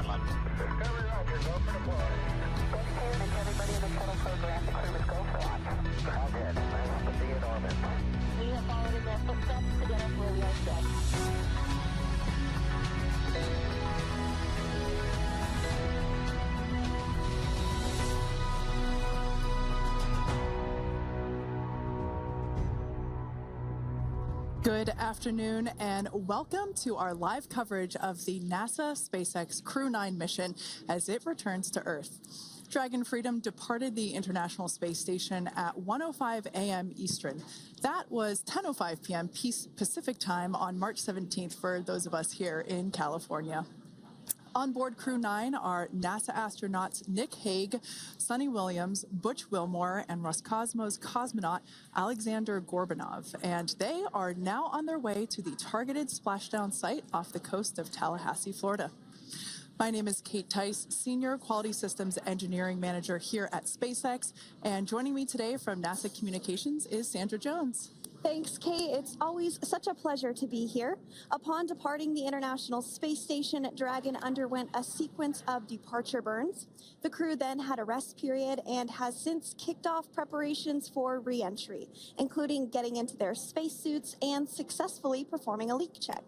pilot. Discovery, roger. Go for deploy. Stay tuned. Everybody in the shuttle program. The crew is go for launch. Roger. Nice to be in orbit. We have followed in their footsteps to get us where we are set. Good afternoon and welcome to our live coverage of the NASA SpaceX Crew-9 mission as it returns to Earth. Dragon Freedom departed the International Space Station at 1:05 a.m. Eastern. That was 10:05 p.m. Pacific time on March 17th for those of us here in California. On board Crew-9 are NASA astronauts Nick Hague, Suni Williams, Butch Wilmore, and Roscosmos cosmonaut Alexander Gorbanov. And they are now on their way to the targeted splashdown site off the coast of Tallahassee, Florida. My name is Kate Tice, Senior Quality Systems Engineering Manager here at SpaceX. And joining me today from NASA Communications is Sandra Jones. Thanks, Kate. It's always such a pleasure to be here. Upon departing the International Space Station, Dragon underwent a sequence of departure burns. The crew then had a rest period and has since kicked off preparations for re-entry, including getting into their spacesuits and successfully performing a leak check.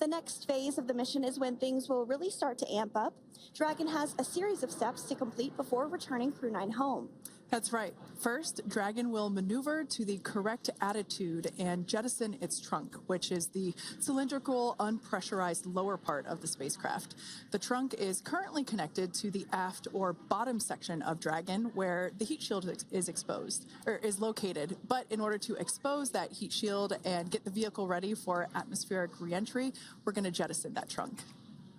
The next phase of the mission is when things will really start to amp up. Dragon has a series of steps to complete before returning Crew-9 home. That's right. First, Dragon will maneuver to the correct attitude and jettison its trunk, which is the cylindrical, unpressurized lower part of the spacecraft. The trunk is currently connected to the aft or bottom section of Dragon, where the heat shield is located. But in order to expose that heat shield and get the vehicle ready for atmospheric reentry, we're going to jettison that trunk.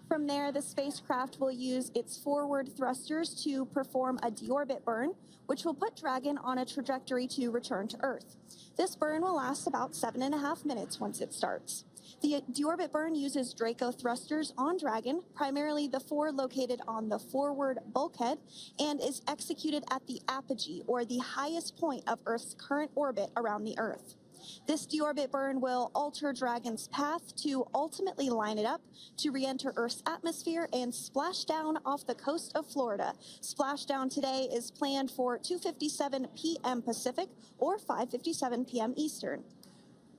From there, the spacecraft will use its forward thrusters to perform a deorbit burn, which will put Dragon on a trajectory to return to Earth. This burn will last about 7.5 minutes once it starts. The deorbit burn uses Draco thrusters on Dragon, primarily the four located on the forward bulkhead, and is executed at the apogee, or the highest point of Earth's current orbit around the Earth. This deorbit burn will alter Dragon's path to ultimately line it up to re-enter Earth's atmosphere and splash down off the coast of Florida. Splashdown today is planned for 2:57 p.m. Pacific or 5:57 p.m. Eastern.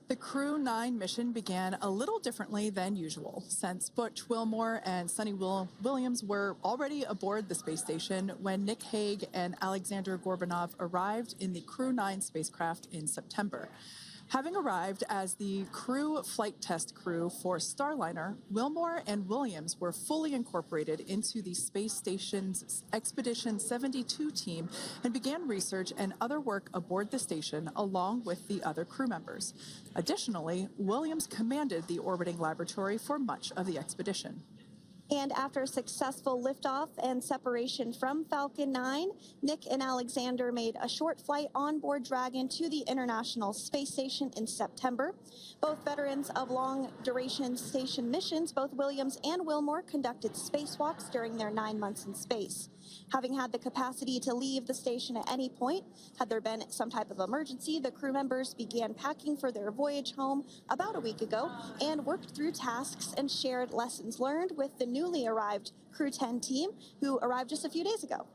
The Crew-9 mission began a little differently than usual, since Butch Wilmore and Suni Williams were already aboard the space station when Nick Hague and Alexander Gorbanov arrived in the Crew-9 spacecraft in September. Having arrived as the crew flight test crew for Starliner, Wilmore and Williams were fully incorporated into the space station's Expedition 72 team and began research and other work aboard the station along with the other crew members. Additionally, Williams commanded the orbiting laboratory for much of the expedition. And after successful liftoff and separation from Falcon 9, Nick and Alexander made a short flight on board Dragon to the International Space Station in September. Both veterans of long-duration station missions, both Williams and Wilmore conducted spacewalks during their 9 months in space. Having had the capacity to leave the station at any point, had there been some type of emergency, the crew members began packing for their voyage home about a week ago and worked through tasks and shared lessons learned with the newly arrived Crew-10 team, who arrived just a few days ago.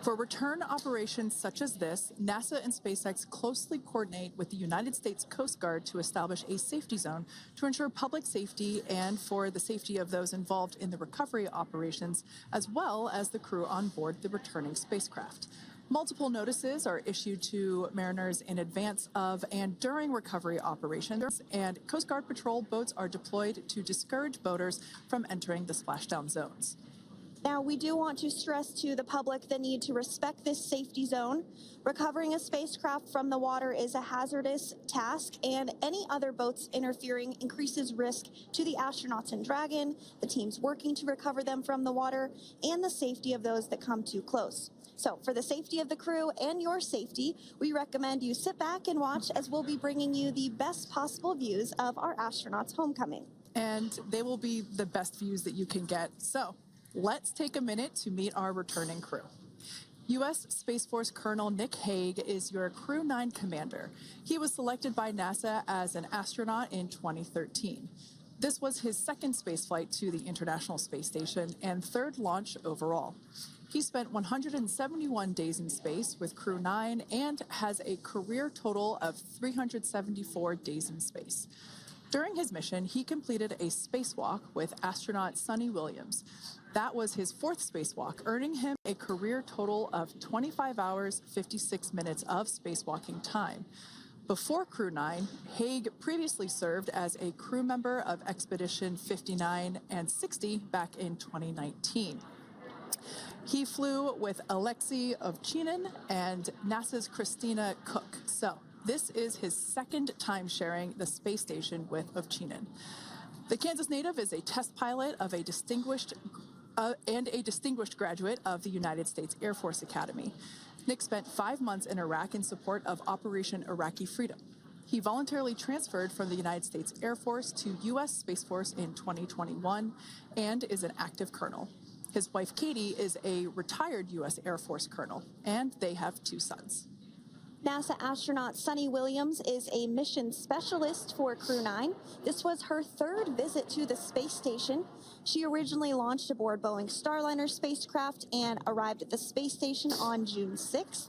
For return operations such as this, NASA and SpaceX closely coordinate with the United States Coast Guard to establish a safety zone to ensure public safety and for the safety of those involved in the recovery operations, as well as the crew on board the returning spacecraft. Multiple notices are issued to mariners in advance of and during recovery operations, and Coast Guard patrol boats are deployed to discourage boaters from entering the splashdown zones. Now, we do want to stress to the public the need to respect this safety zone. Recovering a spacecraft from the water is a hazardous task, and any other boats interfering increases risk to the astronauts in Dragon, the teams working to recover them from the water, and the safety of those that come too close. So for the safety of the crew and your safety, we recommend you sit back and watch as we'll be bringing you the best possible views of our astronauts' homecoming. And they will be the best views that you can get. So let's take a minute to meet our returning crew. U.S. Space Force Colonel Nick Hague is your Crew-9 commander. He was selected by NASA as an astronaut in 2013. This was his second spaceflight to the International Space Station and third launch overall. He spent 171 days in space with Crew-9 and has a career total of 374 days in space. During his mission, he completed a spacewalk with astronaut Suni Williams. That was his fourth spacewalk, earning him a career total of 25 hours, 56 minutes of spacewalking time. Before Crew-9, Haig previously served as a crew member of Expedition 59 and 60 back in 2019. He flew with Alexei Ovchinin and NASA's Christina Cook. So this is his second time sharing the space station with Ovchinin. The Kansas native is a test pilot of a distinguished graduate of the United States Air Force Academy. Nick spent 5 months in Iraq in support of Operation Iraqi Freedom. He voluntarily transferred from the United States Air Force to U.S. Space Force in 2021 and is an active colonel. His wife, Katie, is a retired U.S. Air Force colonel, and they have 2 sons. NASA astronaut Suni Williams is a mission specialist for Crew-9. This was her third visit to the space station. She originally launched aboard Boeing Starliner spacecraft and arrived at the space station on June 6th.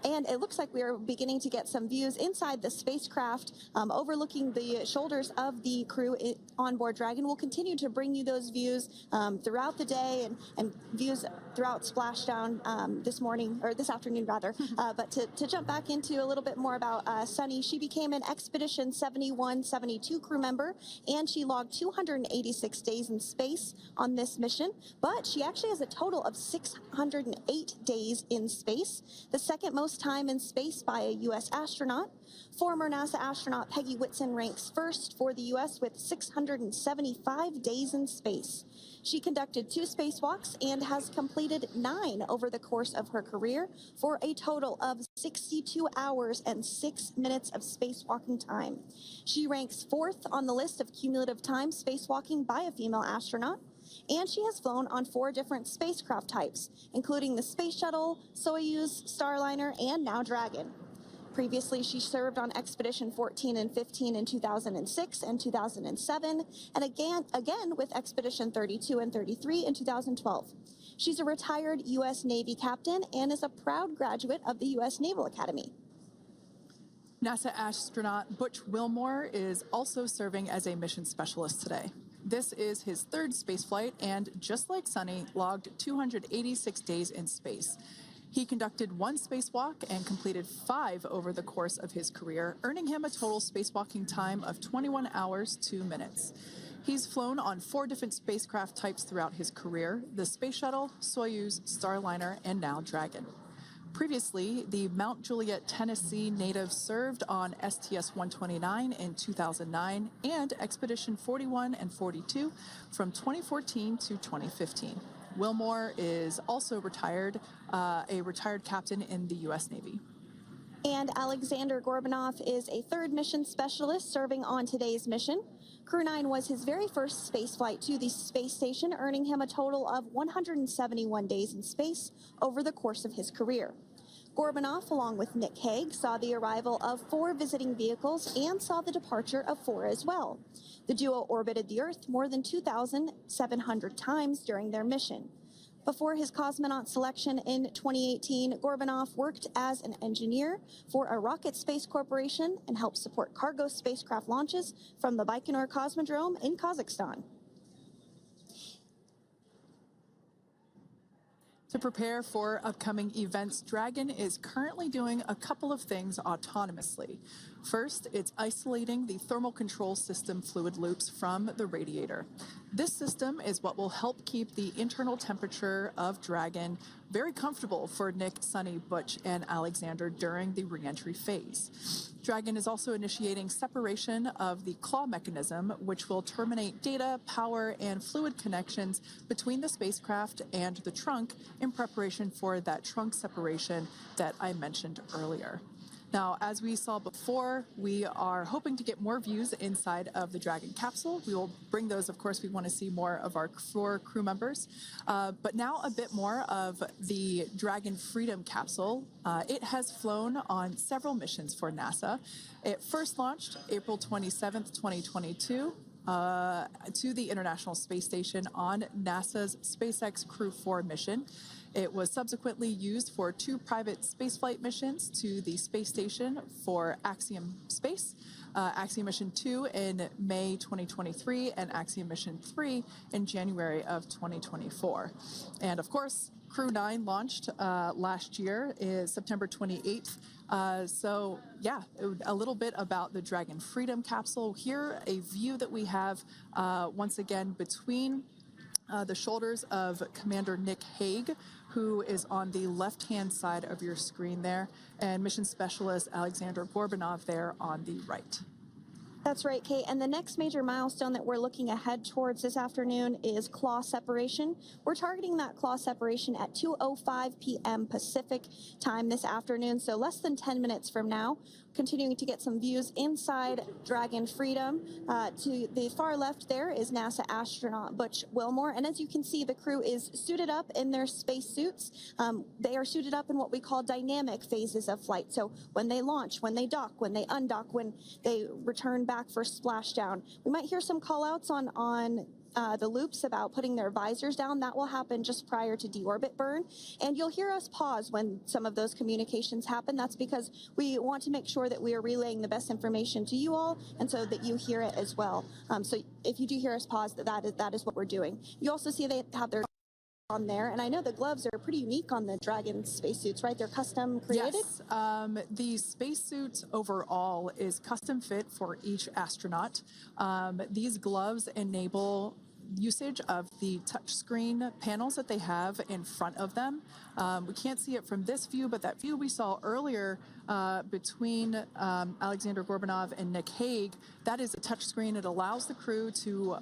And it looks like we are beginning to get some views inside the spacecraft, overlooking the shoulders of the crew on board Dragon. We'll continue to bring you those views throughout the day and views throughout splashdown this afternoon rather. But to jump back into a little bit more about Suni, she became an Expedition 71-72 crew member, and she logged 286 days in space on this mission. But she actually has a total of 608 days in space, the second most time in space by a U.S. astronaut. Former NASA astronaut Peggy Whitson ranks first for the U.S. with 675 days in space. She conducted 2 spacewalks and has completed 9 over the course of her career for a total of 62 hours and 6 minutes of spacewalking time. She ranks 4th on the list of cumulative time spacewalking by a female astronaut. And she has flown on 4 different spacecraft types, including the Space Shuttle, Soyuz, Starliner, and now Dragon. Previously, she served on Expedition 14 and 15 in 2006 and 2007, and again with Expedition 32 and 33 in 2012. She's a retired U.S. Navy captain and is a proud graduate of the U.S. Naval Academy. NASA astronaut Butch Wilmore is also serving as a mission specialist today. This is his 3rd spaceflight and, just like Suni, logged 286 days in space. He conducted 1 spacewalk and completed 5 over the course of his career, earning him a total spacewalking time of 21 hours, 2 minutes. He's flown on 4 different spacecraft types throughout his career: the Space Shuttle, Soyuz, Starliner, and now Dragon. Previously, the Mount Juliet, Tennessee native served on STS-129 in 2009 and Expedition 41 and 42 from 2014 to 2015. Wilmore is also a retired captain in the U.S. Navy. And Alexander Gorbanov is a 3rd mission specialist serving on today's mission. Crew-9 was his very first spaceflight to the space station, earning him a total of 171 days in space over the course of his career. Gorbanov, along with Nick Haig, saw the arrival of 4 visiting vehicles and saw the departure of 4 as well. The duo orbited the Earth more than 2,700 times during their mission. Before his cosmonaut selection in 2018, Gorbanov worked as an engineer for a rocket space corporation and helped support cargo spacecraft launches from the Baikonur Cosmodrome in Kazakhstan. To prepare for upcoming events, Dragon is currently doing a couple of things autonomously. First, it's isolating the thermal control system fluid loops from the radiator. This system is what will help keep the internal temperature of Dragon very comfortable for Nick, Suni, Butch, and Alexander during the re-entry phase. Dragon is also initiating separation of the claw mechanism, which will terminate data, power, and fluid connections between the spacecraft and the trunk in preparation for that trunk separation that I mentioned earlier. Now, as we saw before, we are hoping to get more views inside of the Dragon capsule. We will bring those, of course. We want to see more of our 4 crew members. But now a bit more of the Dragon Freedom capsule. It has flown on several missions for NASA. It first launched April 27th, 2022. to the International Space Station on NASA's SpaceX Crew-9 mission. It was subsequently used for 2 private spaceflight missions to the space station for Axiom Space, Axiom Mission 2 in May 2023, and Axiom Mission 3 in January of 2024. And of course, Crew-9 launched last year, is September 28th. So yeah, a little bit about the Dragon Freedom capsule. Here, a view that we have once again between the shoulders of Commander Nick Hague, who is on the left-hand side of your screen there, and Mission Specialist Alexander Gorbanov there on the right. That's right, Kate. And the next major milestone that we're looking ahead towards this afternoon is claw separation. We're targeting that claw separation at 2:05 p.m. Pacific time this afternoon, so less than 10 minutes from now. Continuing to get some views inside Dragon Freedom. To the far left there is NASA astronaut Butch Wilmore, and as you can see, the crew is suited up in their space suits. They are suited up in what we call dynamic phases of flight. So when they launch, when they dock, when they undock, when they return back for splashdown. We might hear some call-outs on the loops about putting their visors down. That will happen just prior to deorbit burn. And you'll hear us pause when some of those communications happen. That's because we want to make sure that we are relaying the best information to you all, and so that you hear it as well. So if you do hear us pause, that is what we're doing. You also see they have their on there, and I know the gloves are pretty unique on the Dragon spacesuits, right? They're custom created? Yes, the spacesuit overall is custom fit for each astronaut. These gloves enable usage of the touchscreen panels that they have in front of them. We can't see it from this view, but that view we saw earlier between Alexander Gorbanov and Nick Hague, that is a touchscreen. It allows the crew to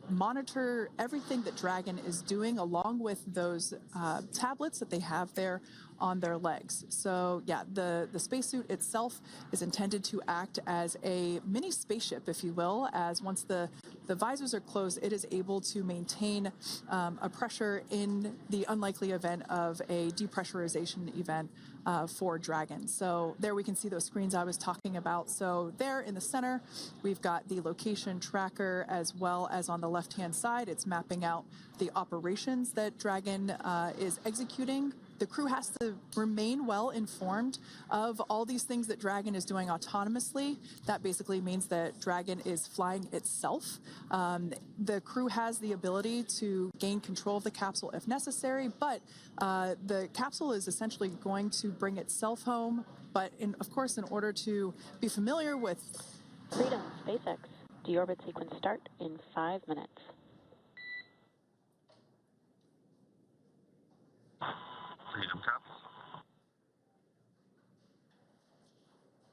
monitor everything that Dragon is doing, along with those tablets that they have there on their legs. So yeah, the spacesuit itself is intended to act as a mini spaceship, if you will, as once the visors are closed, it is able to maintain a pressure in the unlikely event of a depressurization event for Dragon. So there we can see those screens I was talking about. So there in the center, we've got the location tracker, as well as on the left-hand side, it's mapping out the operations that Dragon is executing. The crew has to remain well informed of all these things that Dragon is doing autonomously. That basically means that Dragon is flying itself. The crew has the ability to gain control of the capsule if necessary, but the capsule is essentially going to bring itself home. But of course, in order to be familiar with Freedom, SpaceX, deorbit sequence start in 5 minutes. Freedom Cup.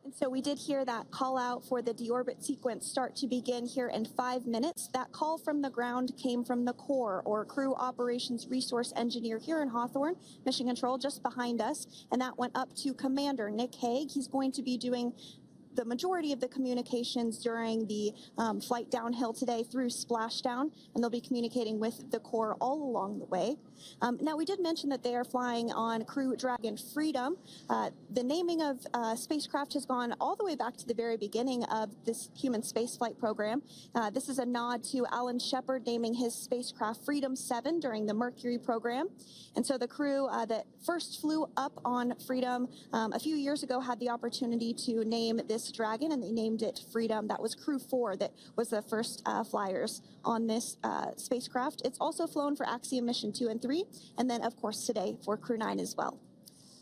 And so we did hear that call out for the deorbit sequence start to begin here in 5 minutes. That call from the ground came from the core, or Crew Operations Resource Engineer here in Hawthorne, Mission Control just behind us. And that went up to Commander Nick Hague. He's going to be doing the majority of the communications during the flight downhill today through splashdown, and they'll be communicating with the core all along the way. Now, we did mention that they are flying on Crew Dragon Freedom. The naming of spacecraft has gone all the way back to the very beginning of this human spaceflight program. This is a nod to Alan Shepard naming his spacecraft Freedom 7 during the Mercury program. And so the crew that first flew up on Freedom a few years ago had the opportunity to name this Dragon, and they named it Freedom. That was Crew 4 that was the first flyers on this spacecraft. It's also flown for Axiom Mission 2 and 3, and then, of course, today for Crew-9 as well.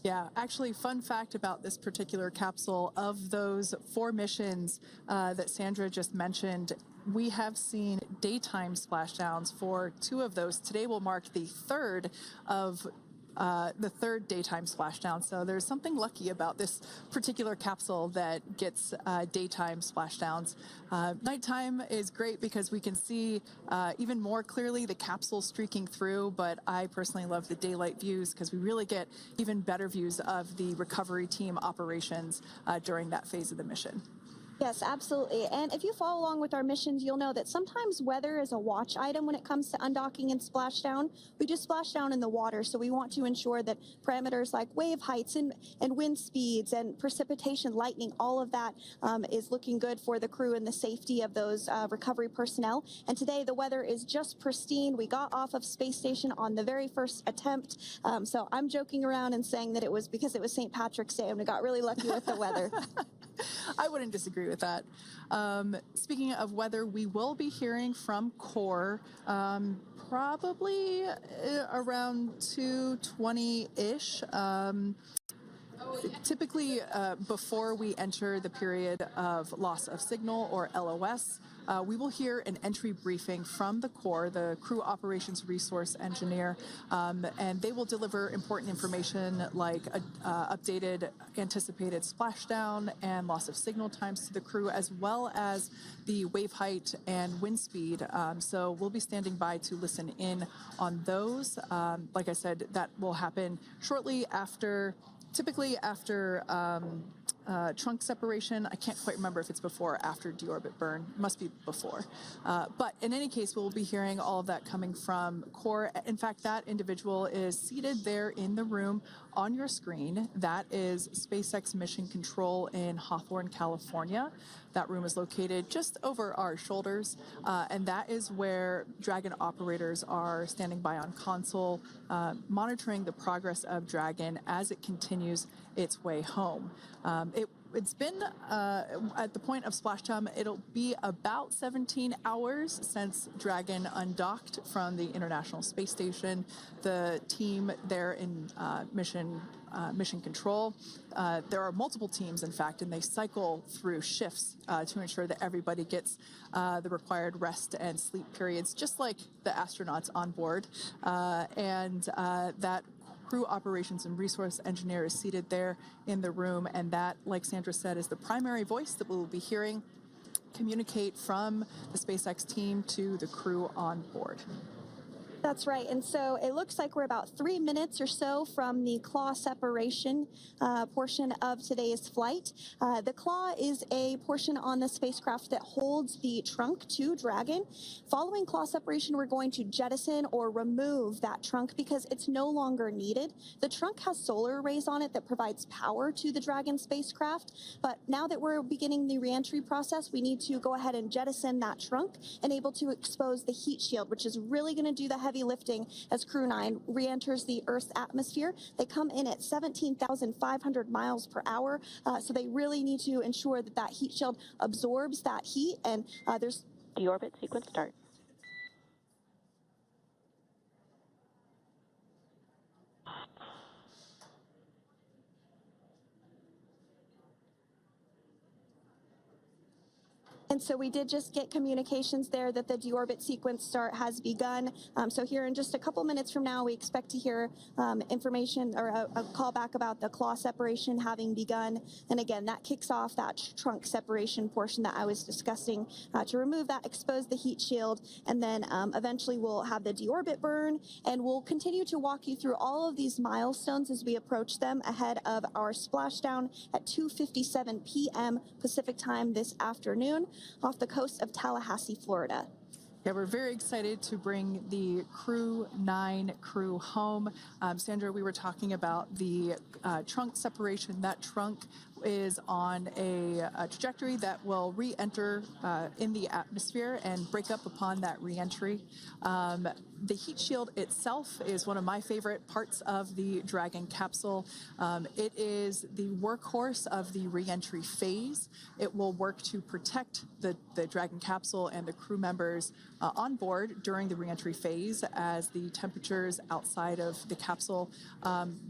Yeah, actually, fun fact about this particular capsule, of those 4 missions that Sandra just mentioned, we have seen daytime splashdowns for 2 of those. Today will mark the third daytime splashdown. So there's something lucky about this particular capsule that gets daytime splashdowns. Nighttime is great because we can see even more clearly the capsule streaking through, but I personally love the daylight views because we really get even better views of the recovery team operations during that phase of the mission. Yes, absolutely. And if you follow along with our missions, you'll know that sometimes weather is a watch item when it comes to undocking and splashdown. We do splashdown in the water, so we want to ensure that parameters like wave heights and wind speeds and precipitation, lightning, all of that is looking good for the crew and the safety of those recovery personnel. And today the weather is just pristine. We got off of space station on the very first attempt. So I'm joking around and saying that it was because it was St. Patrick's Day and we got really lucky with the weather. I wouldn't disagree with that. Speaking of weather, we will be hearing from Core probably around 2:20-ish. Typically, before we enter the period of loss of signal, or LOS, we will hear an entry briefing from the Core, the Crew Operations Resource Engineer, and they will deliver important information like updated anticipated splashdown and loss of signal times to the crew, as well as the wave height and wind speed. So we'll be standing by to listen in on those. Like I said, that will happen shortly after. Typically after trunk separation. I can't quite remember if it's before or after deorbit burn. It must be before. But in any case, we'll be hearing all of that coming from Core. In fact, that individual is seated there in the room on your screen. That is SpaceX Mission Control in Hawthorne, California. That room is located just over our shoulders, and that is where Dragon operators are standing by on console, monitoring the progress of Dragon as it continues its way home. It's been, at the point of splashdown, it'll be about 17 hours since Dragon undocked from the International Space Station. The team there in mission control, there are multiple teams, in fact, and they cycle through shifts to ensure that everybody gets the required rest and sleep periods, just like the astronauts on board. That Crew Operations and Resource Engineer is seated there in the room, and that, like Sandra said, is the primary voice that we'll be hearing communicate from the SpaceX team to the crew on board. That's right. And so it looks like we're about 3 minutes or so from the claw separation portion of today's flight. The claw is a portion on the spacecraft that holds the trunk to Dragon. Following claw separation, we're going to jettison or remove that trunk because it's no longer needed. The trunk has solar arrays on it that provides power to the Dragon spacecraft. But now that we're beginning the reentry process, we need to go ahead and jettison that trunk and able to expose the heat shield, which is really going to do the heavy lifting as Crew-9 re-enters the Earth's atmosphere. They come in at 17,500 miles per hour, so they really need to ensure that that heat shield absorbs that heat, and there's... Deorbit sequence start. And so we did just get communications there that the deorbit sequence start has begun. So here in just a couple minutes from now, we expect to hear information or a call back about the claw separation having begun. And again, that kicks off that trunk separation portion that I was discussing to remove that, expose the heat shield, and then eventually we'll have the deorbit burn, and we'll continue to walk you through all of these milestones as we approach them ahead of our splashdown at 2:57 p.m. Pacific time this afternoon off the coast of Tallahassee, Florida. Yeah, we're very excited to bring the Crew-9 crew home. Sandra, we were talking about the trunk separation. That trunk is on a trajectory that will re-enter in the atmosphere and break up upon that re-entry. The heat shield itself is one of my favorite parts of the Dragon capsule. It is the workhorse of the re-entry phase. It will work to protect the Dragon capsule and the crew members on board during the re-entry phase as the temperatures outside of the capsule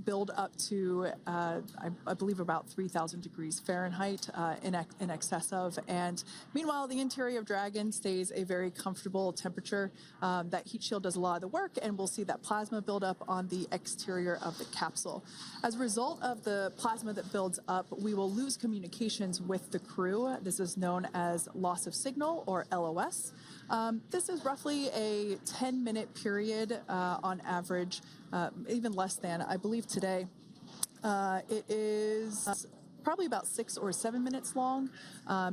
build up to, I believe, about 3,000 degrees Fahrenheit in excess of. And meanwhile, the interior of Dragon stays a very comfortable temperature. That heat shield does a lot of the work, and we'll see that plasma build up on the exterior of the capsule. As a result of the plasma that builds up, we will lose communications with the crew. This is known as loss of signal, or LOS. This is roughly a 10-minute period on average, even less than. I believe today it is probably about 6 or 7 minutes long.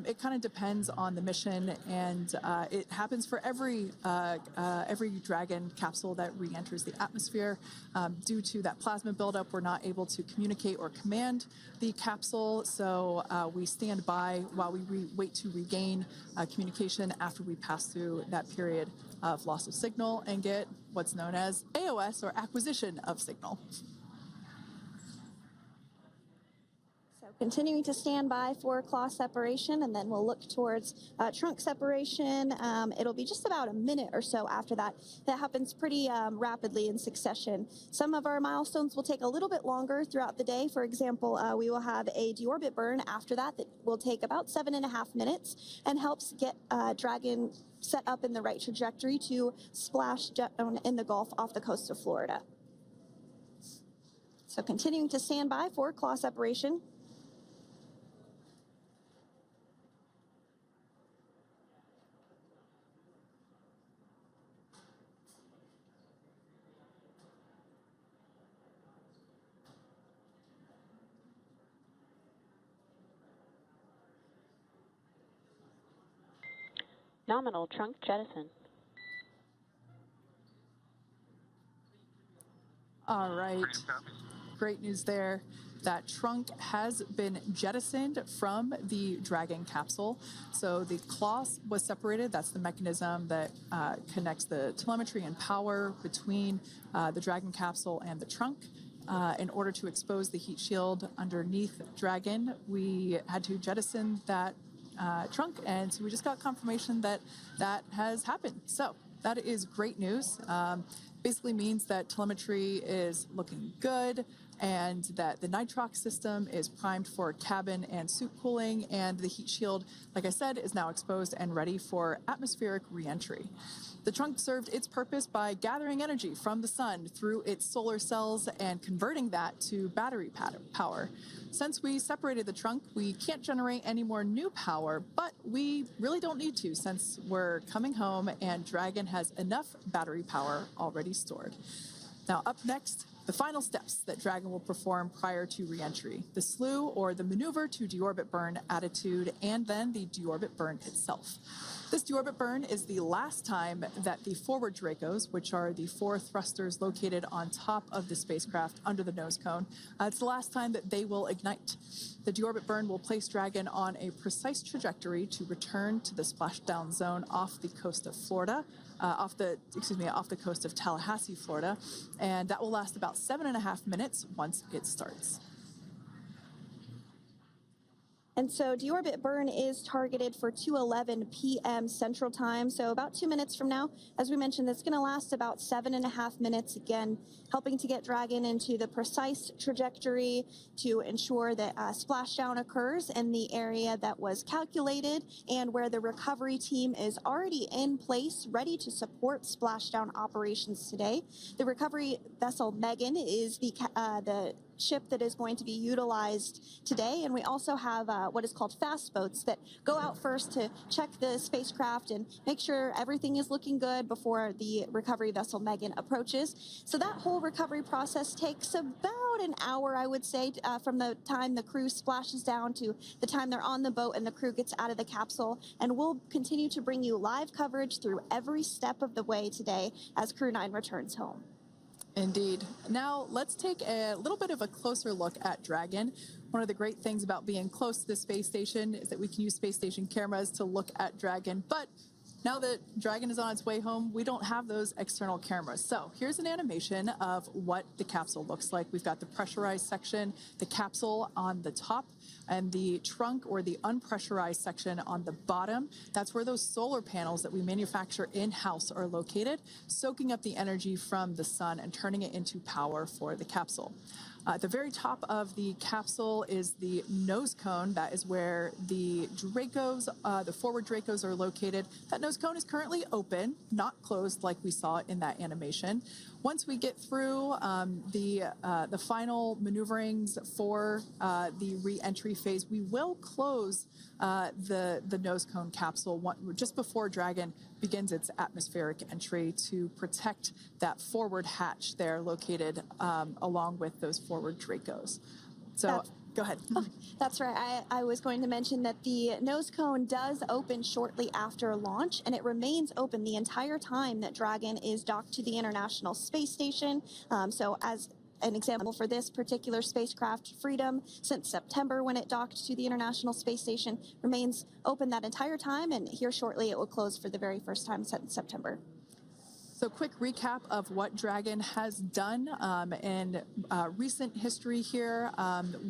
It kind of depends on the mission, and it happens for every Dragon capsule that re-enters the atmosphere. Due to that plasma buildup, we're not able to communicate or command the capsule, so we stand by while we wait to regain communication after we pass through that period of loss of signal and get what's known as AOS, or acquisition of signal. Continuing to stand by for claw separation, and then we'll look towards trunk separation. It'll be just about a minute or so after that. That happens pretty rapidly in succession. Some of our milestones will take a little bit longer throughout the day. For example, we will have a deorbit burn after that will take about 7.5 minutes and helps get Dragon set up in the right trajectory to splash down in the Gulf off the coast of Florida. So continuing to stand by for claw separation. Nominal trunk jettison. All right. Great news there. That trunk has been jettisoned from the Dragon capsule. So the claw was separated. That's the mechanism that connects the telemetry and power between the Dragon capsule and the trunk. In order to expose the heat shield underneath Dragon, we had to jettison that trunk, and so we just got confirmation that that has happened. So that is great news. Basically means that telemetry is looking good, and that the nitrox system is primed for cabin and suit cooling, and the heat shield, like I said, is now exposed and ready for atmospheric re-entry. The trunk served its purpose by gathering energy from the sun through its solar cells and converting that to battery power. Since we separated the trunk, we can't generate any more new power, but we really don't need to, since we're coming home and Dragon has enough battery power already stored. Now, up next, the final steps that Dragon will perform prior to re-entry: the slew, or the maneuver to deorbit burn attitude, and then the deorbit burn itself. This deorbit burn is the last time that the forward Dracos, which are the 4 thrusters located on top of the spacecraft under the nose cone, it's the last time that they will ignite. The deorbit burn will place Dragon on a precise trajectory to return to the splashdown zone off the coast of Florida, off the coast of Tallahassee, Florida, and that will last about 7.5 minutes once it starts. And so deorbit burn is targeted for 2:11 p.m. Central Time, so about 2 minutes from now. As we mentioned, it's going to last about 7.5 minutes, again, helping to get Dragon into the precise trajectory to ensure that splashdown occurs in the area that was calculated and where the recovery team is already in place, ready to support splashdown operations today. The recovery vessel Megan is the ship that is going to be utilized today, and we also have what is called fast boats that go out first to check the spacecraft and make sure everything is looking good before the recovery vessel Megan approaches. So that whole recovery process takes about an hour, I would say, from the time the crew splashes down to the time they're on the boat and the crew gets out of the capsule. And we'll continue to bring you live coverage through every step of the way today as Crew-9 returns home. Indeed. Now, let's take a little bit of a closer look at Dragon. One of the great things about being close to the space station is that we can use space station cameras to look at Dragon, but now that Dragon is on its way home, we don't have those external cameras. So here's an animation of what the capsule looks like. We've got the pressurized section, the capsule on the top, and the trunk, or the unpressurized section, on the bottom. That's where those solar panels that we manufacture in-house are located, soaking up the energy from the sun and turning it into power for the capsule. At the very top of the capsule is the nose cone. That is where the Dracos, the forward Dracos, are located. That nose cone is currently open, not closed like we saw in that animation. Once we get through the final maneuverings for the re-entry phase, we will close the nose cone capsule just before Dragon begins its atmospheric entry to protect that forward hatch there located along with those forward Dracos. So Go ahead. That's right. I was going to mention that the nose cone does open shortly after launch, and it remains open the entire time that Dragon is docked to the International Space Station. So as an example for this particular spacecraft, Freedom, since September when it docked to the International Space Station, remains open that entire time, and here shortly it will close for the very first time since September. So quick recap of what Dragon has done in recent history here.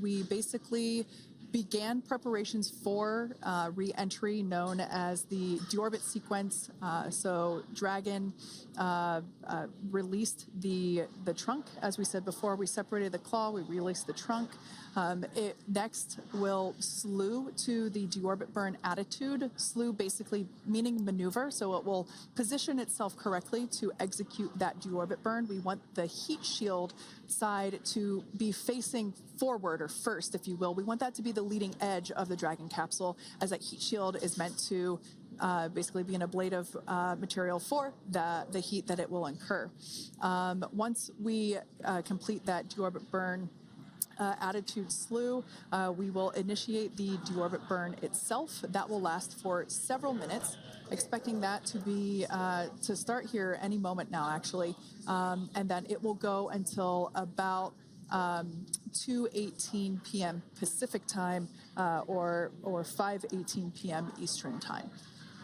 We basically began preparations for re-entry known as the deorbit sequence. So Dragon released the trunk. As we said before, we separated the claw, we released the trunk. It next will slew to the deorbit burn attitude. Slew basically meaning maneuver, so it will position itself correctly to execute that deorbit burn. We want the heat shield side to be facing forward, or first, if you will. We want that to be the leading edge of the Dragon capsule, as that heat shield is meant to basically be an ablative material for the heat that it will incur. Once we complete that deorbit burn attitude slew, we will initiate the deorbit burn itself. That will last for several minutes, expecting that to be to start here any moment now, actually, and then it will go until about 2:18 p.m. Pacific time or 5:18 p.m. Eastern time.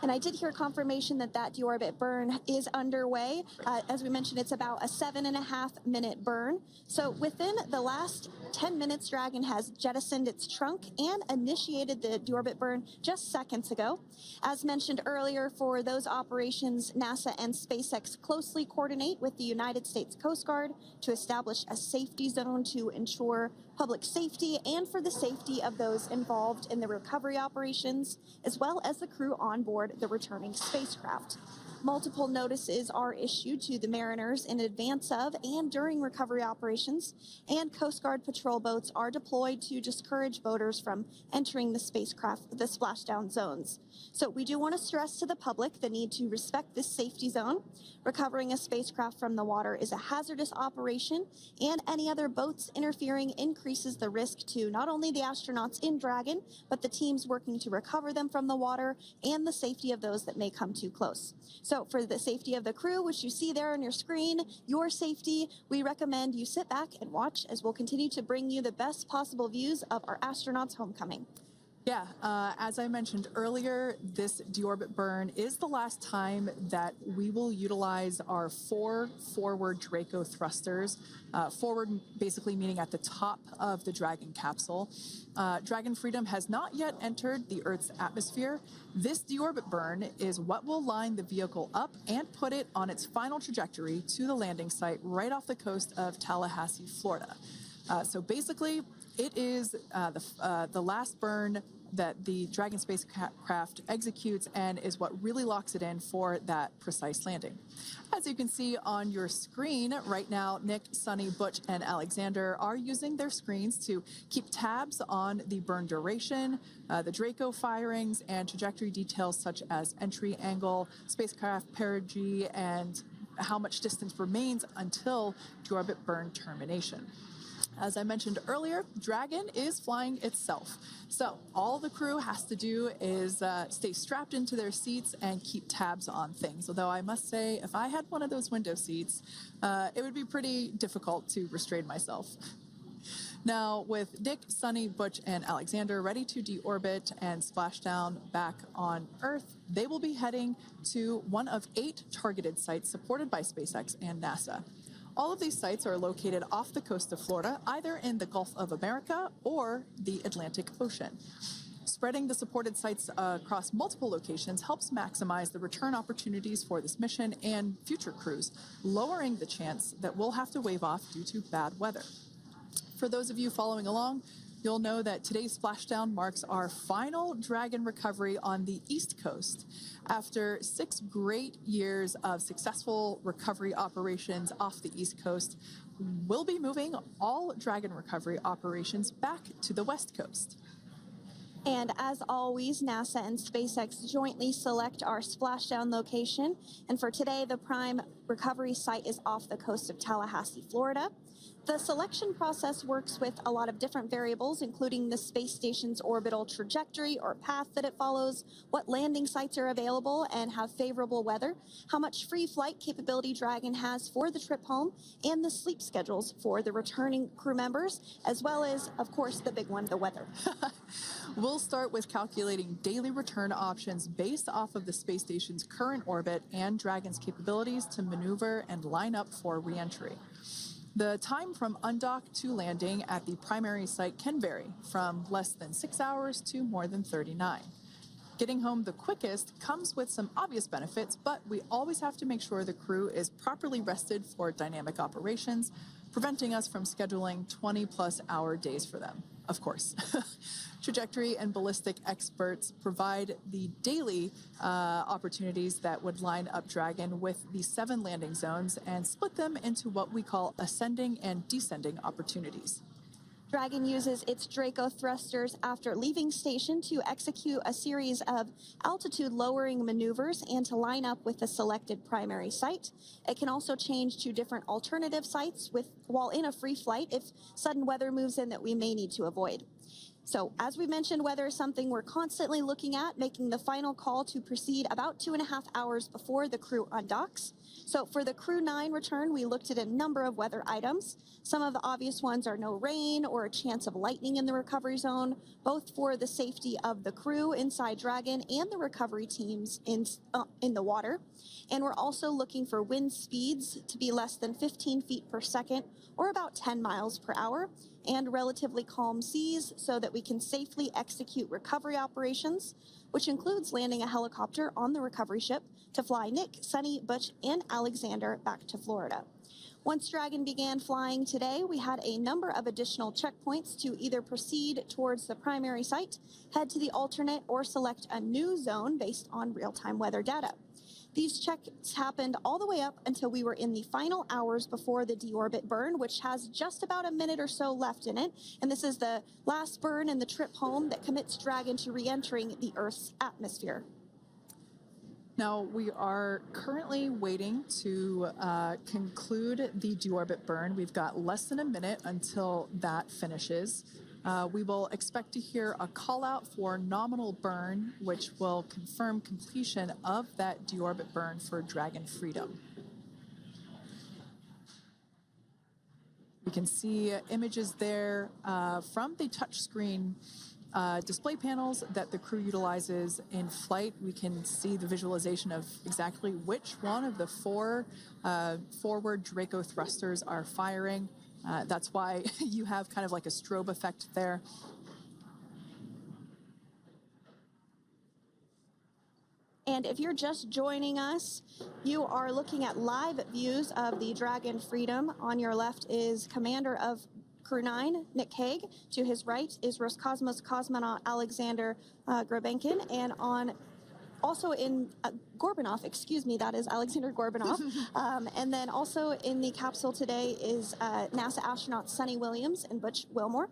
And I did hear confirmation that that deorbit burn is underway. As we mentioned, it's about a 7.5-minute burn. So within the last 10 minutes, Dragon has jettisoned its trunk and initiated the deorbit burn just seconds ago. As mentioned earlier, for those operations, NASA and SpaceX closely coordinate with the United States Coast Guard to establish a safety zone to ensure public safety and for the safety of those involved in the recovery operations, as well as the crew on board the returning spacecraft. Multiple notices are issued to the mariners in advance of and during recovery operations, and Coast Guard patrol boats are deployed to discourage boaters from entering the spacecraft, the splashdown zones. So we do want to stress to the public the need to respect this safety zone. Recovering a spacecraft from the water is a hazardous operation, and any other boats interfering increases the risk to not only the astronauts in Dragon, but the teams working to recover them from the water and the safety of those that may come too close. So for the safety of the crew, which you see there on your screen, your safety, we recommend you sit back and watch as we'll continue to bring you the best possible views of our astronauts' homecoming. Yeah, as I mentioned earlier, this deorbit burn is the last time that we will utilize our 4 forward Draco thrusters. Forward basically meaning at the top of the Dragon capsule. Dragon Freedom has not yet entered the Earth's atmosphere. This deorbit burn is what will line the vehicle up and put it on its final trajectory to the landing site right off the coast of Tallahassee, Florida. So basically, it is the last burn that the Dragon spacecraft executes and is what really locks it in for that precise landing. As you can see on your screen right now, Nick, Suni, Butch, and Alexander are using their screens to keep tabs on the burn duration, the Draco firings, and trajectory details such as entry angle, spacecraft perigee, and how much distance remains until deorbit burn termination. As I mentioned earlier, Dragon is flying itself. So all the crew has to do is stay strapped into their seats and keep tabs on things. Although I must say, if I had one of those window seats, it would be pretty difficult to restrain myself. Now, with Nick, Suni, Butch, and Alexander ready to deorbit and splash down back on Earth, they will be heading to one of 8 targeted sites supported by SpaceX and NASA. All of these sites are located off the coast of Florida, either in the Gulf of America or the Atlantic Ocean. Spreading the supported sites across multiple locations helps maximize the return opportunities for this mission and future crews, lowering the chance that we'll have to wave off due to bad weather. For those of you following along, you'll know that today's splashdown marks our final Dragon recovery on the East Coast. After 6 great years of successful recovery operations off the East Coast, we'll be moving all Dragon recovery operations back to the West Coast. And as always, NASA and SpaceX jointly select our splashdown location. And for today, the prime recovery site is off the coast of Tallahassee, Florida. The selection process works with a lot of different variables, including the space station's orbital trajectory or path that it follows, what landing sites are available and have favorable weather, how much free flight capability Dragon has for the trip home, and the sleep schedules for the returning crew members, as well as, of course, the big one, the weather. We'll start with calculating daily return options based off of the space station's current orbit and Dragon's capabilities to maneuver and line up for re-entry. The time from undock to landing at the primary site can vary from less than 6 hours to more than 39. Getting home the quickest comes with some obvious benefits, but we always have to make sure the crew is properly rested for dynamic operations, preventing us from scheduling 20-plus hour days for them, of course. Trajectory and ballistic experts provide the daily opportunities that would line up Dragon with the 7 landing zones and split them into what we call ascending and descending opportunities. Dragon uses its Draco thrusters after leaving station to execute a series of altitude-lowering maneuvers and to line up with the selected primary site. It can also change to different alternative sites while in a free flight if sudden weather moves in that we may need to avoid. So, as we mentioned, weather is something we're constantly looking at, making the final call to proceed about 2.5 hours before the crew undocks. So for the Crew-9 return, we looked at a number of weather items. Some of the obvious ones are no rain or a chance of lightning in the recovery zone, both for the safety of the crew inside Dragon and the recovery teams in the water. And we're also looking for wind speeds to be less than 15 feet per second or about 10 miles per hour, and relatively calm seas so that we can safely execute recovery operations, which includes landing a helicopter on the recovery ship to fly Nick, Suni, Butch, and Alexander back to Florida. Once Dragon began flying today, we had a number of additional checkpoints to either proceed towards the primary site, head to the alternate, or select a new zone based on real-time weather data. These checks happened all the way up until we were in the final hours before the deorbit burn, which has just about a minute or so left in it. And this is the last burn in the trip home that commits Dragon to re-entering the Earth's atmosphere. Now, we are currently waiting to conclude the deorbit burn. We've got less than a minute until that finishes. We will expect to hear a call out for nominal burn, which will confirm completion of that deorbit burn for Dragon Freedom. We can see images there from the touchscreen display panels that the crew utilizes in flight. We can see the visualization of exactly which one of the 4 forward Draco thrusters are firing. That's why you have kind of like a strobe effect there. And if you're just joining us, you are looking at live views of the Dragon Freedom. On your left is Commander of Crew-9, Nick Hague. To his right is Roscosmos cosmonaut Alexander Grabenkin. And also in Gorbanov, excuse me, that is Alexander Gorbanov. And then also in the capsule today is NASA astronauts Suni Williams and Butch Wilmore.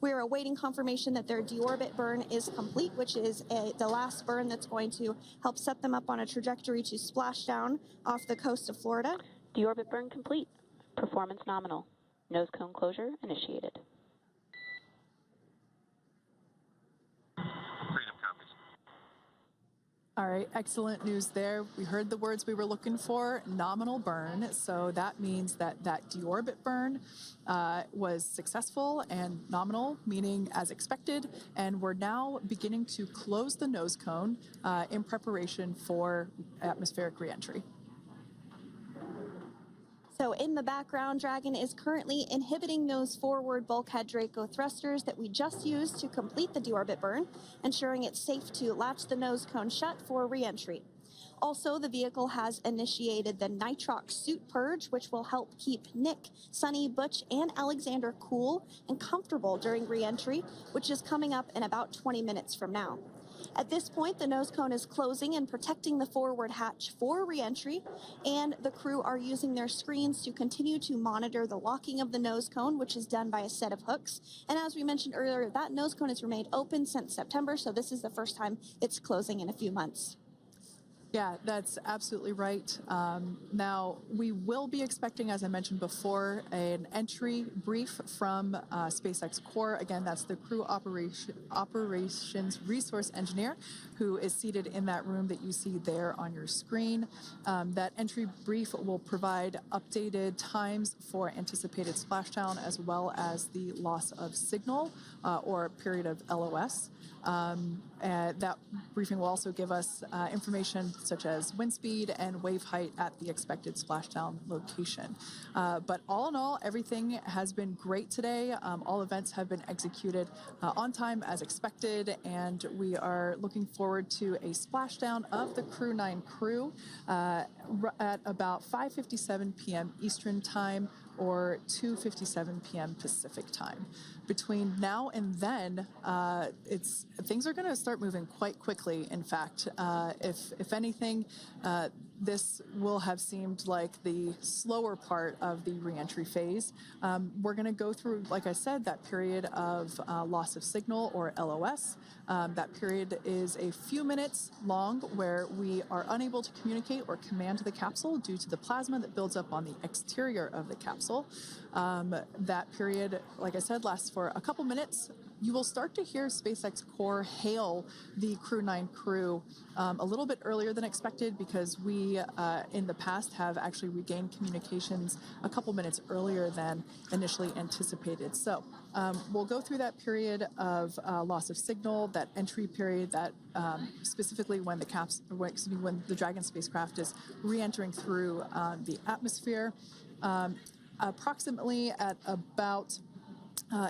We are awaiting confirmation that their deorbit burn is complete, which is the last burn that's going to help set them up on a trajectory to splashdown off the coast of Florida. Deorbit burn complete. Performance nominal. Nose cone closure initiated. Freedom copies. All right, excellent news there. We heard the words we were looking for, nominal burn. So that means that that deorbit burn was successful and nominal, meaning as expected. And we're now beginning to close the nose cone in preparation for atmospheric reentry. So in the background, Dragon is currently inhibiting those forward bulkhead Draco thrusters that we just used to complete the deorbit burn, ensuring it's safe to latch the nose cone shut for reentry. Also, the vehicle has initiated the nitrox suit purge, which will help keep Nick, Suni, Butch, and Alexander cool and comfortable during reentry, which is coming up in about 20 minutes from now. At this point, the nose cone is closing and protecting the forward hatch for reentry, and the crew are using their screens to continue to monitor the locking of the nose cone, which is done by a set of hooks. And as we mentioned earlier, that nose cone has remained open since September, so this is the first time it's closing in a few months. Yeah, that's absolutely right. Now, we will be expecting, as I mentioned before, an entry brief from SpaceX Core. Again, that's the Crew Operations Resource Engineer who is seated in that room that you see there on your screen. That entry brief will provide updated times for anticipated splashdown as well as the loss of signal or period of LOS. And that briefing will also give us information such as wind speed and wave height at the expected splashdown location. But all in all, everything has been great today. All events have been executed on time as expected, and we are looking forward to a splashdown of the Crew-9 crew at about 5:57 p.m. Eastern Time or 2:57 p.m. Pacific Time. Between now and then, things are going to start moving quite quickly. In fact, if anything, this will have seemed like the slower part of the reentry phase. We're going to go through, like I said, that period of loss of signal or LOS. That period is a few minutes long where we are unable to communicate or command the capsule due to the plasma that builds up on the exterior of the capsule. That period, like I said, lasts for a couple minutes. You will start to hear SpaceX Core hail the Crew-9 crew a little bit earlier than expected because we, in the past, have actually regained communications a couple minutes earlier than initially anticipated. So we'll go through that period of loss of signal, that entry period, that specifically when the Dragon spacecraft is re-entering through the atmosphere. Approximately at about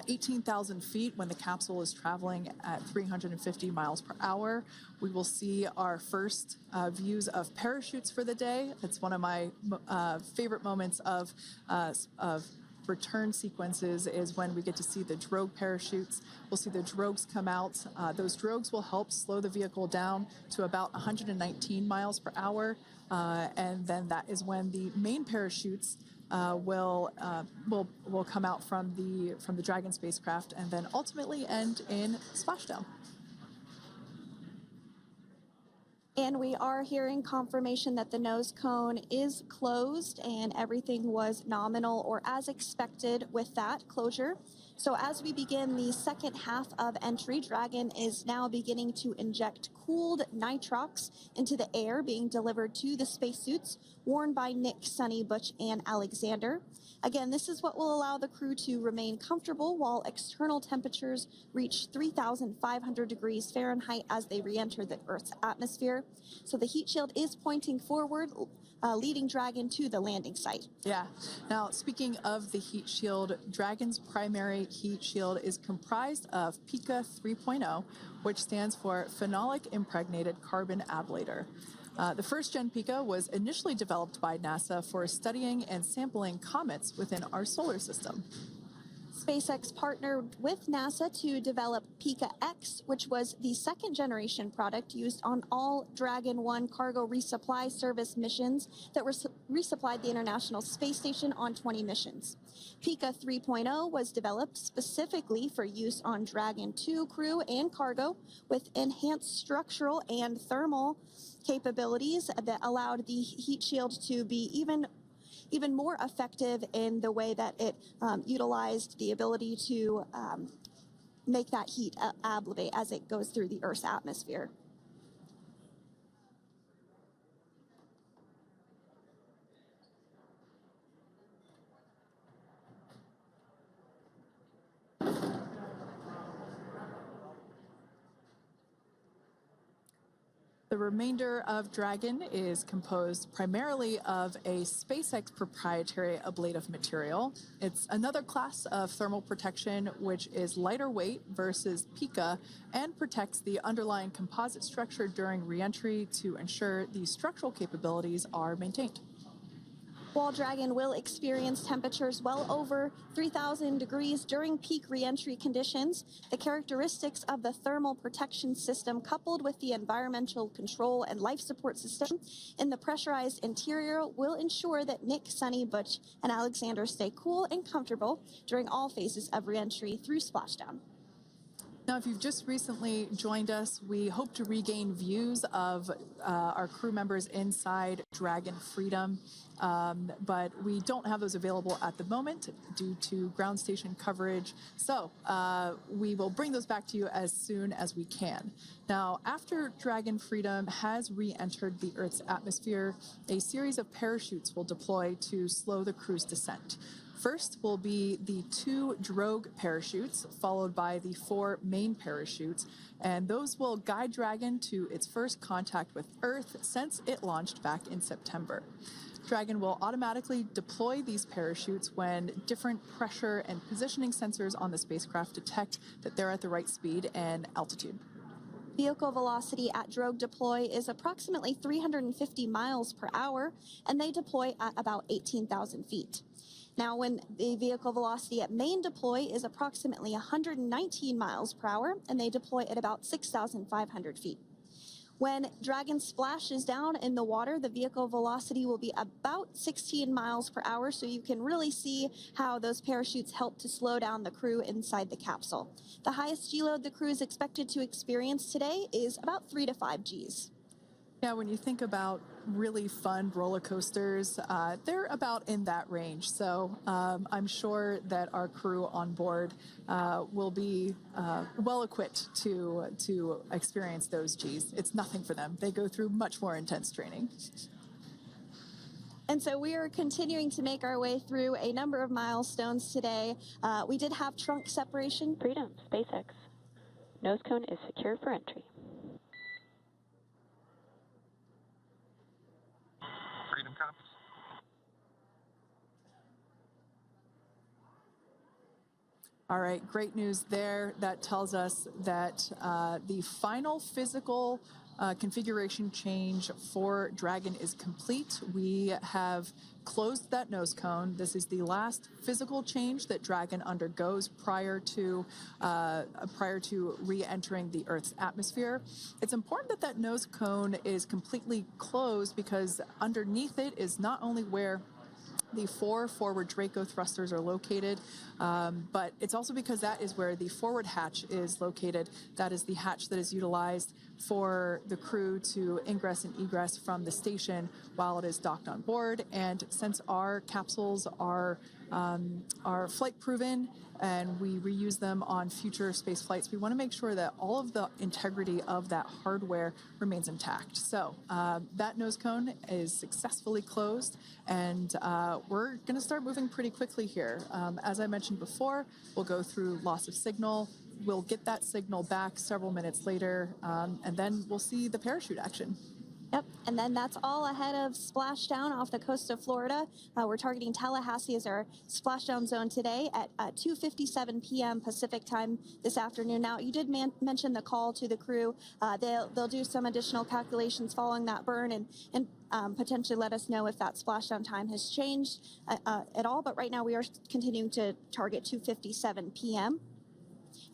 18,000 feet when the capsule is traveling at 350 miles per hour. We will see our first views of parachutes for the day. It's one of my favorite moments of return sequences is when we get to see the drogue parachutes. We'll see the drogues come out. Those drogues will help slow the vehicle down to about 119 miles per hour. And then that is when the main parachutes will come out from the Dragon spacecraft and then ultimately end in splashdown. And we are hearing confirmation that the nose cone is closed and everything was nominal or as expected with that closure. So as we begin the second half of entry, Dragon is now beginning to inject cooled nitrox into the air being delivered to the spacesuits worn by Nick, Suni, Butch, and Alexander. Again, this is what will allow the crew to remain comfortable while external temperatures reach 3,500 degrees Fahrenheit as they re-enter the Earth's atmosphere. So the heat shield is pointing forward, leading Dragon to the landing site. Yeah. Now, speaking of the heat shield, Dragon's primary heat shield is comprised of PICA 3.0, which stands for Phenolic Impregnated Carbon Ablator. The first-gen PICA was initially developed by NASA for studying and sampling comets within our solar system. SpaceX partnered with NASA to develop PICA-X, which was the second-generation product used on all Dragon 1 cargo resupply service missions that resupplied the International Space Station on 20 missions. PICA 3.0 was developed specifically for use on Dragon 2 crew and cargo with enhanced structural and thermal capabilities that allowed the heat shield to be even more effective in the way that it utilized the ability to make that heat ablevate as it goes through the Earth's atmosphere. The remainder of Dragon is composed primarily of a SpaceX proprietary ablative material. It's another class of thermal protection which is lighter weight versus PICA and protects the underlying composite structure during reentry to ensure the structural capabilities are maintained. While Dragon will experience temperatures well over 3,000 degrees during peak reentry conditions, the characteristics of the thermal protection system coupled with the environmental control and life support system in the pressurized interior will ensure that Nick, Suni, Butch, and Alexander stay cool and comfortable during all phases of reentry through splashdown. Now, if you've just recently joined us, we hope to regain views of our crew members inside Dragon Freedom, but we don't have those available at the moment due to ground station coverage. So we will bring those back to you as soon as we can. Now, after Dragon Freedom has re-entered the Earth's atmosphere, a series of parachutes will deploy to slow the crew's descent. First will be the 2 drogue parachutes, followed by the 4 main parachutes, and those will guide Dragon to its first contact with Earth since it launched back in September. Dragon will automatically deploy these parachutes when different pressure and positioning sensors on the spacecraft detect that they're at the right speed and altitude. Vehicle velocity at drogue deploy is approximately 350 miles per hour, and they deploy at about 18,000 feet. Now, when the vehicle velocity at main deploy is approximately 119 miles per hour, and they deploy at about 6,500 feet. When Dragon splashes down in the water, the vehicle velocity will be about 16 miles per hour, so you can really see how those parachutes help to slow down the crew inside the capsule. The highest G-load the crew is expected to experience today is about 3 to 5 Gs. Yeah, when you think about really fun roller coasters, they're about in that range. So I'm sure that our crew on board will be well equipped to experience those Gs. It's nothing for them. They go through much more intense training. And so we are continuing to make our way through a number of milestones today. We did have trunk separation. Freedom, SpaceX. Nose cone is secure for entry. Freedom comes. All right, great news there. That tells us that the final physical configuration change for Dragon is complete. We have closed that nose cone. This is the last physical change that Dragon undergoes prior to re-entering the Earth's atmosphere. It's important that that nose cone is completely closed because underneath it is not only where the 4 forward Draco thrusters are located, but it's also because that is where the forward hatch is located. That is the hatch that is utilized for the crew to ingress and egress from the station while it is docked on board. And since our capsules are flight proven and we reuse them on future space flights, we want to make sure that all of the integrity of that hardware remains intact. So that nose cone is successfully closed, and we're going to start moving pretty quickly here. As I mentioned before, we'll go through loss of signal. We'll get that signal back several minutes later, and then we'll see the parachute action. Yep, and then that's all ahead of splashdown off the coast of Florida. We're targeting Tallahassee as our splashdown zone today at 2:57 p.m. Pacific time this afternoon. Now, you did mention the call to the crew. They'll do some additional calculations following that burn and potentially let us know if that splashdown time has changed at all. But right now, we are continuing to target 2:57 p.m.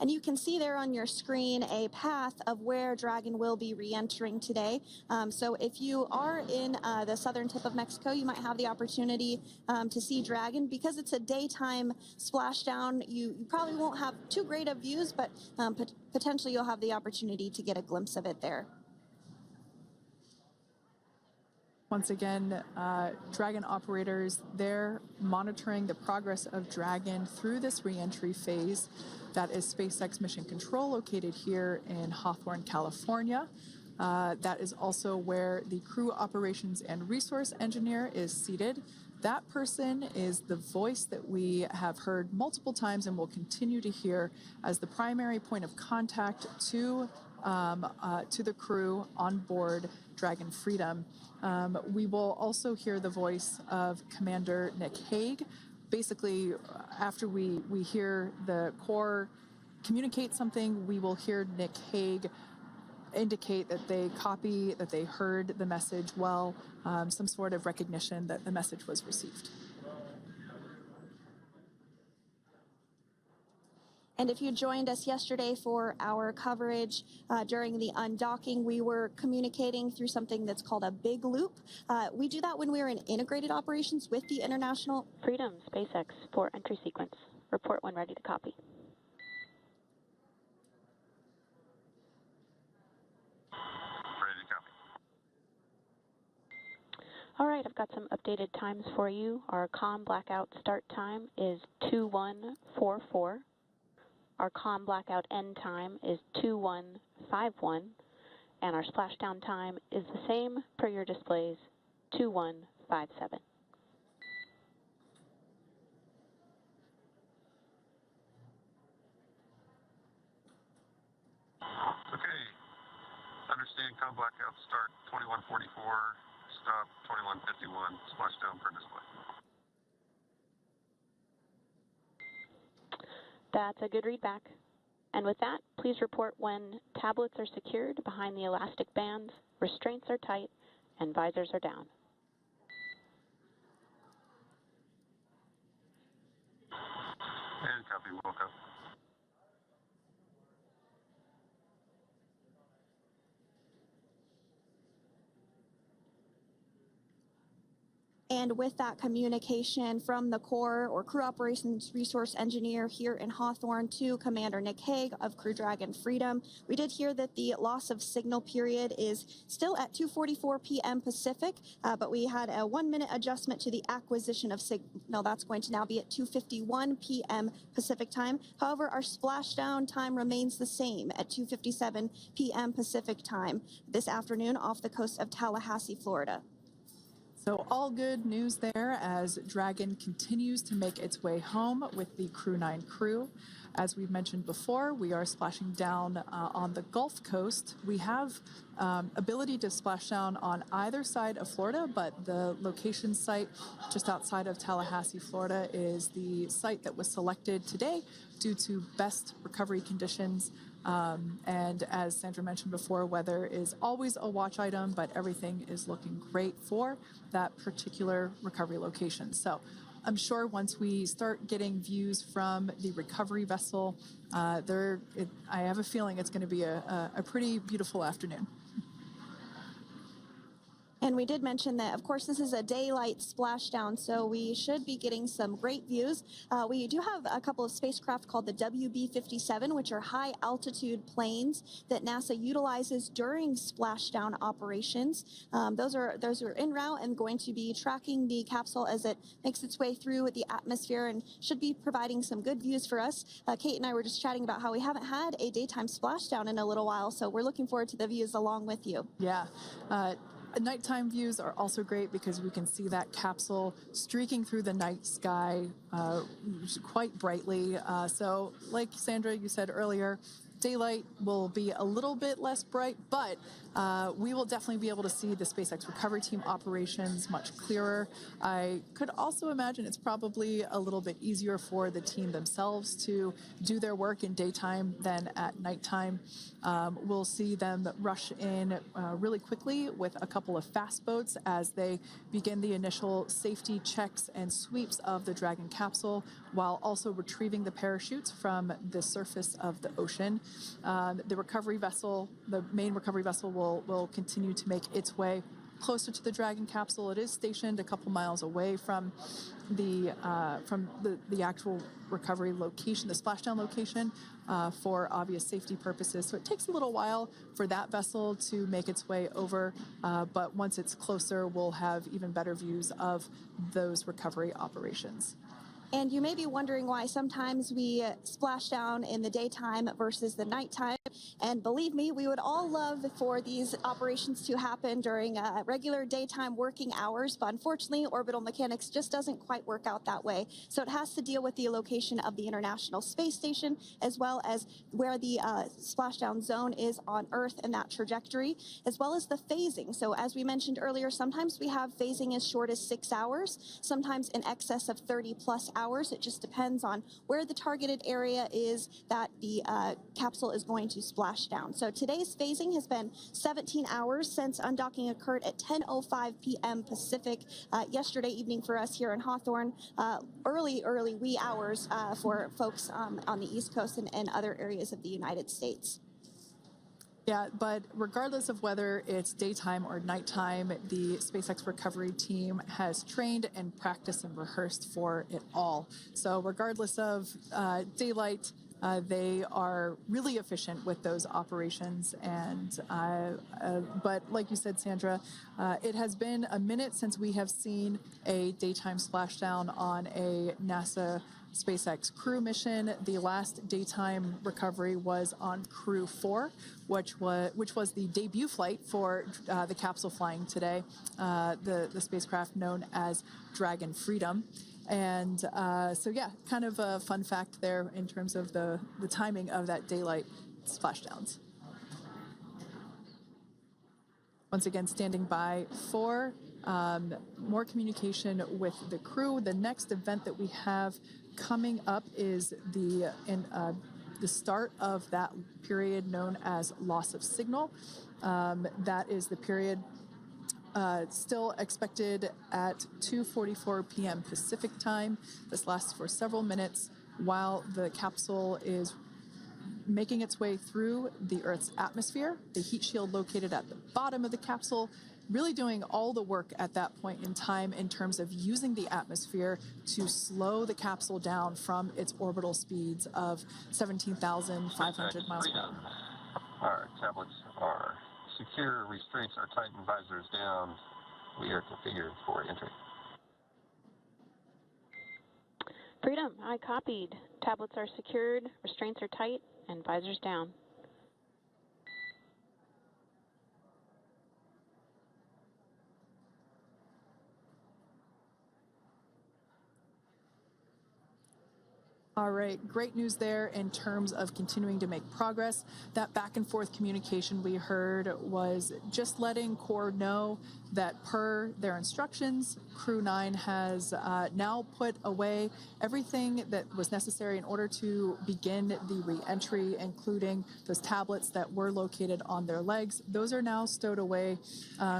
And you can see there on your screen a path of where Dragon will be re-entering today. So if you are in the southern tip of Mexico, you might have the opportunity to see Dragon. Because it's a daytime splashdown, you probably won't have too great of views, but potentially you'll have the opportunity to get a glimpse of it there. Once again, Dragon operators, they're monitoring the progress of Dragon through this re-entry phase. That is SpaceX Mission Control, located here in Hawthorne, California. That is also where the crew operations and resource engineer is seated. That person is the voice that we have heard multiple times and will continue to hear as the primary point of contact to the crew on board Dragon Freedom. We will also hear the voice of Commander Nick Hague. Basically, after we hear the Corps communicate something, we will hear Nick Hague indicate that they copy, that they heard the message well, some sort of recognition that the message was received. And if you joined us yesterday for our coverage during the undocking, we were communicating through something that's called a big loop. We do that when we're in integrated operations with the International Freedom, SpaceX, for entry sequence. Report when ready to copy. All right, I've got some updated times for you. Our comm blackout start time is 2144. Our comm blackout end time is 2151. And our splashdown time is the same per your displays, 2157. Okay. Understand comm blackout start 2144, stop 2151, splashdown per display. That's a good readback. And with that, please report when tablets are secured behind the elastic bands, restraints are tight, and visors are down. And copy, woke up. And with that communication from the Corps or Crew Operations Resource Engineer here in Hawthorne to Commander Nick Hague of Crew Dragon Freedom, we did hear that the loss of signal period is still at 2:44 p.m. Pacific, but we had a 1-minute adjustment to the acquisition of signal. That's going to now be at 2:51 p.m. Pacific time. However, our splashdown time remains the same at 2:57 p.m. Pacific time this afternoon off the coast of Tallahassee, Florida. So all good news there as Dragon continues to make its way home with the Crew-9 crew. As we've mentioned before, we are splashing down on the Gulf Coast. We have ability to splash down on either side of Florida, but the location site just outside of Tallahassee, Florida is the site that was selected today due to best recovery conditions. And as Sandra mentioned before, weather is always a watch item, but everything is looking great for that particular recovery location. So I'm sure once we start getting views from the recovery vessel, I have a feeling it's going to be a pretty beautiful afternoon. And we did mention that, of course, this is a daylight splashdown, so we should be getting some great views. We do have a couple of spacecraft called the WB-57, which are high-altitude planes that NASA utilizes during splashdown operations. Those are en route and going to be tracking the capsule as it makes its way through the atmosphere and should be providing some good views for us. Kate and I were just chatting about how we haven't had a daytime splashdown in a little while, so we're looking forward to the views along with you. Yeah. Nighttime views are also great because we can see that capsule streaking through the night sky quite brightly. So like Sandra, you said earlier, daylight will be a little bit less bright, but we will definitely be able to see the SpaceX recovery team operations much clearer. I could also imagine it's probably a little bit easier for the team themselves to do their work in daytime than at nighttime. We'll see them rush in really quickly with a couple of fast boats as they begin the initial safety checks and sweeps of the Dragon capsule while also retrieving the parachutes from the surface of the ocean. The recovery vessel, the main recovery vessel, will continue to make its way closer to the Dragon capsule. It is stationed a couple miles away from the actual recovery location, the splashdown location, for obvious safety purposes. So it takes a little while for that vessel to make its way over, but once it's closer, we'll have even better views of those recovery operations. And you may be wondering why sometimes we splash down in the daytime versus the nighttime. And believe me, we would all love for these operations to happen during regular daytime working hours. But unfortunately, orbital mechanics just doesn't quite work out that way. So it has to deal with the location of the International Space Station, as well as where the splashdown zone is on Earth and that trajectory, as well as the phasing. So as we mentioned earlier, sometimes we have phasing as short as 6 hours, sometimes in excess of 30+ hours. It just depends on where the targeted area is that the capsule is going to splash down. So today's phasing has been 17 hours since undocking occurred at 10:05 p.m. Pacific yesterday evening for us here in Hawthorne. Early wee hours for folks on the East Coast and other areas of the United States. Yeah, but regardless of whether it's daytime or nighttime, the SpaceX recovery team has trained and practiced and rehearsed for it all. So regardless of daylight, They are really efficient with those operations. And but like you said, Sandra, it has been a minute since we have seen a daytime splashdown on a NASA SpaceX Crew mission. The last daytime recovery was on Crew-9, which was the debut flight for the capsule flying today, the spacecraft known as Dragon Freedom. And so, yeah, kind of a fun fact there in terms of the timing of that daylight splashdowns. Once again, standing by for more communication with the crew. The next event that we have coming up is the start of that period known as loss of signal. That is the period still expected at 2:44 p.m. Pacific time. This lasts for several minutes while the capsule is making its way through the Earth's atmosphere. The heat shield located at the bottom of the capsule really doing all the work at that point in time in terms of using the atmosphere to slow the capsule down from its orbital speeds of 17,500 miles per hour. Our tablets are secure, restraints are tightened, visors down. We are configured for entry. Freedom, I copied. Tablets are secured, restraints are tight, and visors down. All right, great news there in terms of continuing to make progress. That back and forth communication we heard was just letting Core know that per their instructions, Crew-9 has now put away everything that was necessary in order to begin the re-entry, including those tablets that were located on their legs. Those are now stowed away.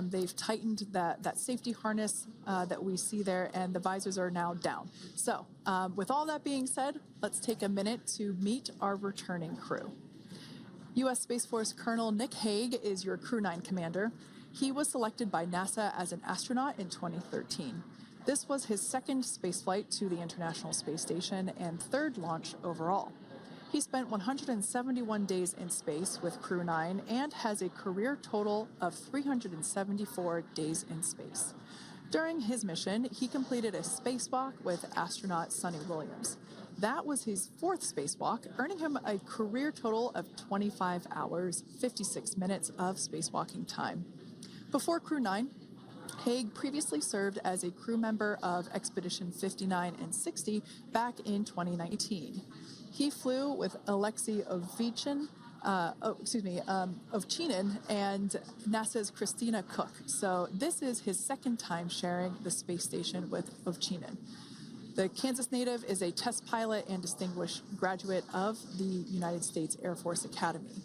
They've tightened that safety harness that we see there, and the visors are now down. So with all that being said, let's take a minute to meet our returning crew. U.S. Space Force Colonel Nick Hague is your Crew-9 commander. He was selected by NASA as an astronaut in 2013. This was his second spaceflight to the International Space Station and third launch overall. He spent 171 days in space with Crew-9 and has a career total of 374 days in space. During his mission, he completed a spacewalk with astronaut Suni Williams. That was his fourth spacewalk, earning him a career total of 25 hours, 56 minutes of spacewalking time. Before Crew-9, Hague previously served as a crew member of Expedition 59 and 60 back in 2019. He flew with Alexei Ovchinin and NASA's Christina Cook. So this is his second time sharing the space station with Ovchinin. The Kansas native is a test pilot and distinguished graduate of the United States Air Force Academy.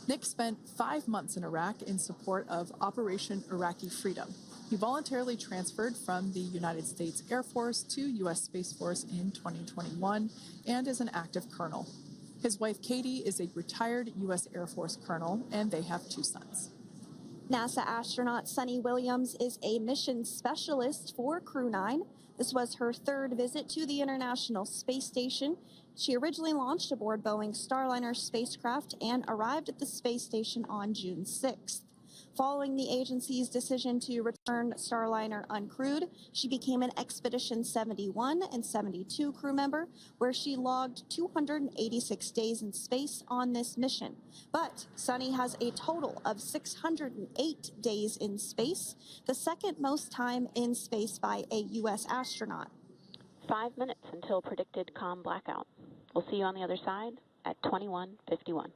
Nick spent 5 months in Iraq in support of Operation Iraqi Freedom. He voluntarily transferred from the United States Air Force to U.S. Space Force in 2021 and is an active colonel. His wife, Katie, is a retired U.S. Air Force colonel, and they have 2 sons. NASA astronaut Suni Williams is a mission specialist for Crew-9. This was her third visit to the International Space Station. She originally launched aboard Boeing Starliner spacecraft and arrived at the space station on June 6th. Following the agency's decision to return Starliner uncrewed, she became an Expedition 71 and 72 crew member, where she logged 286 days in space on this mission. But Suni has a total of 608 days in space, the second most time in space by a U.S. astronaut. 5 minutes until predicted comm blackout. We'll see you on the other side at 21:51.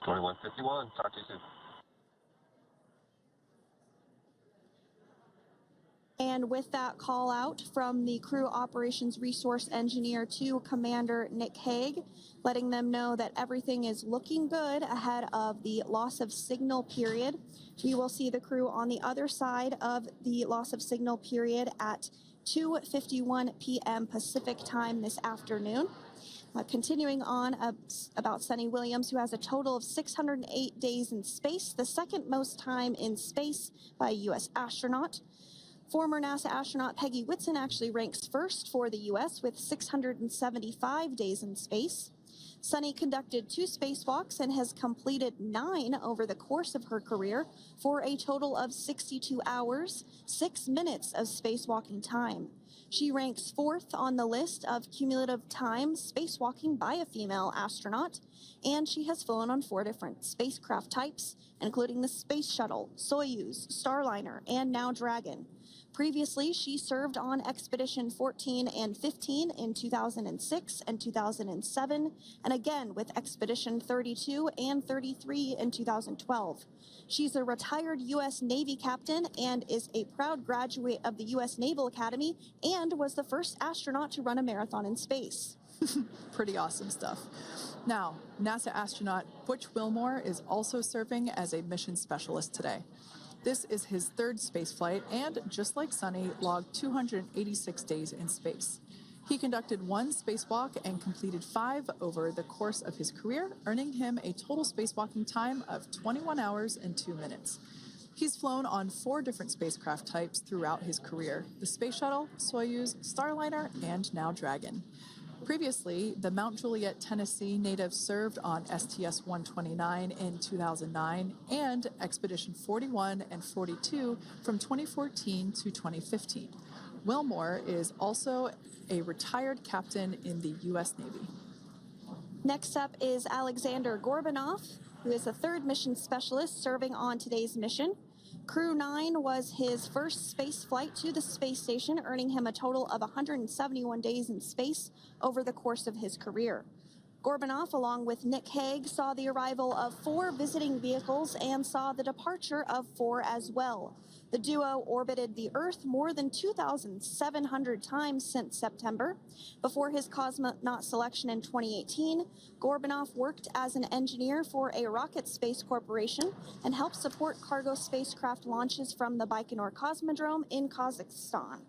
(21:51). Talk to you soon. And with that call out from the crew operations resource engineer to Commander Nick Hague, letting them know that everything is looking good ahead of the loss of signal period. We will see the crew on the other side of the loss of signal period at 2:51 p.m. Pacific time this afternoon. Continuing on about Suni Williams, who has a total of 608 days in space, the second most time in space by a U.S. astronaut. Former NASA astronaut Peggy Whitson actually ranks first for the U.S. with 675 days in space. Suni conducted 2 spacewalks and has completed 9 over the course of her career for a total of 62 hours, 6 minutes of spacewalking time. She ranks 4th on the list of cumulative time spacewalking by a female astronaut, and she has flown on 4 different spacecraft types, including the Space Shuttle, Soyuz, Starliner, and now Dragon. Previously, she served on Expedition 14 and 15 in 2006 and 2007, and again with Expedition 32 and 33 in 2012. She's a retired U.S. Navy captain and is a proud graduate of the U.S. Naval Academy and was the first astronaut to run a marathon in space. Pretty awesome stuff. Now, NASA astronaut Butch Wilmore is also serving as a mission specialist today. This is his 3rd spaceflight and, just like Suni, logged 286 days in space. He conducted 1 spacewalk and completed 5 over the course of his career, earning him a total spacewalking time of 21 hours and 2 minutes. He's flown on 4 different spacecraft types throughout his career: the Space Shuttle, Soyuz, Starliner, and now Dragon. Previously, the Mount Juliet, Tennessee native served on STS-129 in 2009 and Expedition 41 and 42 from 2014 to 2015. Wilmore is also a retired captain in the U.S. Navy. Next up is Alexander Gorbanov, who is the 3rd mission specialist serving on today's mission. Crew-9 was his first space flight to the space station, earning him a total of 171 days in space over the course of his career. Gorbanov, along with Nick Hague, saw the arrival of 4 visiting vehicles and saw the departure of 4 as well. The duo orbited the Earth more than 2,700 times since September. Before his cosmonaut selection in 2018, Gorbanov worked as an engineer for a rocket space corporation and helped support cargo spacecraft launches from the Baikonur Cosmodrome in Kazakhstan.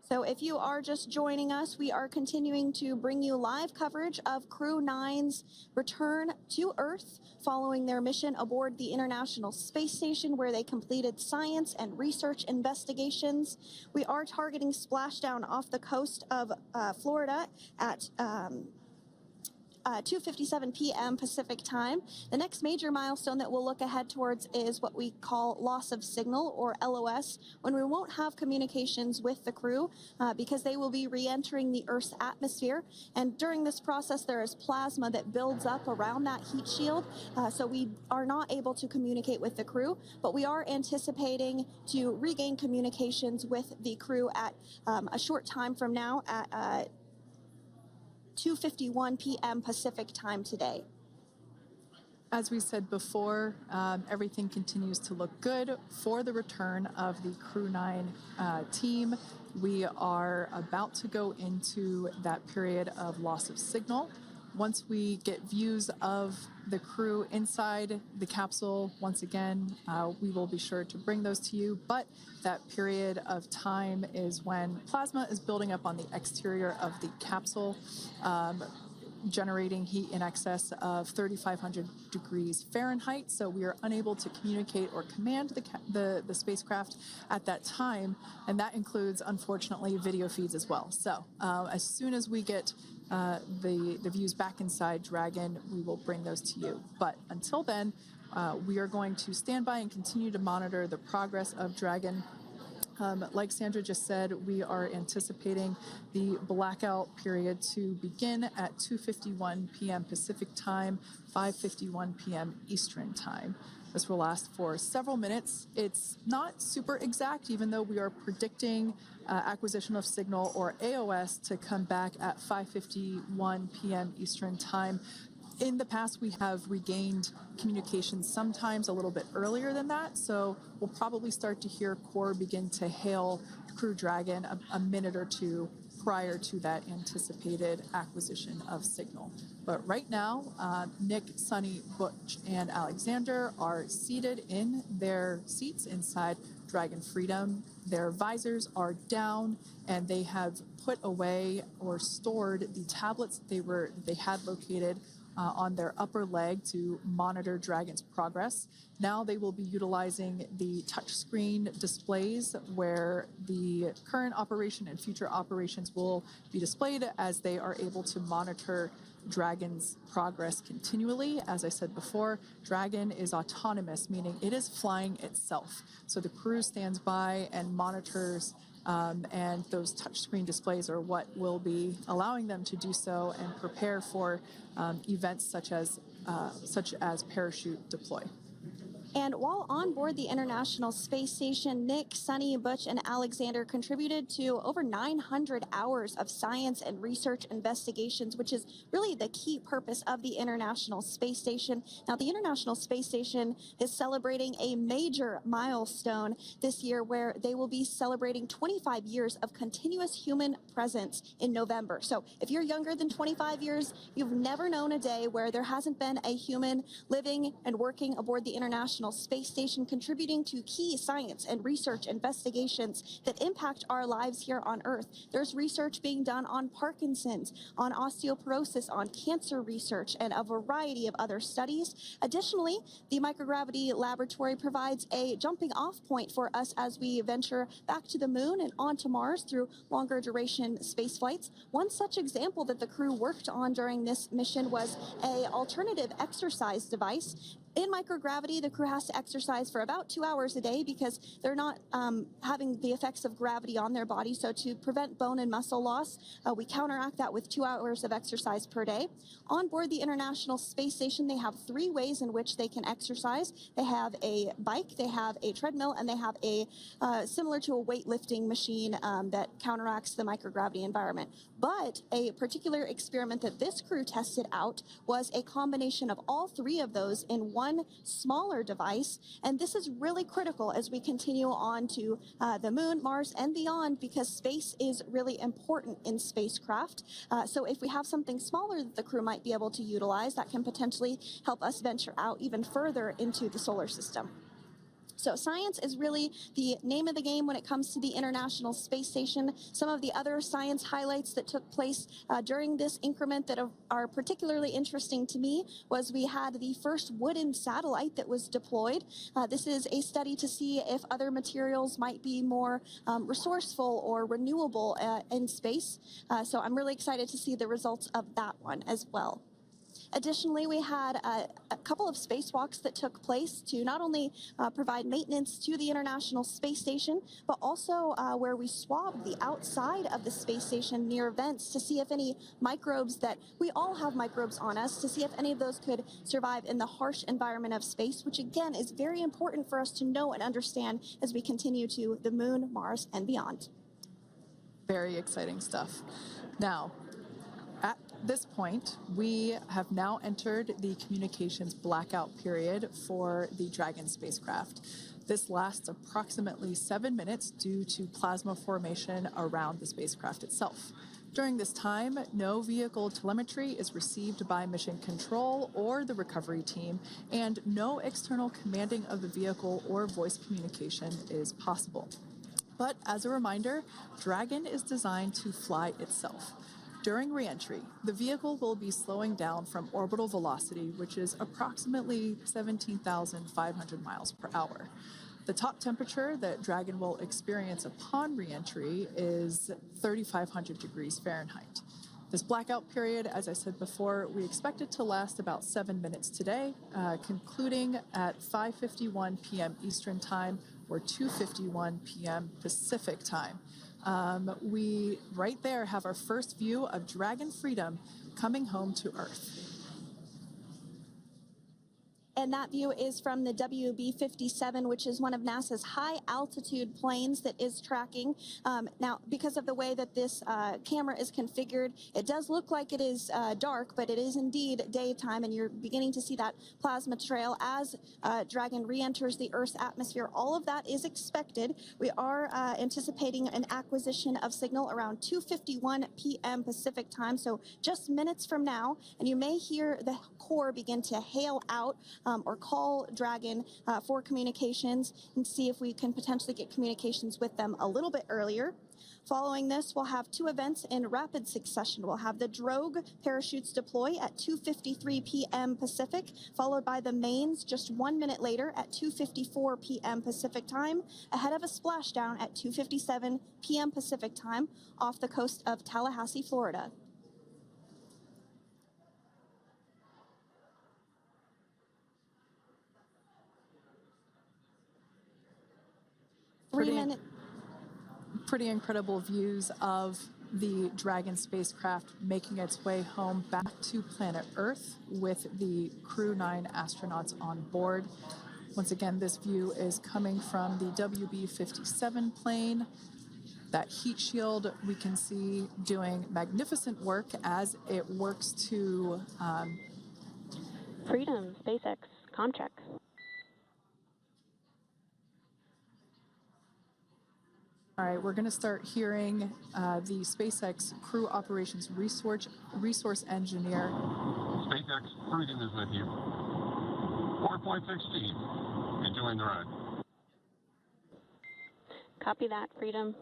So if you are just joining us, we are continuing to bring you live coverage of Crew-9's return to Earth following their mission aboard the International Space Station, where they completed science and research investigations. We are targeting splashdown off the coast of Florida at 2:57 p.m. Pacific time. The next major milestone that we'll look ahead towards is what we call loss of signal, or LOS, when we won't have communications with the crew because they will be re-entering the Earth's atmosphere. And during this process, there is plasma that builds up around that heat shield, so we are not able to communicate with the crew, but we are anticipating to regain communications with the crew at a short time from now at 2:51 p.m. Pacific time today. As we said before, everything continues to look good for the return of the Crew-9 team. We are about to go into that period of loss of signal. Once we get views of the crew inside the capsule, once again, we will be sure to bring those to you. But that period of time is when plasma is building up on the exterior of the capsule, generating heat in excess of 3,500 degrees Fahrenheit. So we are unable to communicate or command the spacecraft at that time. And that includes, unfortunately, video feeds as well. So as soon as we get the views back inside Dragon, we will bring those to you. But until then, we are going to stand by and continue to monitor the progress of Dragon. Like Sandra just said, we are anticipating the blackout period to begin at 2:51 p.m. Pacific time, 5:51 p.m. Eastern time. This will last for several minutes. It's not super exact, even though we are predicting acquisition of signal, or AOS, to come back at 5:51 p.m. Eastern time. In the past, we have regained communication sometimes a little bit earlier than that, so we'll probably start to hear Core begin to hail Crew Dragon a minute or two prior to that anticipated acquisition of signal. But right now, Nick, Suni, Butch, and Alexander are seated in their seats inside Dragon Freedom. Their visors are down, and they have put away or stored the tablets they had located on their upper leg to monitor Dragon's progress. Now they will be utilizing the touchscreen displays where the current operation and future operations will be displayed as they are able to monitor Dragon's progress continually. As I said before, Dragon is autonomous, meaning it is flying itself. So the crew stands by and monitors, and those touchscreen displays are what will be allowing them to do so and prepare for events such as parachute deploy. And while on board the International Space Station, Nick, Suni, Butch, and Alexander contributed to over 900 hours of science and research investigations, which is really the key purpose of the International Space Station. Now, the International Space Station is celebrating a major milestone this year where they will be celebrating 25 years of continuous human presence in November. So if you're younger than 25 years, you've never known a day where there hasn't been a human living and working aboard the International Space Station, contributing to key science and research investigations that impact our lives here on Earth. There's research being done on Parkinson's, on osteoporosis, on cancer research, and a variety of other studies. Additionally, the microgravity laboratory provides a jumping off point for us as we venture back to the moon and onto Mars through longer duration space flights. One such example that the crew worked on during this mission was an alternative exercise device. In microgravity, the crew has to exercise for about 2 hours a day because they're not having the effects of gravity on their body. So to prevent bone and muscle loss, we counteract that with 2 hours of exercise per day. On board the International Space Station, they have 3 ways in which they can exercise. They have a bike, they have a treadmill, and they have a similar to a weightlifting machine that counteracts the microgravity environment. But a particular experiment that this crew tested out was a combination of all 3 of those in one smaller device, and this is really critical as we continue on to the moon, Mars, and beyond, because space is really important in spacecraft. So if we have something smaller that the crew might be able to utilize, that can potentially help us venture out even further into the solar system. So science is really the name of the game when it comes to the International Space Station. Some of the other science highlights that took place during this increment that are particularly interesting to me was we had the first wooden satellite that was deployed. This is a study to see if other materials might be more resourceful or renewable in space. So I'm really excited to see the results of that one as well. Additionally, we had a couple of spacewalks that took place to not only provide maintenance to the International Space Station, but also where we swabbed the outside of the space station near vents to see if any microbes that we all have microbes on us, to see if any of those could survive in the harsh environment of space, which again is very important for us to know and understand as we continue to the moon, Mars, and beyond. Very exciting stuff. Now, at this point, we have now entered the communications blackout period for the Dragon spacecraft. This lasts approximately 7 minutes due to plasma formation around the spacecraft itself. During this time, no vehicle telemetry is received by mission control or the recovery team, and no external commanding of the vehicle or voice communication is possible. But as a reminder, Dragon is designed to fly itself. During re-entry, the vehicle will be slowing down from orbital velocity, which is approximately 17,500 miles per hour. The top temperature that Dragon will experience upon re-entry is 3,500 degrees Fahrenheit. This blackout period, as I said before, we expect it to last about 7 minutes today, concluding at 5:51 p.m. Eastern Time or 2:51 p.m. Pacific Time. We right there have our first view of Dragon Freedom coming home to Earth. And that view is from the WB-57, which is one of NASA's high-altitude planes that is tracking. Now, because of the way that this camera is configured, it does look like it is dark, but it is indeed daytime, and you're beginning to see that plasma trail as Dragon re-enters the Earth's atmosphere. All of that is expected. We are anticipating an acquisition of signal around 2:51 p.m. Pacific Time, so just minutes from now, and you may hear the core begin to hail out or call Dragon for communications and see if we can potentially get communications with them a little bit earlier. Following this, we'll have two events in rapid succession. We'll have the drogue parachutes deploy at 2:53 p.m. Pacific, followed by the mains just 1 minute later at 2:54 p.m. Pacific time, ahead of a splashdown at 2:57 p.m. Pacific time off the coast of Tallahassee, Florida. Pretty incredible views of the Dragon spacecraft making its way home back to planet Earth with the Crew-9 astronauts on board. Once again, this view is coming from the WB-57 plane. That heat shield we can see doing magnificent work as it works to... Freedom, SpaceX, Comcheck. All right, we're going to start hearing the SpaceX Crew Operations Resource Engineer. SpaceX Freedom is with you. 4.16. Enjoying the ride. Copy that, Freedom.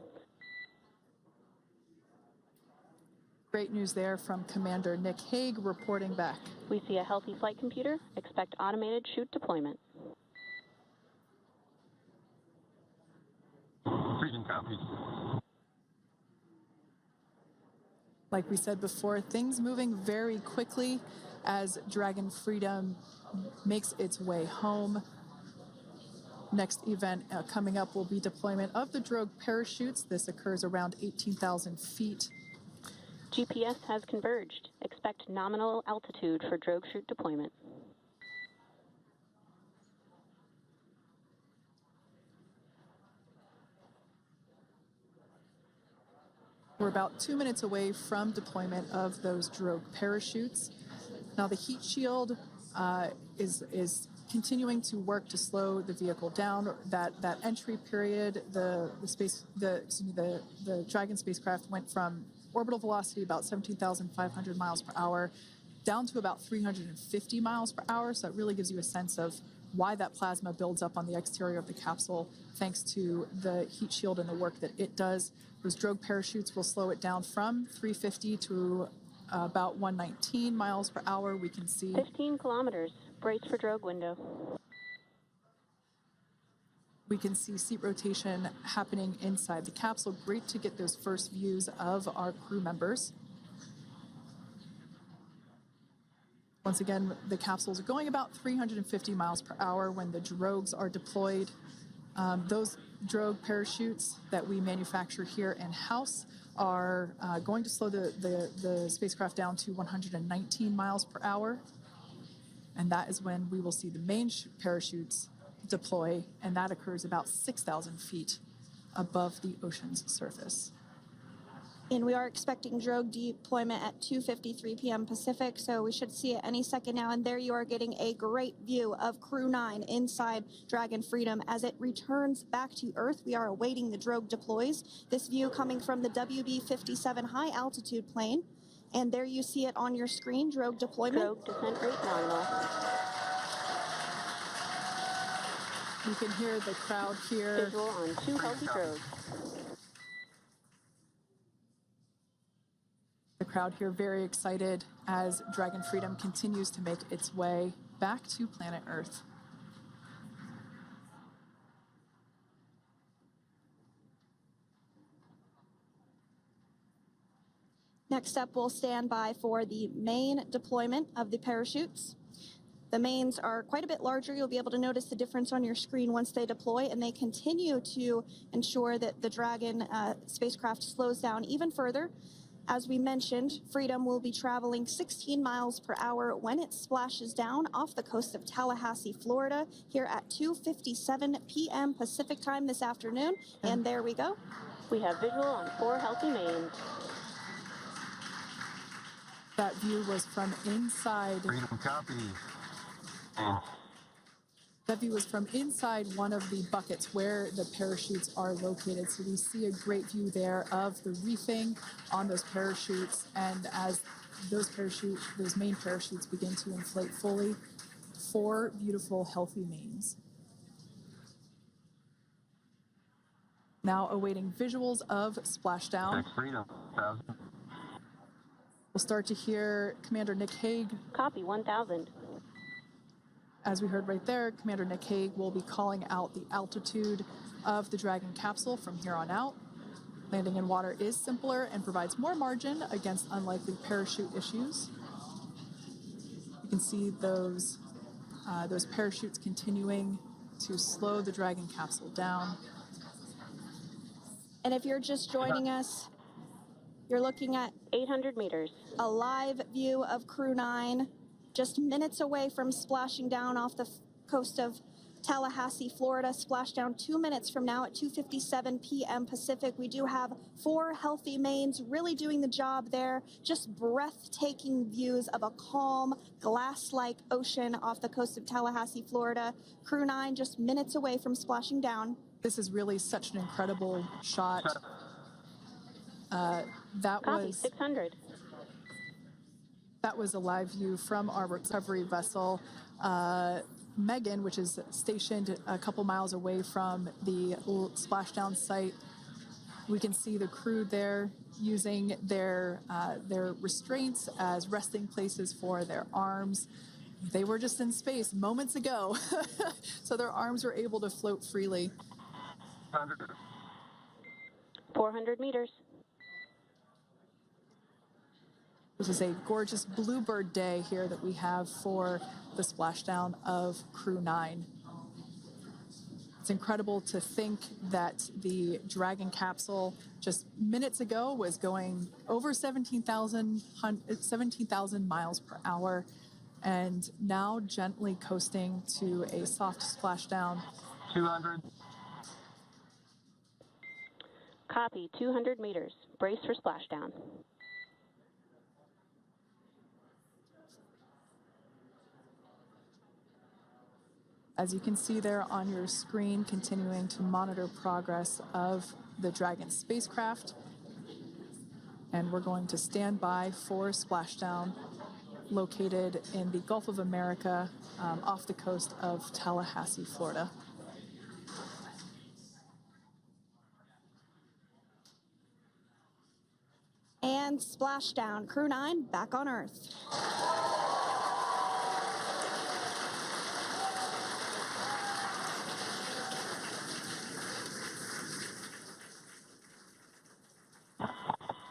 Great news there from Commander Nick Hague reporting back. We see a healthy flight computer. Expect automated chute deployment. Freedom copies. Like we said before, things moving very quickly as Dragon Freedom makes its way home. Next event coming up will be deployment of the drogue parachutes. This occurs around 18,000 feet. GPS has converged. Expect nominal altitude for drogue chute deployment. We're about 2 minutes away from deployment of those drogue parachutes. Now the heat shield is continuing to work to slow the vehicle down. That entry period, the Dragon spacecraft went from orbital velocity about 17,500 miles per hour down to about 350 miles per hour. So it really gives you a sense of why that plasma builds up on the exterior of the capsule, thanks to the heat shield and the work that it does. Those drogue parachutes will slow it down from 350 to about 119 miles per hour. We can see 15 kilometers. Brace for drogue window. We can see seat rotation happening inside the capsule. Great to get those first views of our crew members. Once again, the capsules are going about 350 miles per hour when the drogues are deployed. Those drogue parachutes that we manufacture here in-house are going to slow the spacecraft down to 119 miles per hour. And that is when we will see the main parachutes deploy, and that occurs about 6,000 feet above the ocean's surface. And we are expecting drogue deployment at 2:53 p.m. Pacific, so we should see it any second now. And there you are getting a great view of Crew-9 inside Dragon Freedom as it returns back to Earth. We are awaiting the drogue deploys. This view coming from the WB-57 high-altitude plane. And there you see it on your screen, drogue deployment. Drogue descent rate nominal. You can hear the crowd here. Visual on 2 healthy drogues. The crowd here very excited as Dragon Freedom continues to make its way back to planet Earth. Next up, we'll stand by for the main deployment of the parachutes. The mains are quite a bit larger. You'll be able to notice the difference on your screen once they deploy, and they continue to ensure that the Dragon spacecraft slows down even further. As we mentioned, Freedom will be traveling 16 miles per hour when it splashes down off the coast of Tallahassee, Florida, here at 2:57 p.m. Pacific time this afternoon. And there we go. We have visual on 4 healthy mains. That view was from inside. Freedom copy. That view was from inside one of the buckets where the parachutes are located. So we see a great view there of the reefing on those parachutes. And as those main parachutes begin to inflate fully, 4 beautiful, healthy mains. Now awaiting visuals of splashdown. SpaceX Freedom, 1000. We'll start to hear Commander Nick Hague. Copy, 1000. As we heard right there, Commander Nick Hague will be calling out the altitude of the Dragon capsule from here on out. Landing in water is simpler and provides more margin against unlikely parachute issues. You can see those parachutes continuing to slow the Dragon capsule down. And if you're just joining us, you're looking at 800 meters. a live view of Crew-9, just minutes away from splashing down off the coast of Tallahassee, Florida. Splashdown 2 minutes from now at 2:57 p.m. Pacific. We do have 4 healthy mains really doing the job there. Just breathtaking views of a calm, glass-like ocean off the coast of Tallahassee, Florida. Crew-9 just minutes away from splashing down. This is really such an incredible shot. Copy, 600. That was a live view from our recovery vessel, Megan, which is stationed a couple miles away from the splashdown site. We can see the crew there using their restraints as resting places for their arms. They were just in space moments ago, so their arms were able to float freely. 400 meters. This is a gorgeous bluebird day here that we have for the splashdown of Crew-9. It's incredible to think that the Dragon capsule just minutes ago was going over 17,000 miles per hour and now gently coasting to a soft splashdown. 200. Copy, 200 meters. Brace for splashdown. As you can see there on your screen, continuing to monitor progress of the Dragon spacecraft. And we're going to stand by for splashdown, located in the Gulf of America, off the coast of Tallahassee, Florida. And splashdown. Crew-9 back on Earth.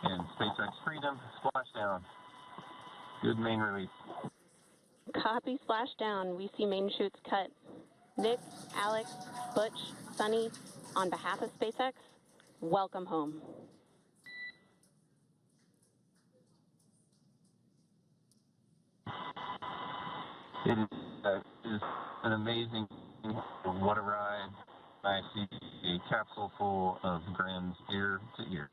And SpaceX Freedom, splashdown. Good main release. Copy, splashdown. We see main chutes cut. Nick, Alex, Butch, Suni, on behalf of SpaceX, welcome home. It is an amazing, what a ride. I see a capsule full of grins ear to ear.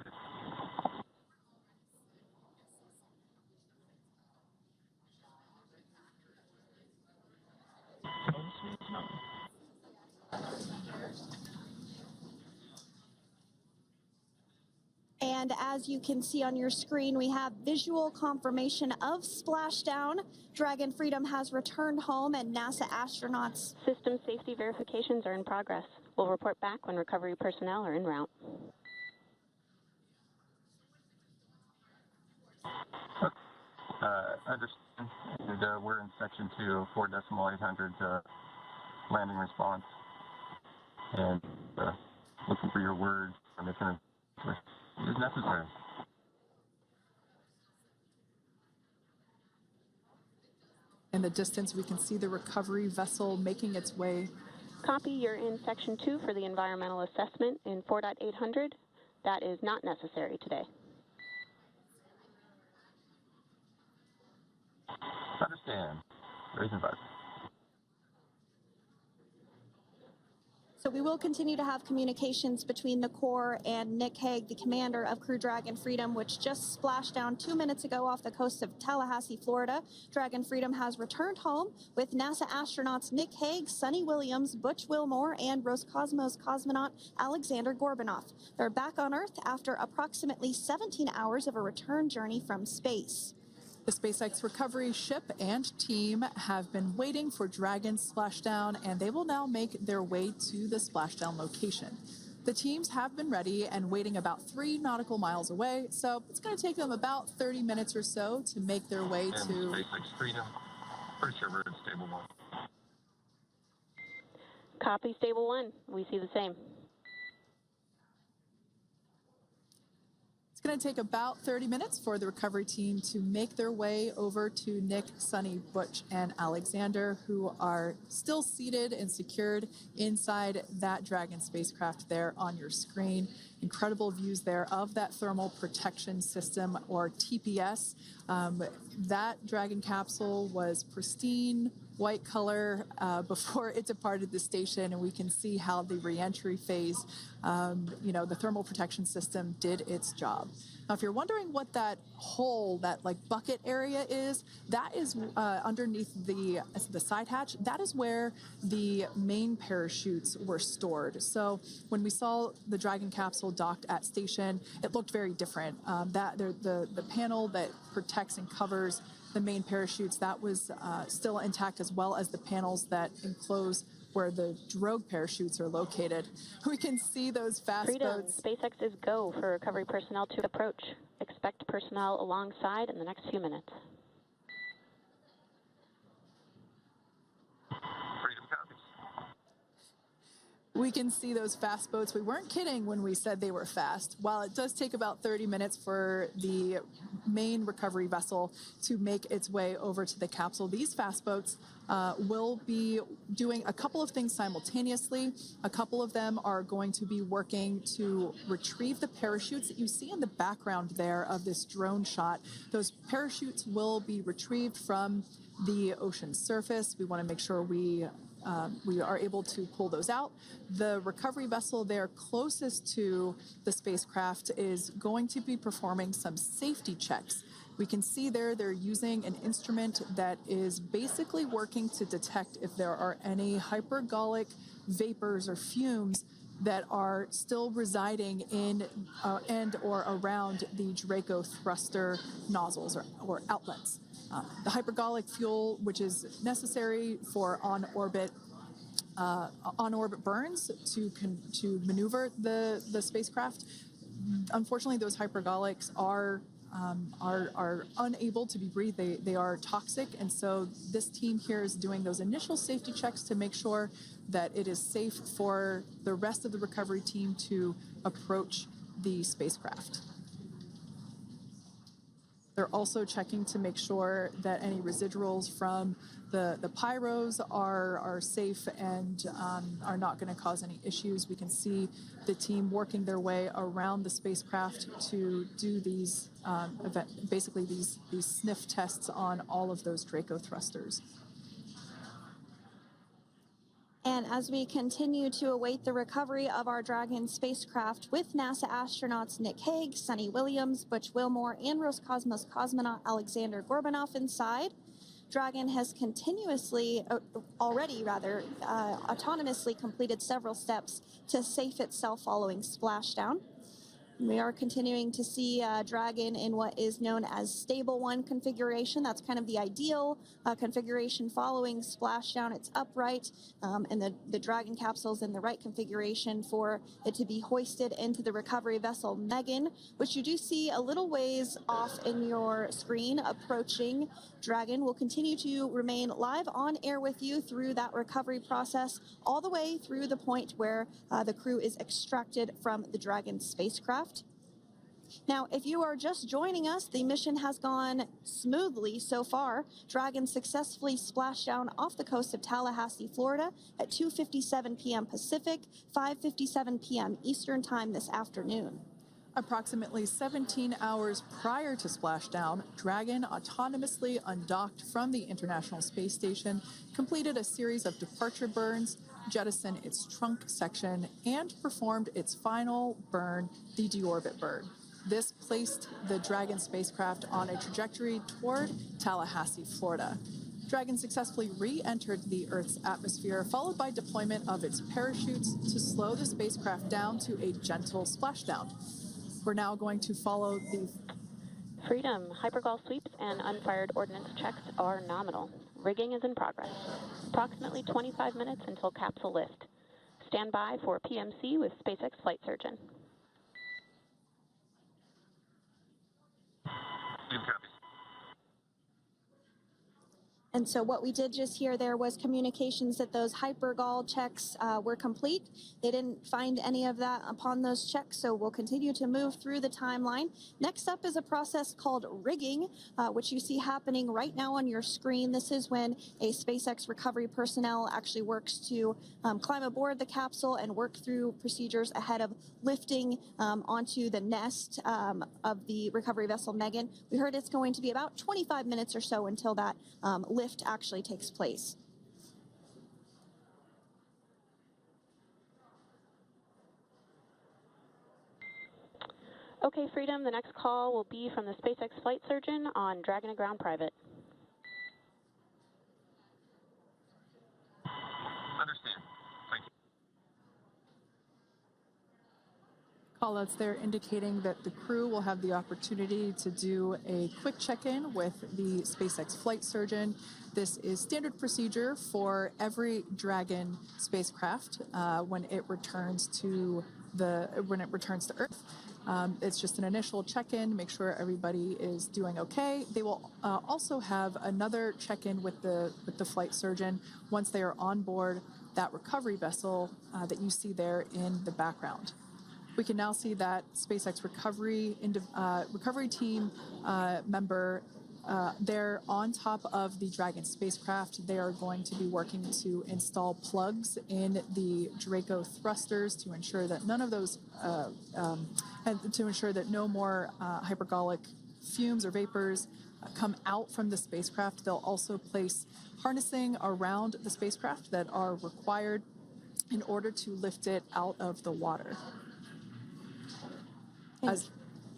And as you can see on your screen, we have visual confirmation of splashdown. Dragon Freedom has returned home and NASA astronauts. System safety verifications are in progress. We'll report back when recovery personnel are en route. Understand. And, we're in section 2, 4.800 landing response. And looking for your words. And it's going to is necessary. In the distance, we can see the recovery vessel making its way. Copy, you're in section 2 for the environmental assessment in 4.800. That is not necessary today. Understand. Raise advice. So we will continue to have communications between the Corps and Nick Hague, the commander of Crew Dragon Freedom, which just splashed down 2 minutes ago off the coast of Tallahassee, Florida. Dragon Freedom has returned home with NASA astronauts Nick Hague, Suni Williams, Butch Wilmore, and Roscosmos cosmonaut Alexander Gorbunoff. They're back on Earth after approximately 17 hours of a return journey from space. The SpaceX recovery ship and team have been waiting for Dragon's splashdown, and they will now make their way to the splashdown location. The teams have been ready and waiting about 3 nautical miles away, so it's going to take them about 30 minutes or so to make their way and to... SpaceX Freedom, pretty sure we're in stable 1. Copy, stable 1. We see the same. It's going to take about 30 minutes for the recovery team to make their way over to Nick, Suni, Butch, and Alexander, who are still seated and secured inside that Dragon spacecraft there on your screen. Incredible views there of that thermal protection system, or TPS. That Dragon capsule was pristine, white color before it departed the station, and we can see how the reentry phase, the thermal protection system did its job. Now, if you're wondering what that hole, that like bucket area is, that is underneath the side hatch. That is where the main parachutes were stored. So when we saw the Dragon capsule docked at station, it looked very different. The panel that protects and covers the main parachutes, that was still intact, as well as the panels that enclose where the drogue parachutes are located. We can see those fast Freedom, boats. SpaceX is go for recovery personnel to approach. Expect personnel alongside in the next few minutes. Freedom copies. We can see those fast boats. We weren't kidding when we said they were fast. While it does take about 30 minutes for the main recovery vessel to make its way over to the capsule, these fast boats will be doing a couple of things simultaneously. A couple of them are going to be working to retrieve the parachutes that you see in the background there of this drone shot. Those parachutes will be retrieved from the ocean surface. We want to make sure we are able to pull those out. The recovery vessel there closest to the spacecraft is going to be performing some safety checks. We can see there they're using an instrument that is basically working to detect if there are any hypergolic vapors or fumes that are still residing in and or around the Draco thruster nozzles or outlets. The hypergolic fuel, which is necessary for on-orbit burns to maneuver the spacecraft. Unfortunately, those hypergolics are unable to be breathed. They are toxic, and so this team here is doing those initial safety checks to make sure that it is safe for the rest of the recovery team to approach the spacecraft. They're also checking to make sure that any residuals from the pyros are safe and are not going to cause any issues. We can see the team working their way around the spacecraft to do these basically these sniff tests on all of those Draco thrusters. And as we continue to await the recovery of our Dragon spacecraft with NASA astronauts Nick Hague, Suni Williams, Butch Wilmore, and Roscosmos cosmonaut Alexander Gorbanov inside, Dragon has autonomously completed several steps to safe itself following splashdown. We are continuing to see Dragon in what is known as stable 1 configuration. That's kind of the ideal configuration following splashdown. It's upright, and the Dragon capsule is in the right configuration for it to be hoisted into the recovery vessel Megan, which you do see a little ways off in your screen approaching. Dragon will continue to remain live on air with you through that recovery process, all the way through the point where the crew is extracted from the Dragon spacecraft. Now, if you are just joining us, the mission has gone smoothly so far. Dragon successfully splashed down off the coast of Tallahassee, Florida at 2:57 p.m. Pacific, 5:57 p.m. Eastern Time this afternoon. Approximately 17 hours prior to splashdown, Dragon autonomously undocked from the International Space Station, completed a series of departure burns, jettisoned its trunk section, and performed its final burn, the deorbit burn. This placed the Dragon spacecraft on a trajectory toward Tallahassee, Florida. Dragon successfully re-entered the Earth's atmosphere, followed by deployment of its parachutes to slow the spacecraft down to a gentle splashdown. We're now going to follow the... Freedom, hypergol sweeps and unfired ordnance checks are nominal. Rigging is in progress. Approximately 25 minutes until capsule lift. Stand by for PMC with SpaceX Flight Surgeon. And so what we did just hear there was communications that those hypergol checks were complete. They didn't find any of that upon those checks, so we'll continue to move through the timeline. Next up is a process called rigging, which you see happening right now on your screen. This is when a SpaceX recovery personnel actually works to climb aboard the capsule and work through procedures ahead of lifting onto the nest of the recovery vessel Megan. We heard it's going to be about 25 minutes or so until that lift actually takes place. Okay, Freedom, the next call will be from the SpaceX Flight Surgeon on Dragon and Ground Private. Understand. Thank you. Callouts there indicating that the crew will have the opportunity to do a quick check-in with the SpaceX Flight Surgeon. This is standard procedure for every Dragon spacecraft when it returns to Earth. It's just an initial check-in, make sure everybody is doing okay. They will also have another check-in with the flight surgeon once they are on board that recovery vessel that you see there in the background. We can now see that SpaceX recovery team member they're on top of the Dragon spacecraft. They are going to be working to install plugs in the Draco thrusters to ensure that none of those, and to ensure that no more hypergolic fumes or vapors come out from the spacecraft. They'll also place harnessing around the spacecraft that are required in order to lift it out of the water.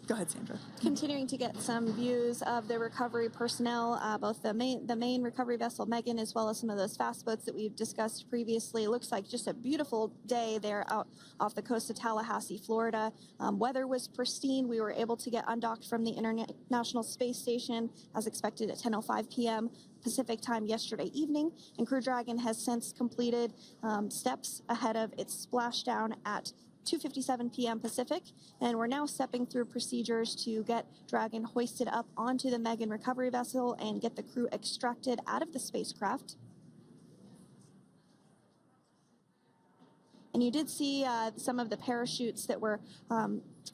Go ahead, Sandra. Continuing to get some views of the recovery personnel, both the main recovery vessel Megan, as well as some of those fast boats that we've discussed previously. It looks like just a beautiful day there out off the coast of Tallahassee, Florida. Weather was pristine. We were able to get undocked from the International Space Station as expected at 10:05 p.m. Pacific time yesterday evening, and Crew Dragon has since completed steps ahead of its splashdown at 2:57 p.m. Pacific, and we're now stepping through procedures to get Dragon hoisted up onto the Megan recovery vessel and get the crew extracted out of the spacecraft. And you did see some of the parachutes that were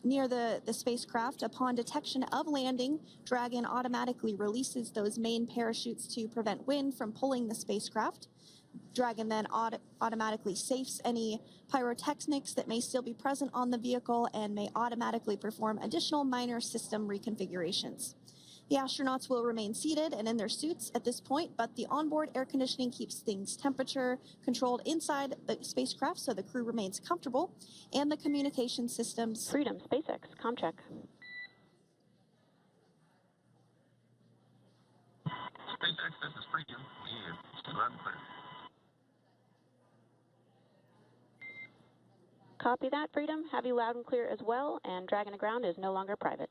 near the spacecraft. Upon detection of landing, Dragon automatically releases those main parachutes to prevent wind from pulling the spacecraft. Dragon then automatically safes any pyrotechnics that may still be present on the vehicle and may automatically perform additional minor system reconfigurations. The astronauts will remain seated and in their suits at this point, but the onboard air conditioning keeps things temperature controlled inside the spacecraft so the crew remains comfortable, and the communication systems. Freedom, SpaceX, ComCheck. SpaceX, this is Freedom. We loud and clear. Copy that, Freedom. Have you loud and clear as well, and Dragon to Ground is no longer private.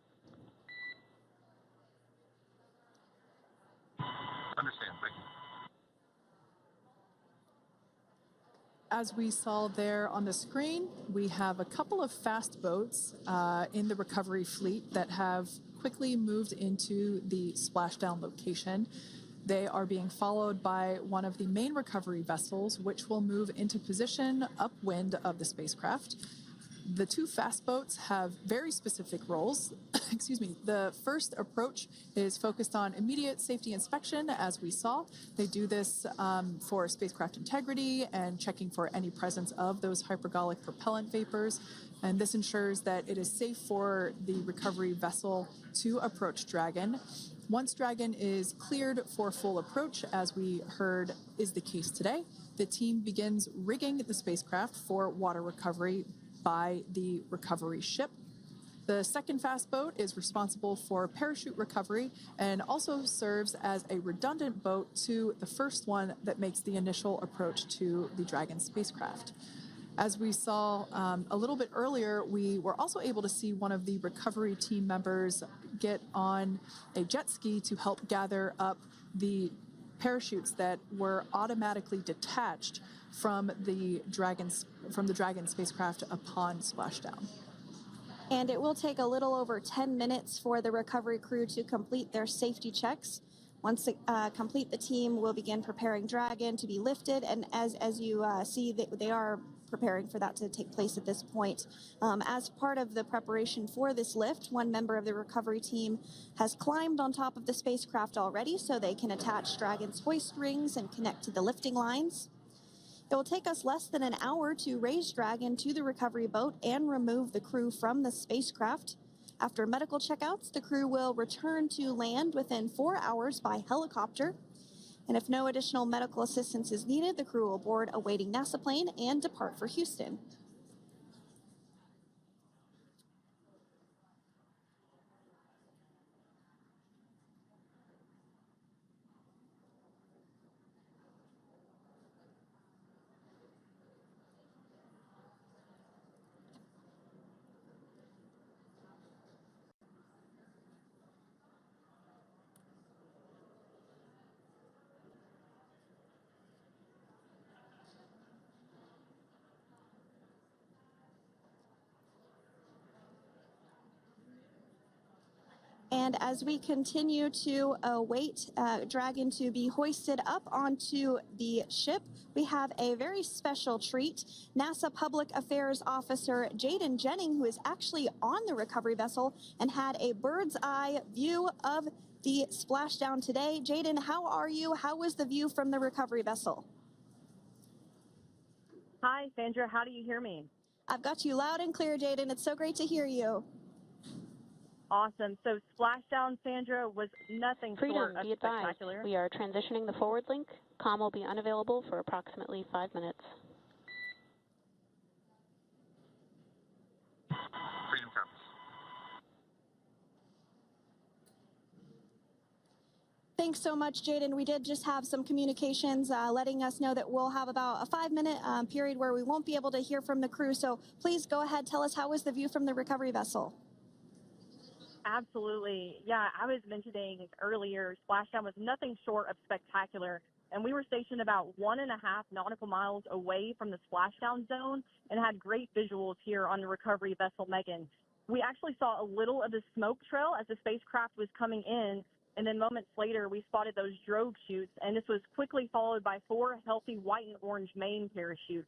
Understand, thank you. As we saw there on the screen, we have a couple of fast boats in the recovery fleet that have quickly moved into the splashdown location. They are being followed by one of the main recovery vessels, which will move into position upwind of the spacecraft. The two fast boats have very specific roles. Excuse me. The first approach is focused on immediate safety inspection, as we saw. They do this for spacecraft integrity and checking for any presence of those hypergolic propellant vapors. And this ensures that it is safe for the recovery vessel to approach Dragon. Once Dragon is cleared for full approach, as we heard is the case today, the team begins rigging the spacecraft for water recovery by the recovery ship. The second fast boat is responsible for parachute recovery and also serves as a redundant boat to the first one that makes the initial approach to the Dragon spacecraft. As we saw a little bit earlier, we were also able to see one of the recovery team members get on a jet ski to help gather up the parachutes that were automatically detached from the Dragon spacecraft upon splashdown. And it will take a little over 10 minutes for the recovery crew to complete their safety checks. Once they complete, the team will begin preparing Dragon to be lifted, and as you see, they are preparing for that to take place at this point. As part of the preparation for this lift, one member of the recovery team has climbed on top of the spacecraft already so they can attach Dragon's hoist rings and connect to the lifting lines. It will take us less than an hour to raise Dragon to the recovery boat and remove the crew from the spacecraft. After medical checkouts, the crew will return to land within 4 hours by helicopter. And if no additional medical assistance is needed, the crew will board a waiting NASA plane and depart for Houston. And as we continue to await Dragon to be hoisted up onto the ship, we have a very special treat. NASA Public Affairs Officer Jaden Jennings, who is actually on the recovery vessel and had a bird's eye view of the splashdown today. Jaden, how are you? How was the view from the recovery vessel? Hi, Sandra. How do you hear me? I've got you loud and clear, Jaden. It's so great to hear you. Awesome. So splashdown, Sandra, was nothing short of spectacular. We are transitioning the forward link. Comm will be unavailable for approximately 5 minutes. Freedom compass. Thanks so much, Jaden. We did just have some communications letting us know that we'll have about a 5-minute period where we won't be able to hear from the crew. So please go ahead, tell us, how was the view from the recovery vessel? Absolutely. Yeah, I was mentioning earlier, splashdown was nothing short of spectacular. And we were stationed about 1.5 nautical miles away from the splashdown zone and had great visuals here on the recovery vessel Megan. We actually saw a little of the smoke trail as the spacecraft was coming in, and then moments later we spotted those drogue chutes, and this was quickly followed by 4 healthy white and orange main parachutes.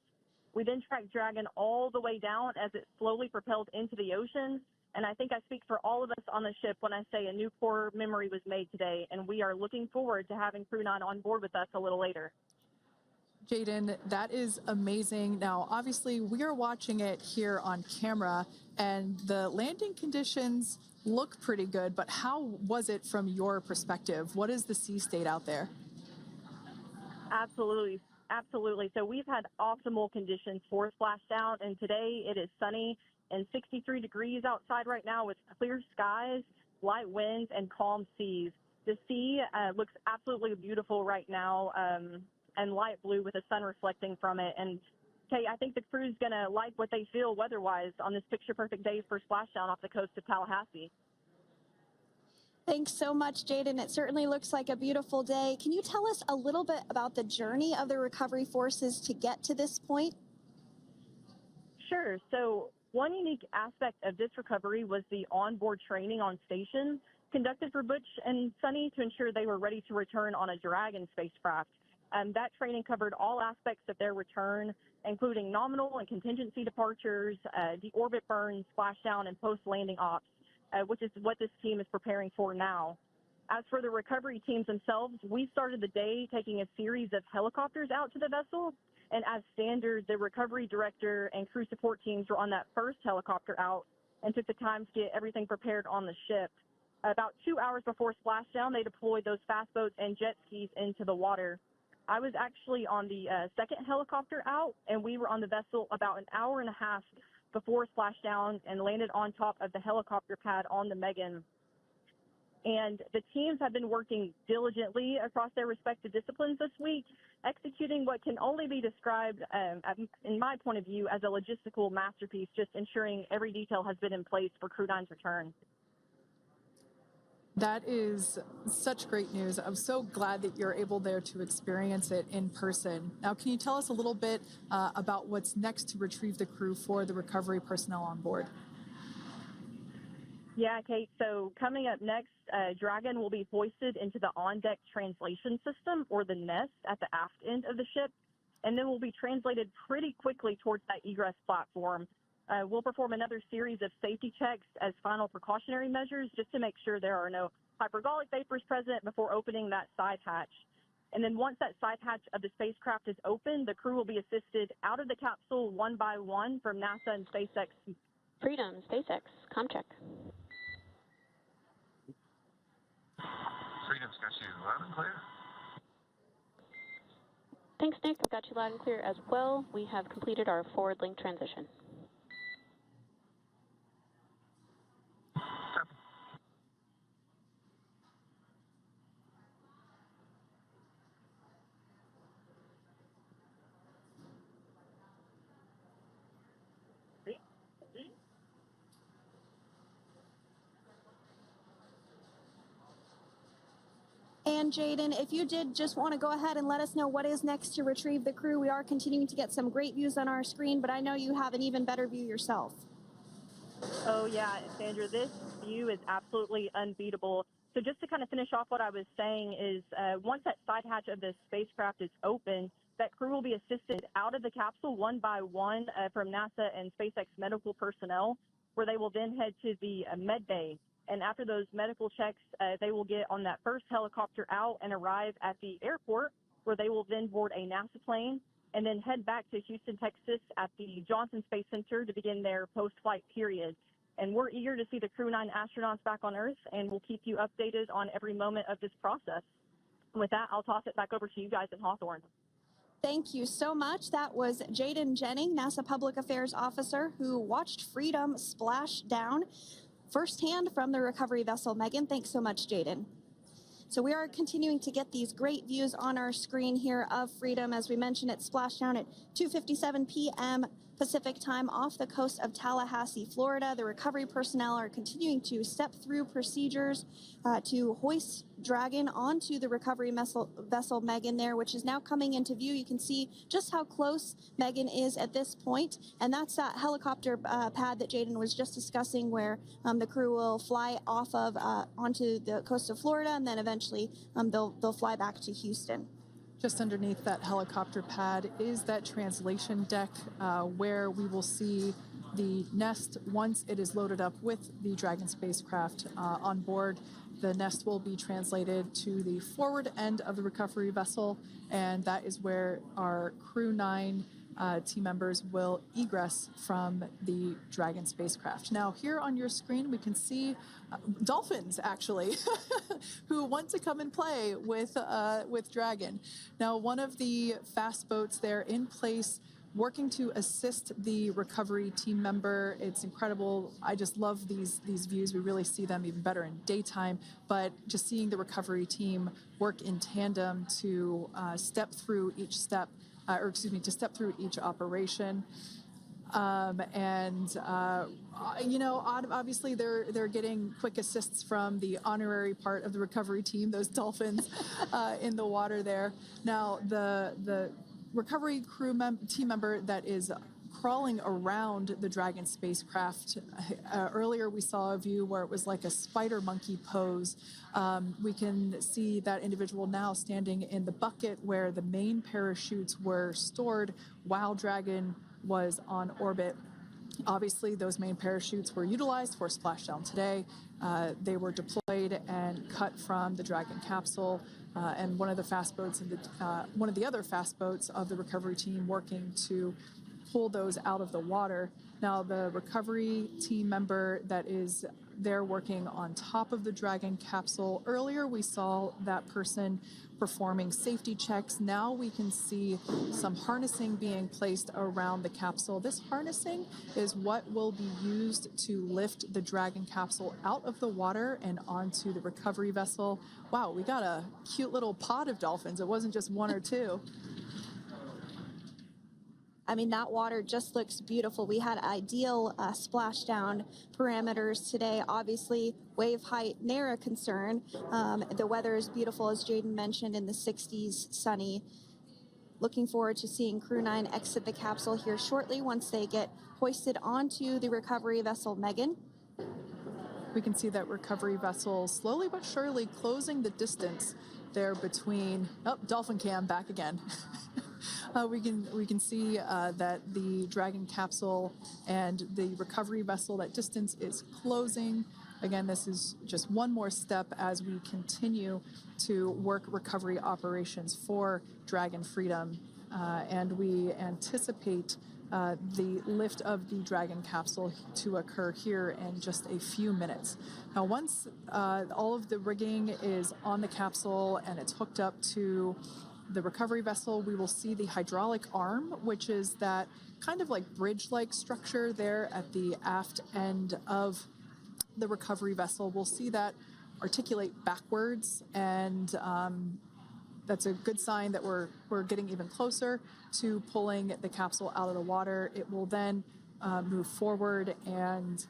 We then tracked Dragon all the way down as it slowly propelled into the ocean. And I think I speak for all of us on the ship when I say a new core memory was made today, and we are looking forward to having Crew-9 on board with us a little later. Jaden, that is amazing. Now, obviously, we are watching it here on camera, and the landing conditions look pretty good, but how was it from your perspective? What is the sea state out there? Absolutely. Absolutely. So we've had optimal conditions for splashdown, and today it is sunny and 63 degrees outside right now with clear skies, light winds, and calm seas. The sea looks absolutely beautiful right now, and light blue with the sun reflecting from it. And Kay, I think the crew's going to like what they feel weather-wise on this picture-perfect day for splashdown off the coast of Tallahassee. Thanks so much, Jaden. It certainly looks like a beautiful day. Can you tell us a little bit about the journey of the recovery forces to get to this point? Sure. So one unique aspect of this recovery was the onboard training on station conducted for Butch and Suni to ensure they were ready to return on a Dragon spacecraft. That training covered all aspects of their return, including nominal and contingency departures, deorbit burns, splashdown, and post-landing ops, which is what this team is preparing for now. As for the recovery teams themselves, we started the day taking a series of helicopters out to the vessel. And as standard, the recovery director and crew support teams were on that first helicopter out and took the time to get everything prepared on the ship. About 2 hours before splashdown, they deployed those fast boats and jet skis into the water. I was actually on the second helicopter out, and we were on the vessel about an hour and a half before splashdown and landed on top of the helicopter pad on the Megan. And the teams have been working diligently across their respective disciplines this week executing what can only be described, in my point of view, as a logistical masterpiece, just ensuring every detail has been in place for Crew-9's return. That is such great news. I'm so glad that you're able there to experience it in person. Now, can you tell us a little bit about what's next to retrieve the crew for the recovery personnel on board? Yeah, Kate. So coming up next, Dragon will be hoisted into the on-deck translation system, or the nest, at the aft end of the ship, and then will be translated pretty quickly towards that egress platform. We'll perform another series of safety checks as final precautionary measures just to make sure there are no hypergolic vapors present before opening that side hatch. And then once that side hatch of the spacecraft is open, the crew will be assisted out of the capsule one by one from NASA and SpaceX. Freedom, SpaceX, ComCheck. Freedom's got you loud and clear. Thanks, Nick. I've got you loud and clear as well. We have completed our forward link transition. And Jaden, if you did just want to go ahead and let us know what is next to retrieve the crew, we are continuing to get some great views on our screen, but I know you have an even better view yourself. Oh, yeah, Sandra, this view is absolutely unbeatable. So just to kind of finish off what I was saying is once that side hatch of the spacecraft is open, that crew will be assisted out of the capsule one by one from NASA and SpaceX medical personnel, where they will then head to the med bay. And after those medical checks, they will get on that first helicopter out and arrive at the airport, where they will then board a NASA plane and then head back to Houston, Texas at the Johnson Space Center to begin their post-flight period. And we're eager to see the Crew-9 astronauts back on Earth, and we'll keep you updated on every moment of this process. And with that, I'll toss it back over to you guys in Hawthorne. Thank you so much. That was Jaden Jennings, NASA Public Affairs Officer, who watched Freedom splash down firsthand from the recovery vessel. Megan, thanks so much, Jaden. So we are continuing to get these great views on our screen here of Freedom. As we mentioned, it splashed down at 2:57 p.m. Pacific time off the coast of Tallahassee, Florida. The recovery personnel are continuing to step through procedures to hoist Dragon onto the recovery vessel Megan there, which is now coming into view. You can see just how close Megan is at this point, and that's that helicopter pad that Jaden was just discussing, where the crew will fly off of onto the coast of Florida, and then eventually they'll fly back to Houston. Just underneath that helicopter pad is that translation deck where we will see the nest once it is loaded up with the Dragon spacecraft on board. The nest will be translated to the forward end of the recovery vessel, and that is where our Crew-9 team members will egress from the Dragon spacecraft. Now, here on your screen, we can see dolphins, actually, who want to come and play with Dragon. Now, one of the fast boats there in place, working to assist the recovery team member. It's incredible. I just love these views. We really see them even better in daytime, but just seeing the recovery team work in tandem to step through each step, to step through each operation. You know, obviously they're getting quick assists from the honorary part of the recovery team, those dolphins in the water there. Now, the recovery team member that is crawling around the Dragon spacecraft. Earlier we saw a view where it was like a spider monkey pose. We can see that individual now standing in the bucket where the main parachutes were stored while Dragon was on orbit. Obviously, those main parachutes were utilized for splashdown today. They were deployed and cut from the Dragon capsule, and one of the fast boats one of the other fast boats of the recovery team working to pull those out of the water. Now, the recovery team member that is there working on top of the Dragon capsule, earlier we saw that person performing safety checks. Now we can see some harnessing being placed around the capsule. This harnessing is what will be used to lift the Dragon capsule out of the water and onto the recovery vessel. Wow, we got a cute little pod of dolphins. It wasn't just one or two. I mean, that water just looks beautiful. We had ideal splashdown parameters today. Obviously, wave height, ne'er a concern. The weather is beautiful, as Jaden mentioned, in the 60s, sunny. Looking forward to seeing Crew-9 exit the capsule here shortly once they get hoisted onto the recovery vessel Megan. We can see that recovery vessel slowly but surely closing the distance there between, oh, dolphin cam back again. We can see that the Dragon capsule and the recovery vessel, that distance is closing. Again, this is just one more step as we continue to work recovery operations for Dragon Freedom, and we anticipate the lift of the Dragon capsule to occur here in just a few minutes. Now, once all of the rigging is on the capsule and it's hooked up to the recovery vessel, we will see the hydraulic arm, which is that kind of like bridge-like structure there at the aft end of the recovery vessel. We'll see that articulate backwards, and that's a good sign that we're getting even closer to pulling the capsule out of the water. It will then move forward, and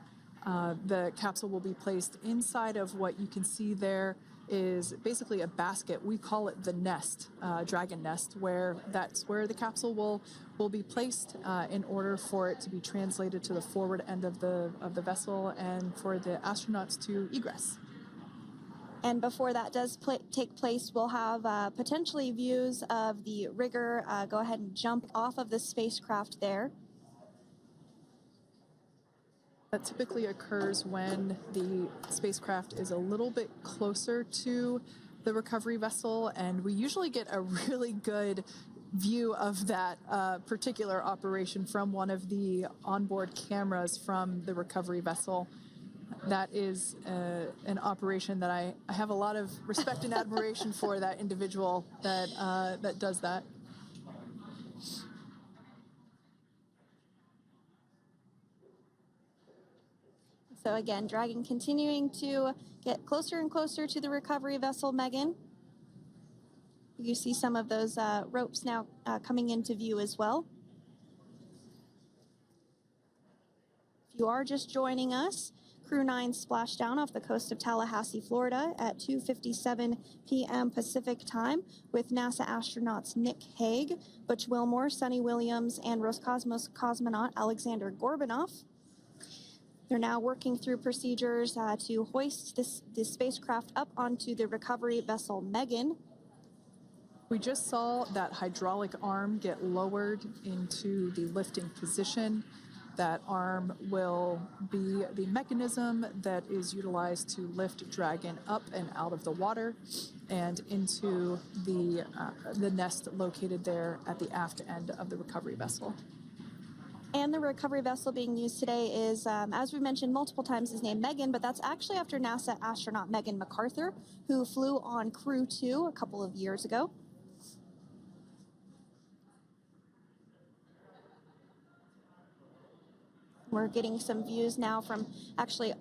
the capsule will be placed inside of what you can see there is basically a basket. We call it the nest, Dragon nest, where that's where the capsule will be placed in order for it to be translated to the forward end of the vessel and for the astronauts to egress. And before that does take place, we'll have potentially views of the rigger go ahead and jump off of the spacecraft there. That typically occurs when the spacecraft is a little bit closer to the recovery vessel, and we usually get a really good view of that particular operation from one of the onboard cameras from the recovery vessel. That is an operation that I have a lot of respect and admiration for, that individual that does that. So again, Dragon continuing to get closer and closer to the recovery vessel Megan. You see some of those ropes now coming into view as well. If you are just joining us, Crew-9 splashdown off the coast of Tallahassee, Florida at 2:57 p.m. Pacific time with NASA astronauts Nick Hague, Butch Wilmore, Suni Williams, and Roscosmos cosmonaut Alexander Gorbanov. They're now working through procedures to hoist this spacecraft up onto the recovery vessel Megan. We just saw that hydraulic arm get lowered into the lifting position. That arm will be the mechanism that is utilized to lift Dragon up and out of the water and into the nest located there at the aft end of the recovery vessel. And the recovery vessel being used today is, as we mentioned multiple times, is named Megan, but that's actually after NASA astronaut Megan McArthur, who flew on Crew-2 a couple of years ago. We're getting some views now from actually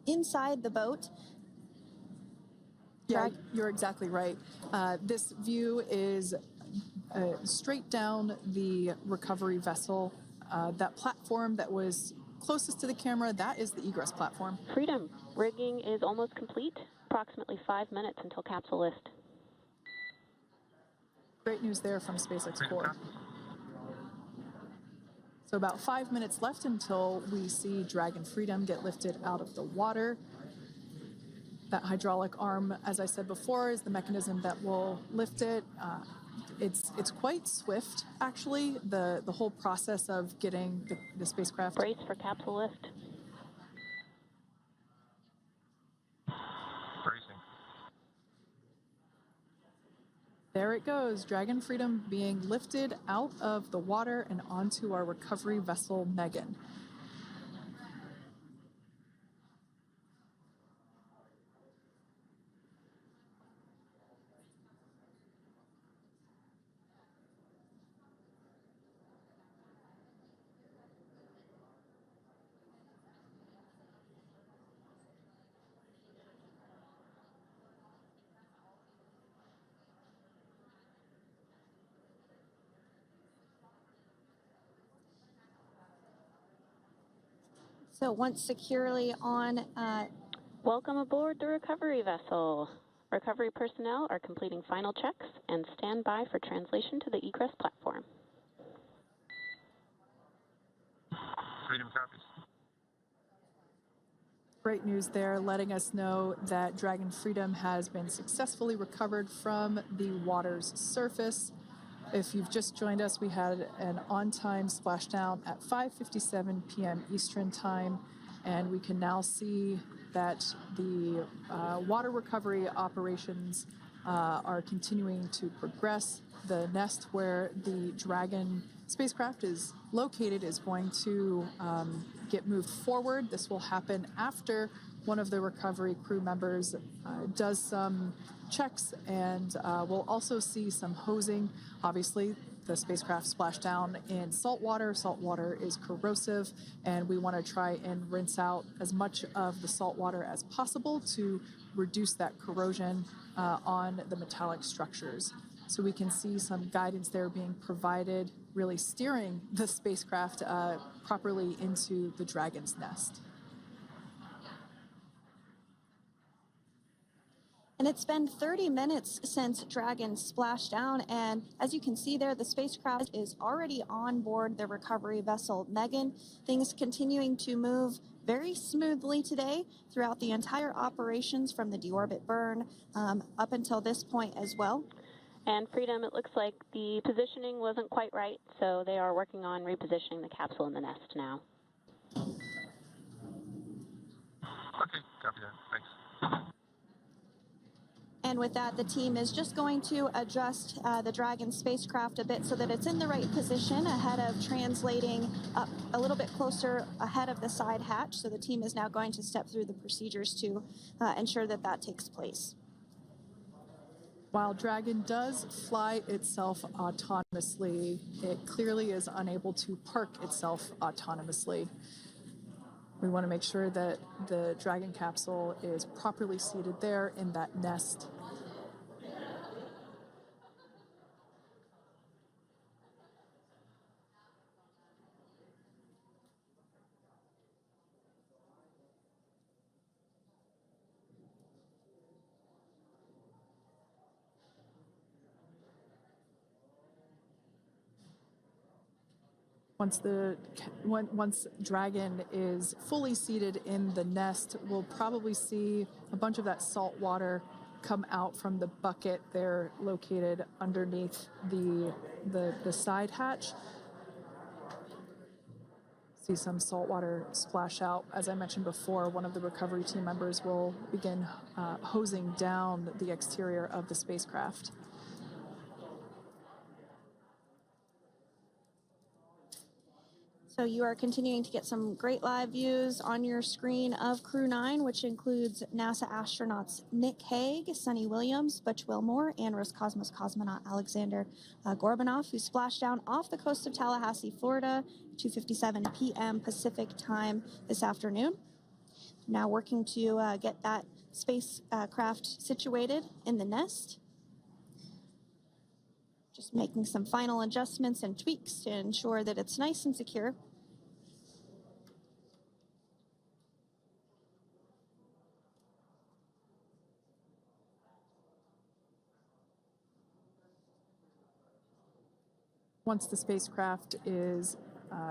inside the boat. Yeah, you're exactly right. This view is straight down the recovery vessel. That platform that was closest to the camera, that is the egress platform. Freedom, rigging is almost complete. Approximately 5 minutes until capsule lift. Great news there from SpaceX Crew. So about 5 minutes left until we see Dragon Freedom get lifted out of the water. That hydraulic arm, as I said before, is the mechanism that will lift it. It's quite swift, actually, the whole process of getting the spacecraft. Brace for capsule lift. Bracing. There it goes, Dragon Freedom being lifted out of the water and onto our recovery vessel, Megan. So once securely on, welcome aboard the recovery vessel. Recovery personnel are completing final checks and stand by for translation to the egress platform. Freedom copies. Great news there, letting us know that Dragon Freedom has been successfully recovered from the water's surface. If you've just joined us, we had an on-time splashdown at 5:57 p.m. Eastern Time, and we can now see that the water recovery operations are continuing to progress. The nest where the Dragon spacecraft is located is going to get moved forward. This will happen after one of the recovery crew members does some checks, and we'll also see some hosing. Obviously, the spacecraft splashed down in salt water. Salt water is corrosive, and we want to try and rinse out as much of the salt water as possible to reduce that corrosion on the metallic structures. So we can see some guidance there being provided, really steering the spacecraft properly into the Dragon's nest. And it's been 30 minutes since Dragon splashed down, and as you can see there, the spacecraft is already on board the recovery vessel Megan. Things continuing to move very smoothly today throughout the entire operations from the deorbit burn up until this point as well. And Freedom, it looks like the positioning wasn't quite right, so they are working on repositioning the capsule in the nest now. Okay, copy that. Thanks. And with that, the team is just going to adjust the Dragon spacecraft a bit so that it's in the right position ahead of translating up a little bit closer ahead of the side hatch. So the team is now going to step through the procedures to ensure that that takes place. While Dragon does fly itself autonomously, it clearly is unable to park itself autonomously. We want to make sure that the Dragon capsule is properly seated there in that nest. Once Dragon is fully seated in the nest, we'll probably see a bunch of that salt water come out from the bucket there located underneath the side hatch. See some salt water splash out. As I mentioned before, one of the recovery team members will begin hosing down the exterior of the spacecraft. So you are continuing to get some great live views on your screen of Crew-9, which includes NASA astronauts Nick Hague, Suni Williams, Butch Wilmore, and Roscosmos cosmonaut Alexander Gorbanov, who splashed down off the coast of Tallahassee, Florida, 2:57 p.m. Pacific time this afternoon. Now working to get that spacecraft situated in the nest. Just making some final adjustments and tweaks to ensure that it's nice and secure. Once the spacecraft is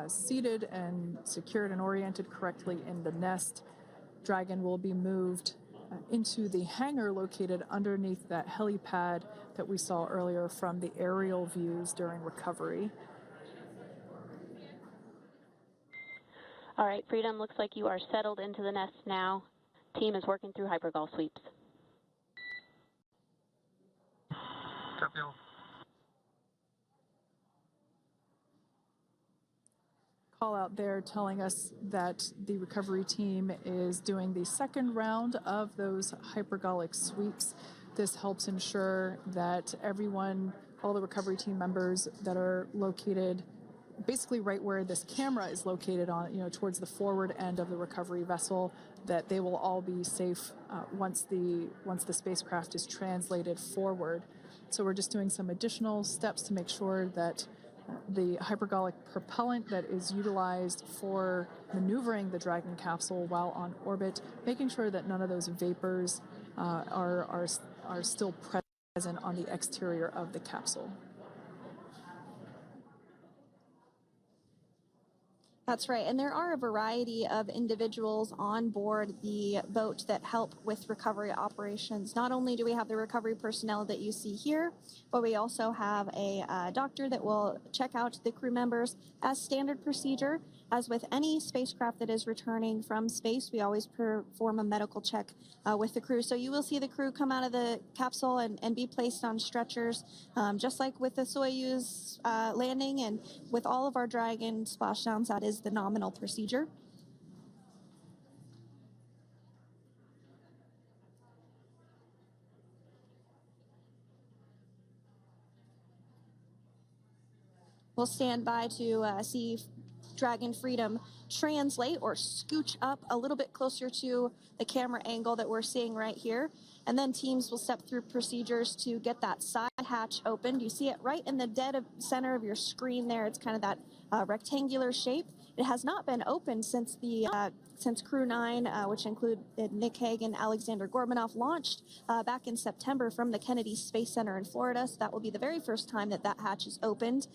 seated and secured and oriented correctly in the nest, Dragon will be moved into the hangar located underneath that helipad that we saw earlier from the aerial views during recovery. All right, Freedom, looks like you are settled into the nest now. Team is working through hypergol sweeps. Copy all. Call out there telling us that the recovery team is doing the second round of those hypergolic sweeps. This helps ensure that everyone, all the recovery team members that are located basically right where this camera is located on, towards the forward end of the recovery vessel, that they will all be safe once the spacecraft is translated forward. So we're just doing some additional steps to make sure that the hypergolic propellant that is utilized for maneuvering the Dragon capsule while on orbit, making sure that none of those vapors are still present on the exterior of the capsule. That's right, and there are a variety of individuals on board the boat that help with recovery operations. Not only do we have the recovery personnel that you see here, but we also have a doctor that will check out the crew members as standard procedure. As with any spacecraft that is returning from space, we always perform a medical check with the crew. So you will see the crew come out of the capsule and be placed on stretchers, just like with the Soyuz landing and with all of our Dragon splashdowns. That is the nominal procedure. We'll stand by to see Dragon Freedom translate or scooch up a little bit closer to the camera angle that we're seeing right here. And then teams will step through procedures to get that side hatch opened. You see it right in the dead of center of your screen there. It's kind of that rectangular shape. It has not been opened since since Crew-9, which include Nick Hague and Alexander Gorbanov, launched back in September from the Kennedy Space Center in Florida. So that will be the very first time that that hatch is opened.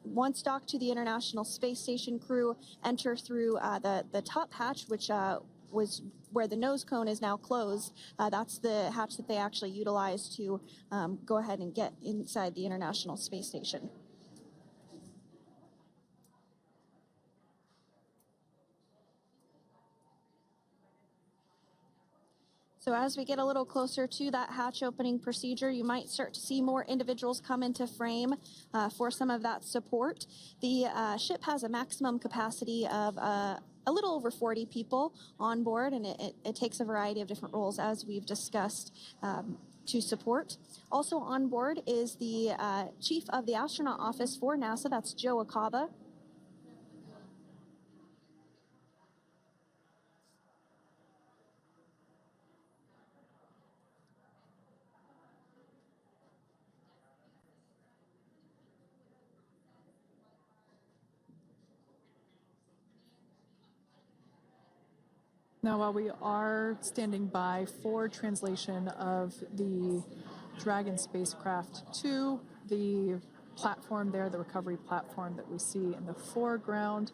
Once docked to the International Space Station, crew enter through the top hatch, which was where the nose cone is now closed. That's the hatch that they actually utilize to go ahead and get inside the International Space Station. So as we get a little closer to that hatch opening procedure, you might start to see more individuals come into frame for some of that support. The ship has a maximum capacity of a little over 40 people on board, and it takes a variety of different roles, as we've discussed, to support. Also on board is the Chief of the Astronaut Office for NASA, that's Joe Acaba. Now, while we are standing by for translation of the Dragon spacecraft to the platform there, the recovery platform that we see in the foreground,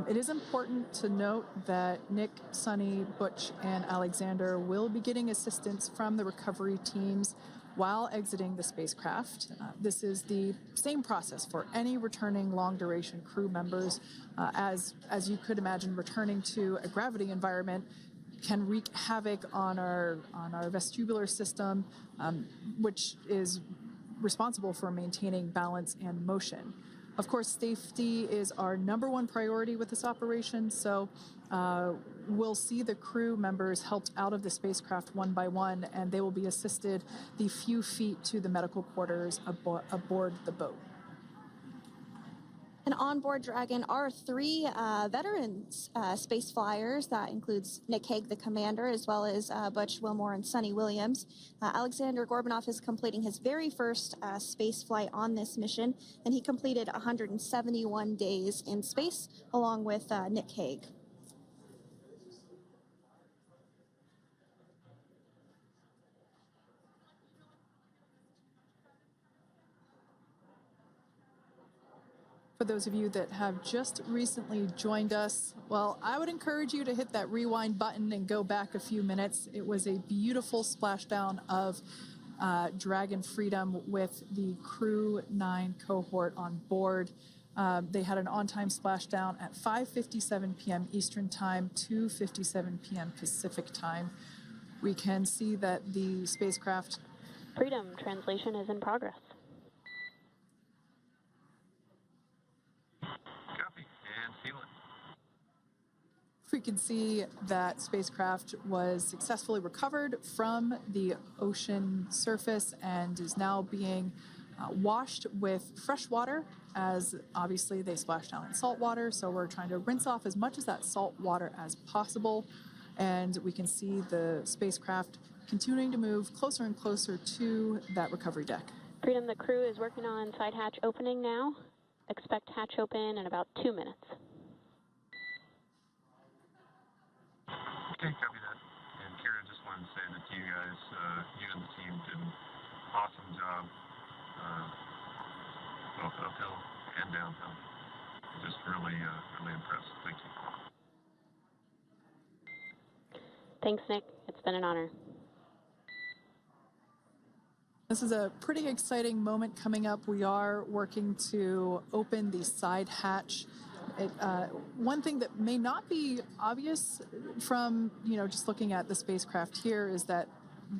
it is important to note that Nick, Suni, Butch, and Alexander will be getting assistance from the recovery teams while exiting the spacecraft. This is the same process for any returning long-duration crew members. As you could imagine, returning to a gravity environment can wreak havoc on our vestibular system, which is responsible for maintaining balance and motion. Of course, safety is our #1 priority with this operation, so we'll see the crew members helped out of the spacecraft one by one, and they will be assisted the few feet to the medical quarters aboard the boat. And on board Dragon are 3 veteran space flyers. That includes Nick Hague, the commander, as well as Butch, Wilmore, and Suni Williams. Alexander Gorbanov is completing his very first space flight on this mission, and he completed 171 days in space along with Nick Hague. For those of you that have just recently joined us, well, I would encourage you to hit that rewind button and go back a few minutes. It was a beautiful splashdown of Dragon Freedom with the Crew-9 cohort on board. They had an on-time splashdown at 5:57 p.m. Eastern Time, 2:57 p.m. Pacific Time. We can see that the spacecraft... Freedom translation is in progress. We can see that spacecraft was successfully recovered from the ocean surface and is now being washed with fresh water, as obviously they splashed down in salt water. So we're trying to rinse off as much of that salt water as possible. And we can see the spacecraft continuing to move closer and closer to that recovery deck. Freedom, the crew is working on side hatch opening now. Expect hatch open in about 2 minutes. Okay, copy that. And Kira, just wanted to say that you guys, you and the team did an awesome job, both uphill and downhill. Just really, really impressed. Thank you. Thanks, Nick. It's been an honor. This is a pretty exciting moment coming up. We are working to open the side hatch. One thing that may not be obvious from, just looking at the spacecraft here is that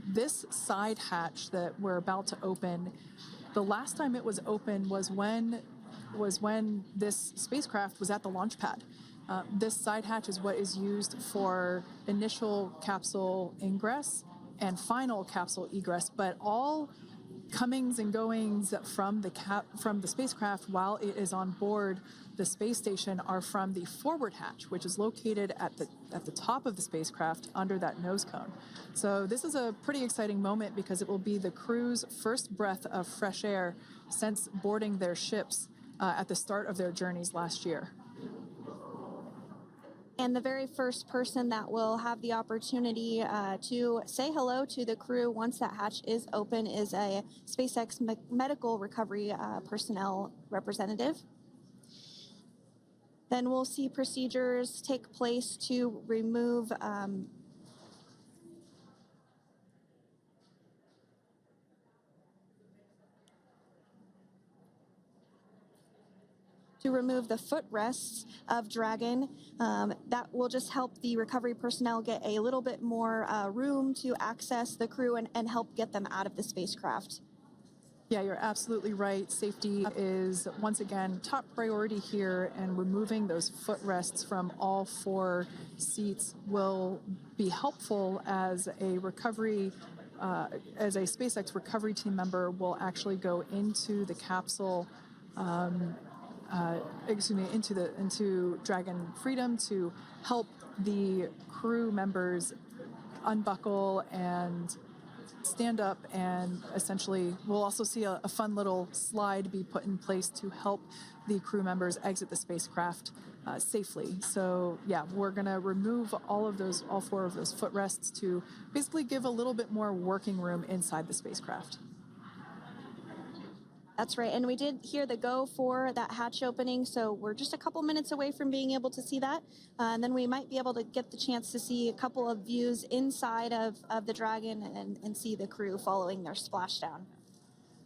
this side hatch that we're about to open, the last time it was open was when this spacecraft was at the launch pad. This side hatch is what is used for initial capsule ingress and final capsule egress, but all comings and goings from the spacecraft while it is on board the space station are from the forward hatch, which is located at the top of the spacecraft under that nose cone. So this is a pretty exciting moment because it will be the crew's first breath of fresh air since boarding their ships at the start of their journeys last year. And the very first person that will have the opportunity to say hello to the crew once that hatch is open is a SpaceX medical recovery personnel representative. Then we'll see procedures take place to remove the footrests of Dragon. That will just help the recovery personnel get a little bit more room to access the crew and help get them out of the spacecraft. Yeah, you're absolutely right. Safety is, once again, top priority here, and removing those footrests from all 4 seats will be helpful as a SpaceX recovery team member will actually go into the capsule into Dragon Freedom to help the crew members unbuckle and stand up, and essentially we'll also see a fun little slide be put in place to help the crew members exit the spacecraft safely. So yeah, we're going to remove all 4 of those footrests to basically give a little bit more working room inside the spacecraft. That's right, and we did hear the go for that hatch opening, so we're just a couple minutes away from being able to see that, and then we might be able to get the chance to see a couple of views inside of the Dragon and see the crew following their splashdown.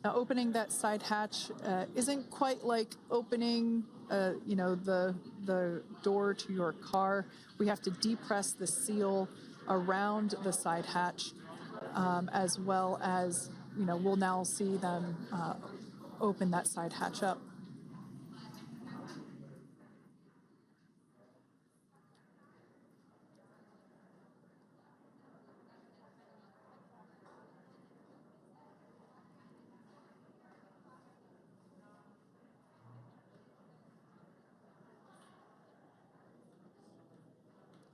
Now, opening that side hatch isn't quite like opening, the door to your car. We have to depress the seal around the side hatch, as well as, we'll now see them open that side hatch up.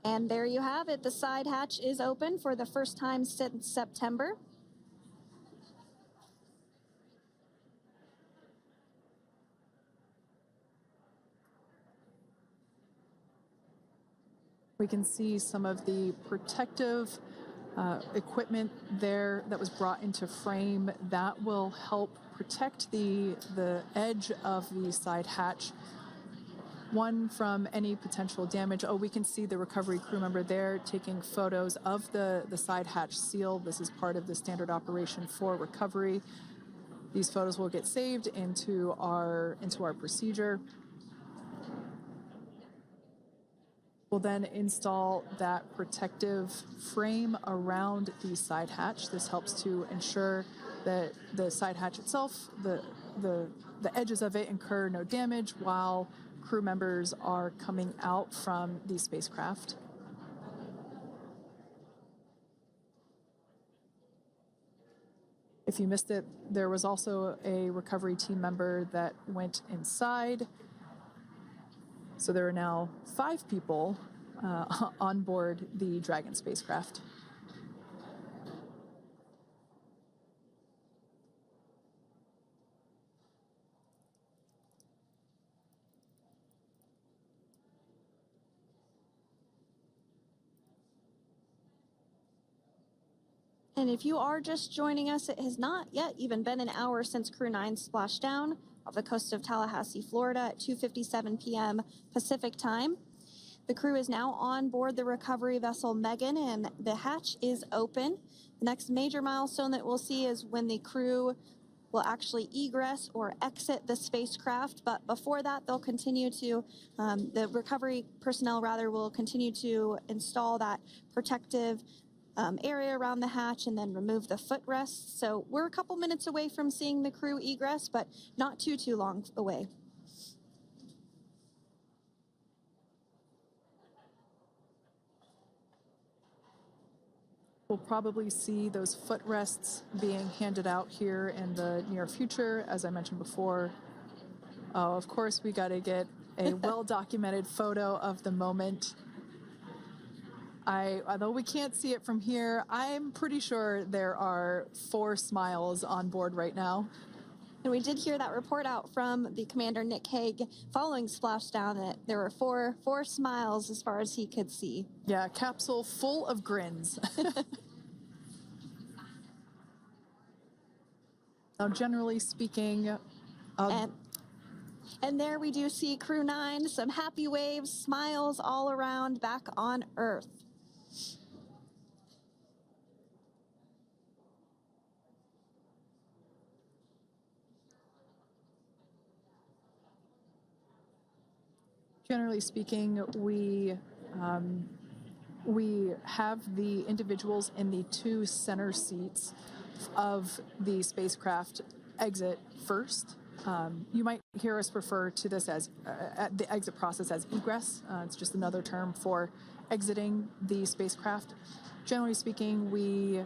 And there you have it. The side hatch is open for the first time since September. We can see some of the protective equipment there that was brought into frame that will help protect the edge of the side hatch, one from any potential damage. Oh, we can see the recovery crew member there taking photos of the side hatch seal. This is part of the standard operation for recovery. These photos will get saved into our procedure. We'll then install that protective frame around the side hatch. This helps to ensure that the side hatch itself, the edges of it, incur no damage while crew members are coming out from the spacecraft. If you missed it, there was also a recovery team member that went inside. So there are now 5 people on board the Dragon spacecraft. And if you are just joining us, it has not yet even been an hour since Crew-9 splashed down off the coast of Tallahassee, Florida at 2:57 p.m. Pacific time. The crew is now on board the recovery vessel Megan, and the hatch is open. The next major milestone that we'll see is when the crew will actually egress or exit the spacecraft. But before that, they'll continue to, the recovery personnel rather, will continue to install that protective area around the hatch and then remove the footrests. So we're a couple minutes away from seeing the crew egress, but not too long away. We'll probably see those footrests being handed out here in the near future, as I mentioned before. Oh, of course, we got to get a well-documented photo of the moment. Although we can't see it from here, I'm pretty sure there are 4 smiles on board right now. And we did hear that report out from the commander, Nick Hague, following splashdown, that there were four smiles as far as he could see. Yeah, capsule full of grins. Now, generally speaking, and there we do see Crew-9, some happy waves, smiles all around back on Earth. Generally speaking, we have the individuals in the 2 center seats of the spacecraft exit first. You might hear us refer to this as the exit process as egress. It's just another term for exiting the spacecraft. Generally speaking, we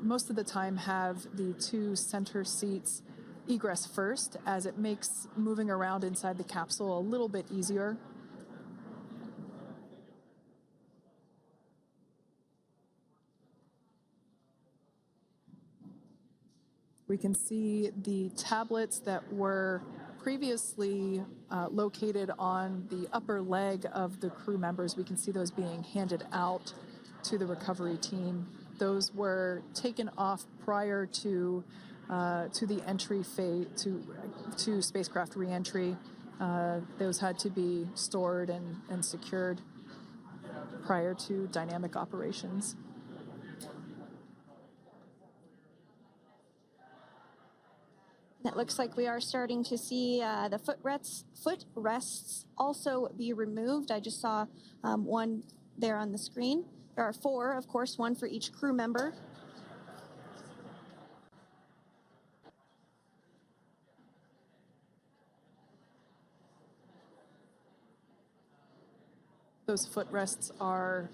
most of the time have the 2 center seats egress first, as it makes moving around inside the capsule a little bit easier. We can see the tablets that were previously located on the upper leg of the crew members. We can see those being handed out to the recovery team. Those were taken off prior to the entry phase, to spacecraft reentry. Those had to be stored and secured prior to dynamic operations. It looks like we are starting to see the footrests also be removed. I just saw one there on the screen. There are 4, of course, 1 for each crew member. Those footrests are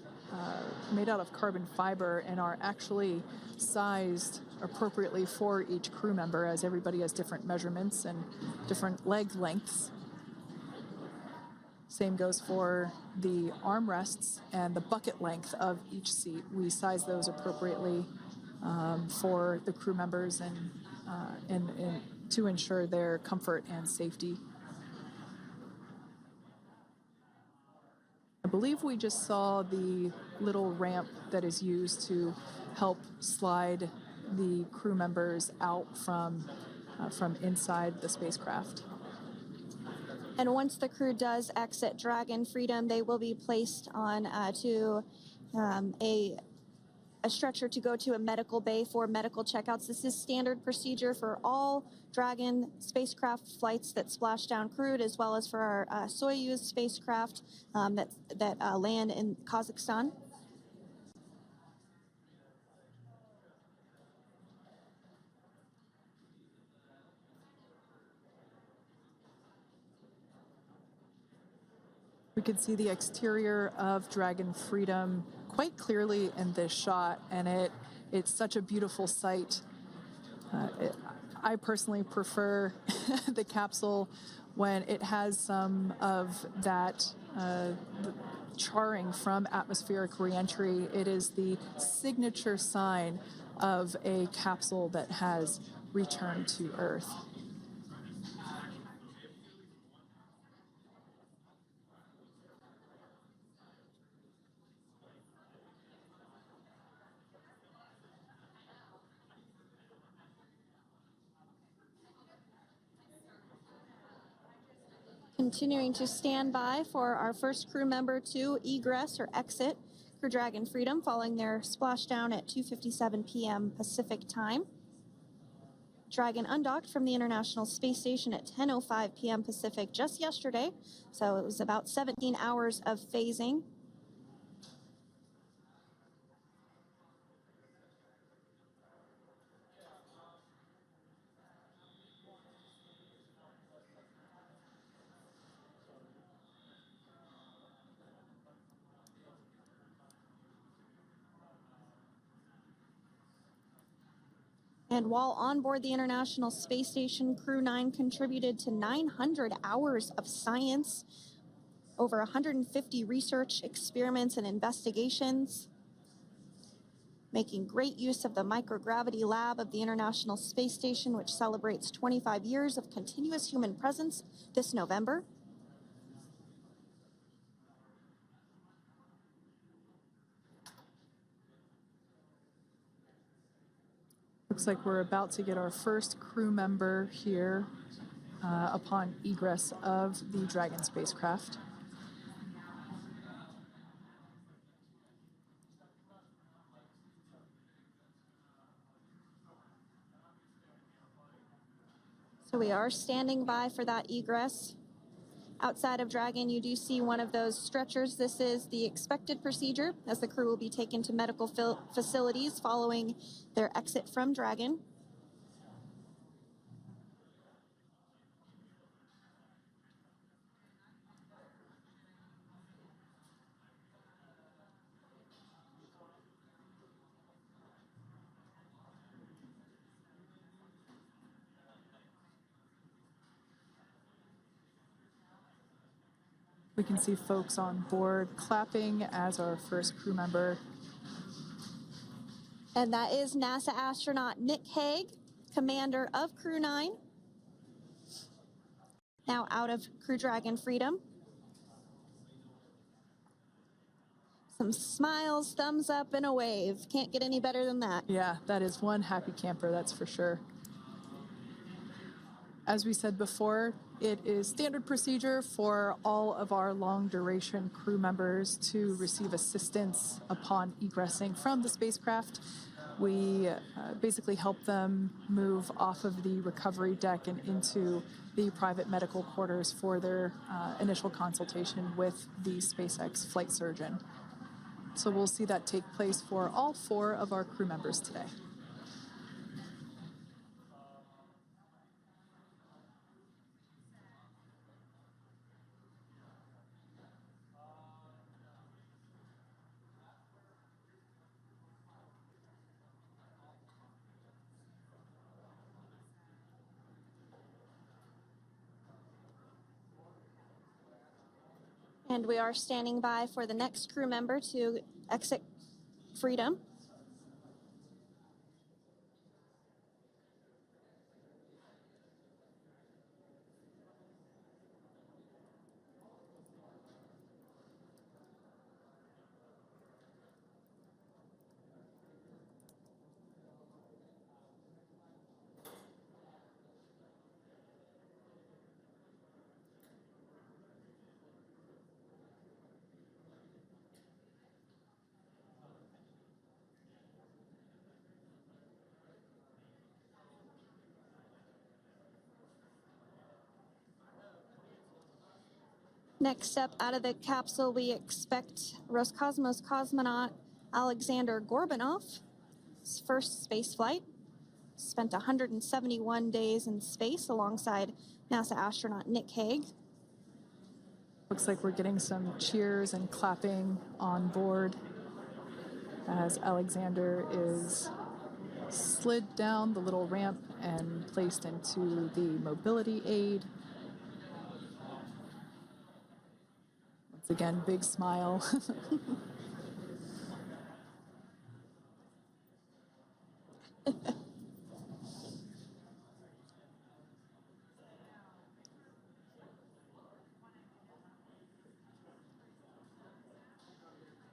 made out of carbon fiber and are actually sized appropriately for each crew member, as everybody has different measurements and different leg lengths. Same goes for the armrests and the bucket length of each seat. We size those appropriately for the crew members and to ensure their comfort and safety. I believe we just saw the little ramp that is used to help slide the crew members out from inside the spacecraft. And once the crew does exit Dragon Freedom, they will be placed on to a stretcher to go to a medical bay for medical checkouts. This is standard procedure for all Dragon spacecraft flights that splash down crewed, as well as for our Soyuz spacecraft that land in Kazakhstan. We can see the exterior of Dragon Freedom quite clearly in this shot, and it's such a beautiful sight. I personally prefer the capsule when it has some of that charring from atmospheric reentry. It is the signature sign of a capsule that has returned to Earth. Continuing to stand by for our first crew member to egress or exit Crew Dragon Freedom following their splashdown at 2:57 p.m. Pacific time. Dragon undocked from the International Space Station at 10:05 p.m. Pacific just yesterday, so it was about 17 hours of phasing. And while on board the International Space Station, Crew-9 contributed to 900 hours of science, over 150 research experiments and investigations, making great use of the microgravity lab of the International Space Station, which celebrates 25 years of continuous human presence this November. Looks like we're about to get our first crew member here upon egress of the Dragon spacecraft. So we are standing by for that egress. Outside of Dragon, you do see one of those stretchers. This is the expected procedure as the crew will be taken to medical facilities following their exit from Dragon. We can see folks on board clapping as our first crew member. And that is NASA astronaut Nick Hague, commander of Crew-9, now out of Crew Dragon Freedom. Some smiles, thumbs up, and a wave. Can't get any better than that. Yeah, that is one happy camper, that's for sure. As we said before, it is standard procedure for all of our long-duration crew members to receive assistance upon egressing from the spacecraft. We basically help them move off of the recovery deck and into the private medical quarters for their initial consultation with the SpaceX flight surgeon. So we'll see that take place for all 4 of our crew members today. And we are standing by for the next crew member to exit Freedom. Next up out of the capsule, we expect Roscosmos cosmonaut Alexander Gorbanov. His first space flight. Spent 171 days in space alongside NASA astronaut Nick Hague. Looks like we're getting some cheers and clapping on board as Alexander is slid down the little ramp and placed into the mobility aid. Once again, big smile.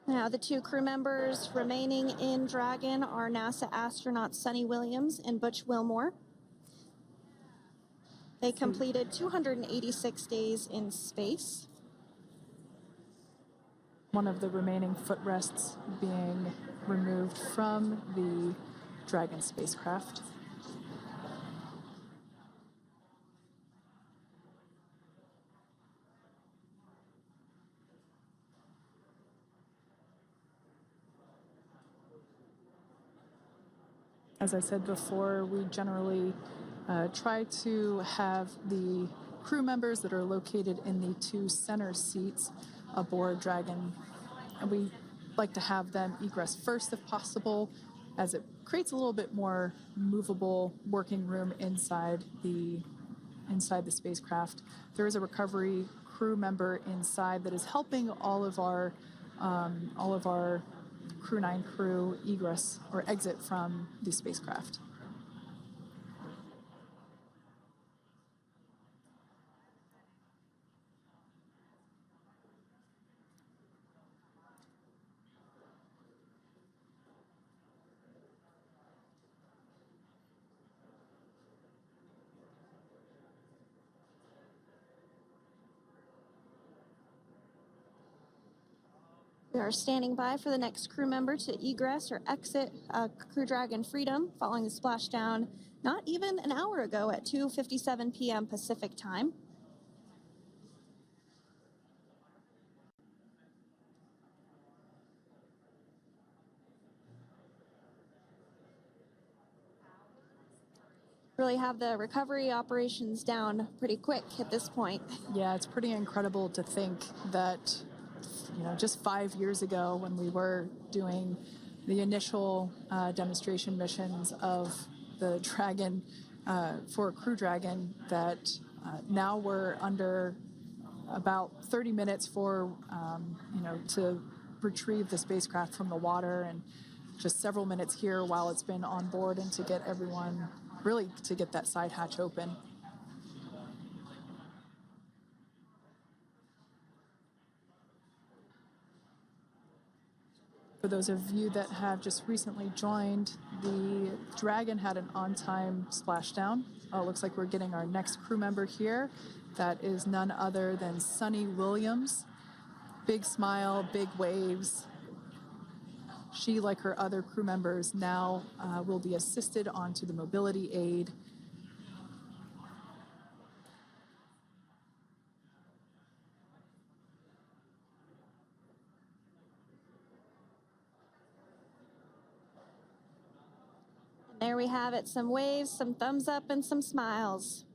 Now, the 2 crew members remaining in Dragon are NASA astronauts Suni Williams and Butch Wilmore. They completed 286 days in space. One of the remaining footrests being removed from the Dragon spacecraft. As I said before, we generally try to have the crew members that are located in the 2 center seats aboard Dragon, and we like to have them egress first if possible, as it creates a little bit more movable working room inside the spacecraft. There is a recovery crew member inside that is helping all of our Crew-9 crew egress or exit from the spacecraft. We are standing by for the next crew member to egress or exit Crew Dragon Freedom following the splashdown not even an hour ago at 2:57 p.m. Pacific time. Really have the recovery operations down pretty quick at this point. Yeah, it's pretty incredible to think that, just 5 years ago when we were doing the initial demonstration missions of the Dragon for Crew Dragon, that now we're under about 30 minutes for, to retrieve the spacecraft from the water, and just several minutes here while it's been on board and to get everyone, really to get that side hatch open. For those of you that have just recently joined, the Dragon had an on-time splashdown. It looks like we're getting our next crew member here. That is none other than Suni Williams. Big smile, big waves. She, like her other crew members, now will be assisted onto the mobility aid. There we have it, some waves, some thumbs up, and some smiles.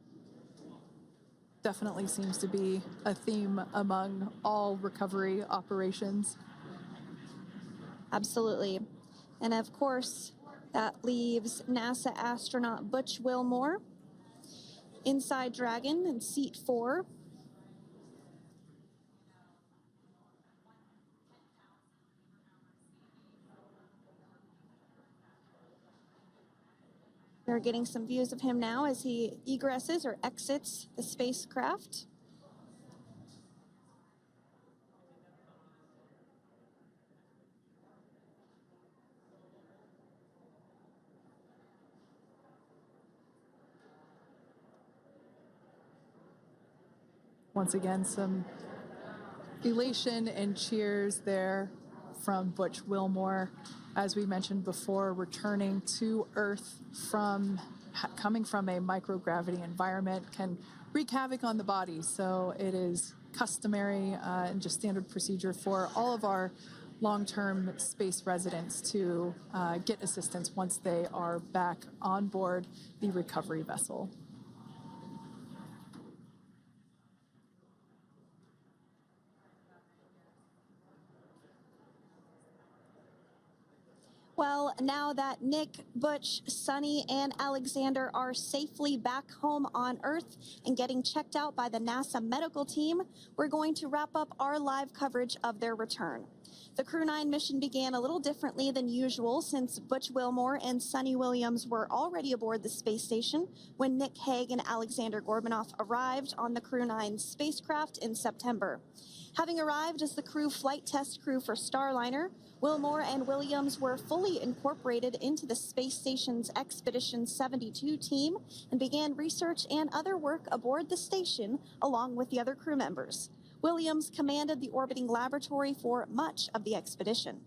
Definitely seems to be a theme among all recovery operations. Absolutely. And of course, that leaves NASA astronaut Butch Wilmore inside Dragon in seat 4. We're getting some views of him now as he egresses or exits the spacecraft. Once again, some elation and cheers there from Butch Wilmore. As we mentioned before, returning to Earth coming from a microgravity environment can wreak havoc on the body. So it is customary and just standard procedure for all of our long-term space residents to get assistance once they are back on board the recovery vessel. Well, now that Nick, Butch, Suni, and Alexander are safely back home on Earth and getting checked out by the NASA medical team, we're going to wrap up our live coverage of their return. The Crew-9 mission began a little differently than usual since Butch Wilmore and Suni Williams were already aboard the space station when Nick Hague and Alexander Gorbanoff arrived on the Crew-9 spacecraft in September. Having arrived as the crew flight test crew for Starliner, Wilmore and Williams were fully incorporated into the space station's Expedition 72 team and began research and other work aboard the station along with the other crew members. Williams commanded the orbiting laboratory for much of the expedition.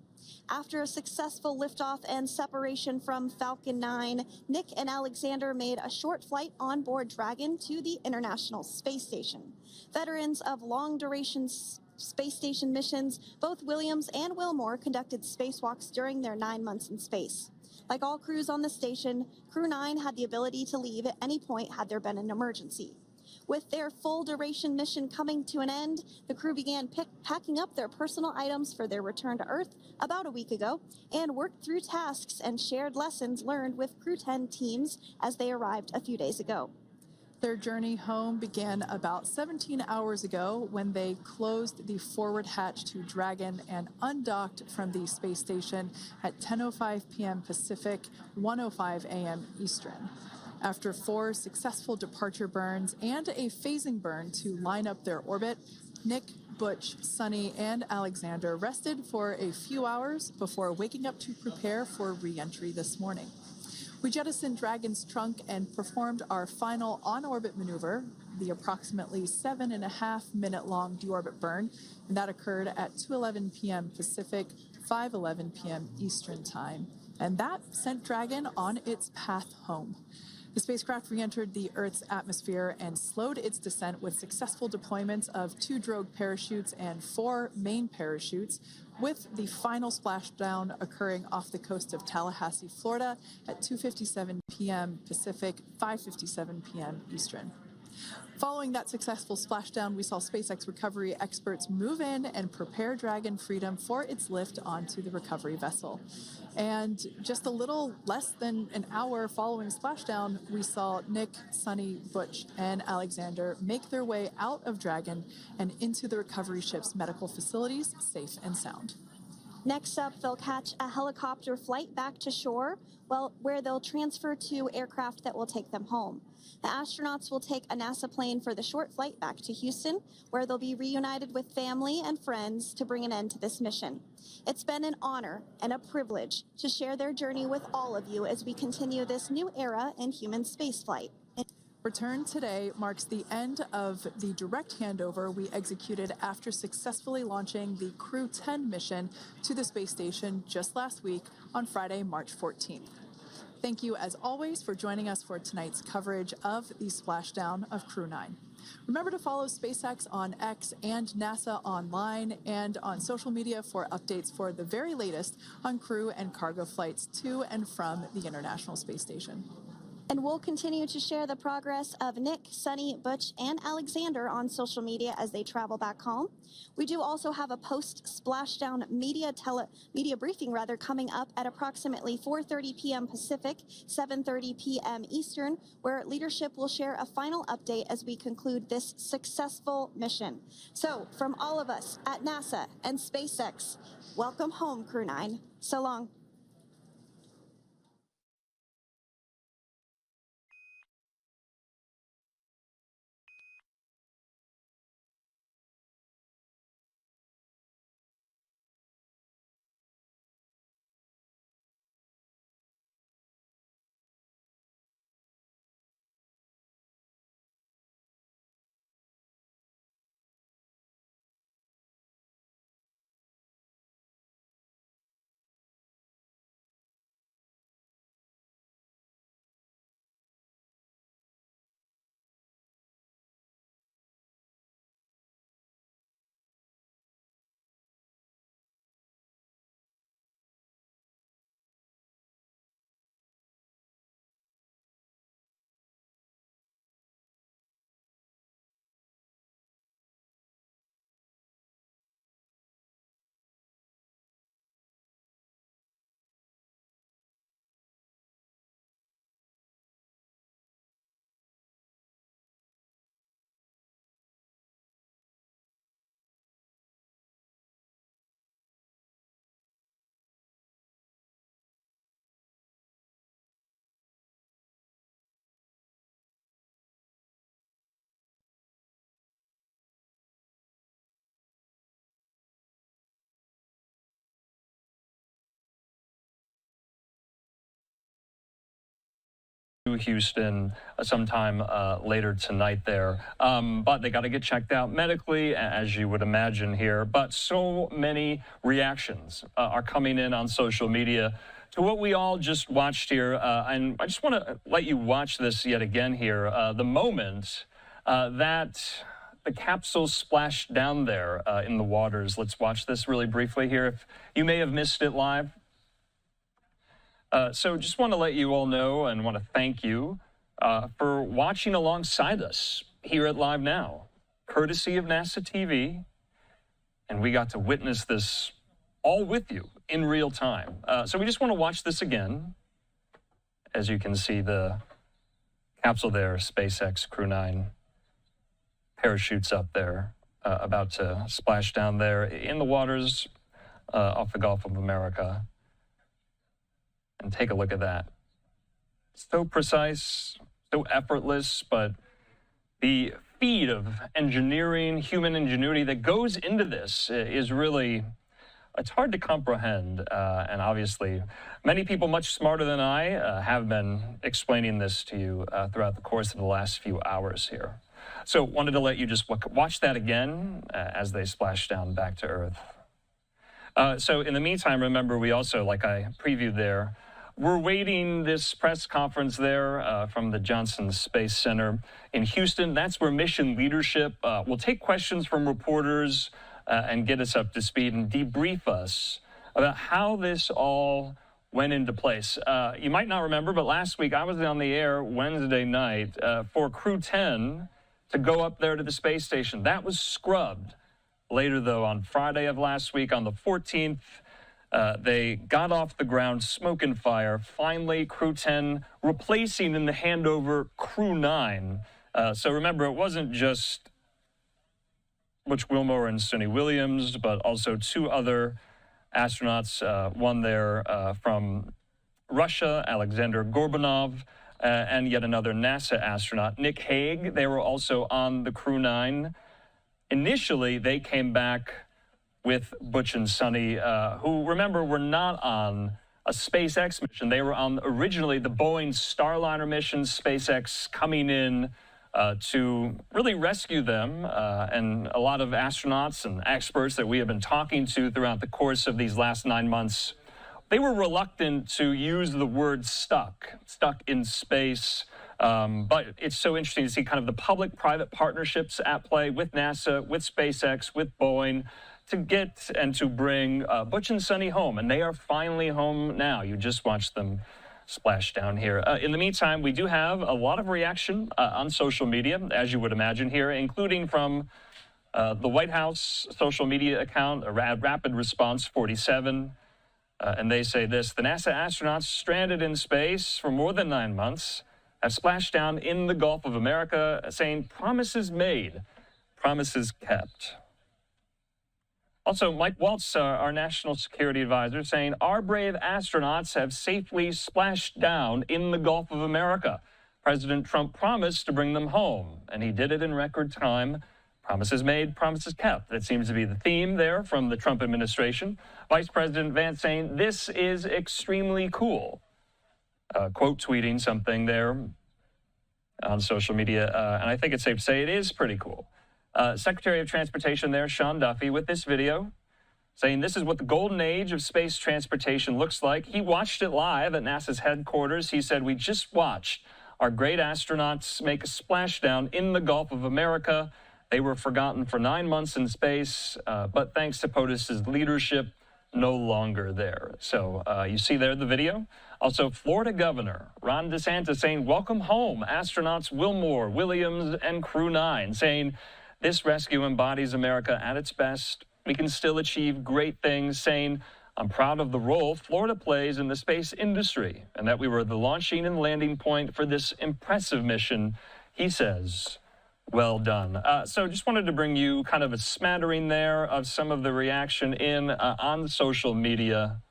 After a successful liftoff and separation from Falcon 9, Nick and Alexander made a short flight on board Dragon to the International Space Station. Veterans of long-duration space station missions, both Williams and Wilmore conducted spacewalks during their 9 months in space. Like all crews on the station, Crew-9 had the ability to leave at any point had there been an emergency. With their full-duration mission coming to an end, the crew began packing up their personal items for their return to Earth about a week ago and worked through tasks and shared lessons learned with Crew-10 teams as they arrived a few days ago. Their journey home began about 17 hours ago when they closed the forward hatch to Dragon and undocked from the space station at 10:05 p.m. Pacific, 1:05 a.m. Eastern. After 4 successful departure burns and a phasing burn to line up their orbit, Nick, Butch, Suni, and Alexander rested for a few hours before waking up to prepare for re-entry this morning. We jettisoned Dragon's trunk and performed our final on-orbit maneuver, the approximately 7.5-minute-long deorbit burn, and that occurred at 2:11 p.m. Pacific, 5:11 p.m. Eastern Time. And that sent Dragon on its path home. The spacecraft re-entered the Earth's atmosphere and slowed its descent with successful deployments of 2 drogue parachutes and 4 main parachutes, with the final splashdown occurring off the coast of Tallahassee, Florida at 2:57 p.m. Pacific, 5:57 p.m. Eastern. Following that successful splashdown, we saw SpaceX recovery experts move in and prepare Dragon Freedom for its lift onto the recovery vessel. And just a little less than an hour following splashdown, we saw Nick, Suni, Butch, and Alexander make their way out of Dragon and into the recovery ship's medical facilities, safe and sound. Next up, they'll catch a helicopter flight back to shore, where they'll transfer to aircraft that will take them home. The astronauts will take a NASA plane for the short flight back to Houston, where they'll be reunited with family and friends to bring an end to this mission. It's been an honor and a privilege to share their journey with all of you as we continue this new era in human spaceflight. Return today marks the end of the direct handover we executed after successfully launching the Crew-10 mission to the space station just last week on Friday, March 14th. Thank you, as always, for joining us for tonight's coverage of the splashdown of Crew-9. Remember to follow SpaceX on X and NASA online and on social media for updates for the very latest on crew and cargo flights to and from the International Space Station. And we'll continue to share the progress of Nick, Suni, Butch, and Alexander on social media as they travel back home. We do also have a post-splashdown media briefing coming up at approximately 4:30 p.m. Pacific, 7:30 p.m. Eastern, where leadership will share a final update as we conclude this successful mission. So, from all of us at NASA and SpaceX, welcome home, Crew-9. So long. Houston sometime later tonight there. But they got to get checked out medically, as you would imagine here. But so many reactions are coming in on social media to what we all just watched here. And I just want to let you watch this yet again here. The moment that the capsule splashed down there in the waters. Let's watch this really briefly here. If you may have missed it live. So just want to let you all know and want to thank you for watching alongside us here at LiveNOW, courtesy of NASA TV. And we got to witness this all with you in real time. So we just want to watch this again. As you can see, the capsule there, SpaceX Crew-9, parachutes up there, about to splash down there in the waters off the Gulf of America. And take a look at that. So precise, so effortless, but the feat of engineering, human ingenuity that goes into this is really, it's hard to comprehend. And obviously, many people much smarter than I have been explaining this to you throughout the course of the last few hours here. So wanted to let you just watch that again as they splash down back to Earth. So in the meantime, remember, we also, like I previewed there, we're waiting this press conference there from the Johnson Space Center in Houston. That's where mission leadership will take questions from reporters and get us up to speed and debrief us about how this all went into place. You might not remember, but last week I was on the air Wednesday night for Crew 10 to go up there to the space station. That was scrubbed. Later, though, on Friday of last week, on the 14th, they got off the ground, smoke and fire. Finally, Crew 10 replacing in the handover Crew-9. So remember, it wasn't just Butch, Wilmore, and Suni Williams, but also two other astronauts, one there from Russia, Alexander Gorbanov, and yet another NASA astronaut, Nick Hague. They were also on the Crew-9. Initially, they came back with Butch and Suni, who, remember, were not on a SpaceX mission. They were on originally the Boeing Starliner mission, SpaceX coming in to really rescue them. And a lot of astronauts and experts that we have been talking to throughout the course of these last 9 months, they were reluctant to use the word stuck in space. But it's so interesting to see kind of the public-private partnerships at play with NASA, with SpaceX, with Boeing, to get and to bring Butch and Suni home. And they are finally home now. You just watched them splash down here. In the meantime, we do have a lot of reaction on social media, as you would imagine here, including from the White House social media account, Rapid Response 47. And they say this: the NASA astronauts stranded in space for more than 9 months have splashed down in the Gulf of America, saying promises made, promises kept. Also, Mike Waltz, our national security advisor, saying our brave astronauts have safely splashed down in the Gulf of America. President Trump promised to bring them home, and he did it in record time. Promises made, promises kept. That seems to be the theme there from the Trump administration. Vice President Vance saying this is extremely cool. Quote tweeting something there on social media, and I think it's safe to say it is pretty cool. Secretary of Transportation there, Sean Duffy, with this video, saying this is what the golden age of space transportation looks like. He watched it live at NASA's headquarters. He said, we just watched our great astronauts make a splashdown in the Gulf of America. They were forgotten for 9 months in space, but thanks to POTUS's leadership, no longer there. So you see there the video. Also, Florida Governor Ron DeSantis saying, welcome home, astronauts Wilmore, Williams, and Crew-9, saying this rescue embodies America at its best. We can still achieve great things, saying, I'm proud of the role Florida plays in the space industry and that we were the launching and landing point for this impressive mission. He says, well done. So just wanted to bring you kind of a smattering there of some of the reaction on social media.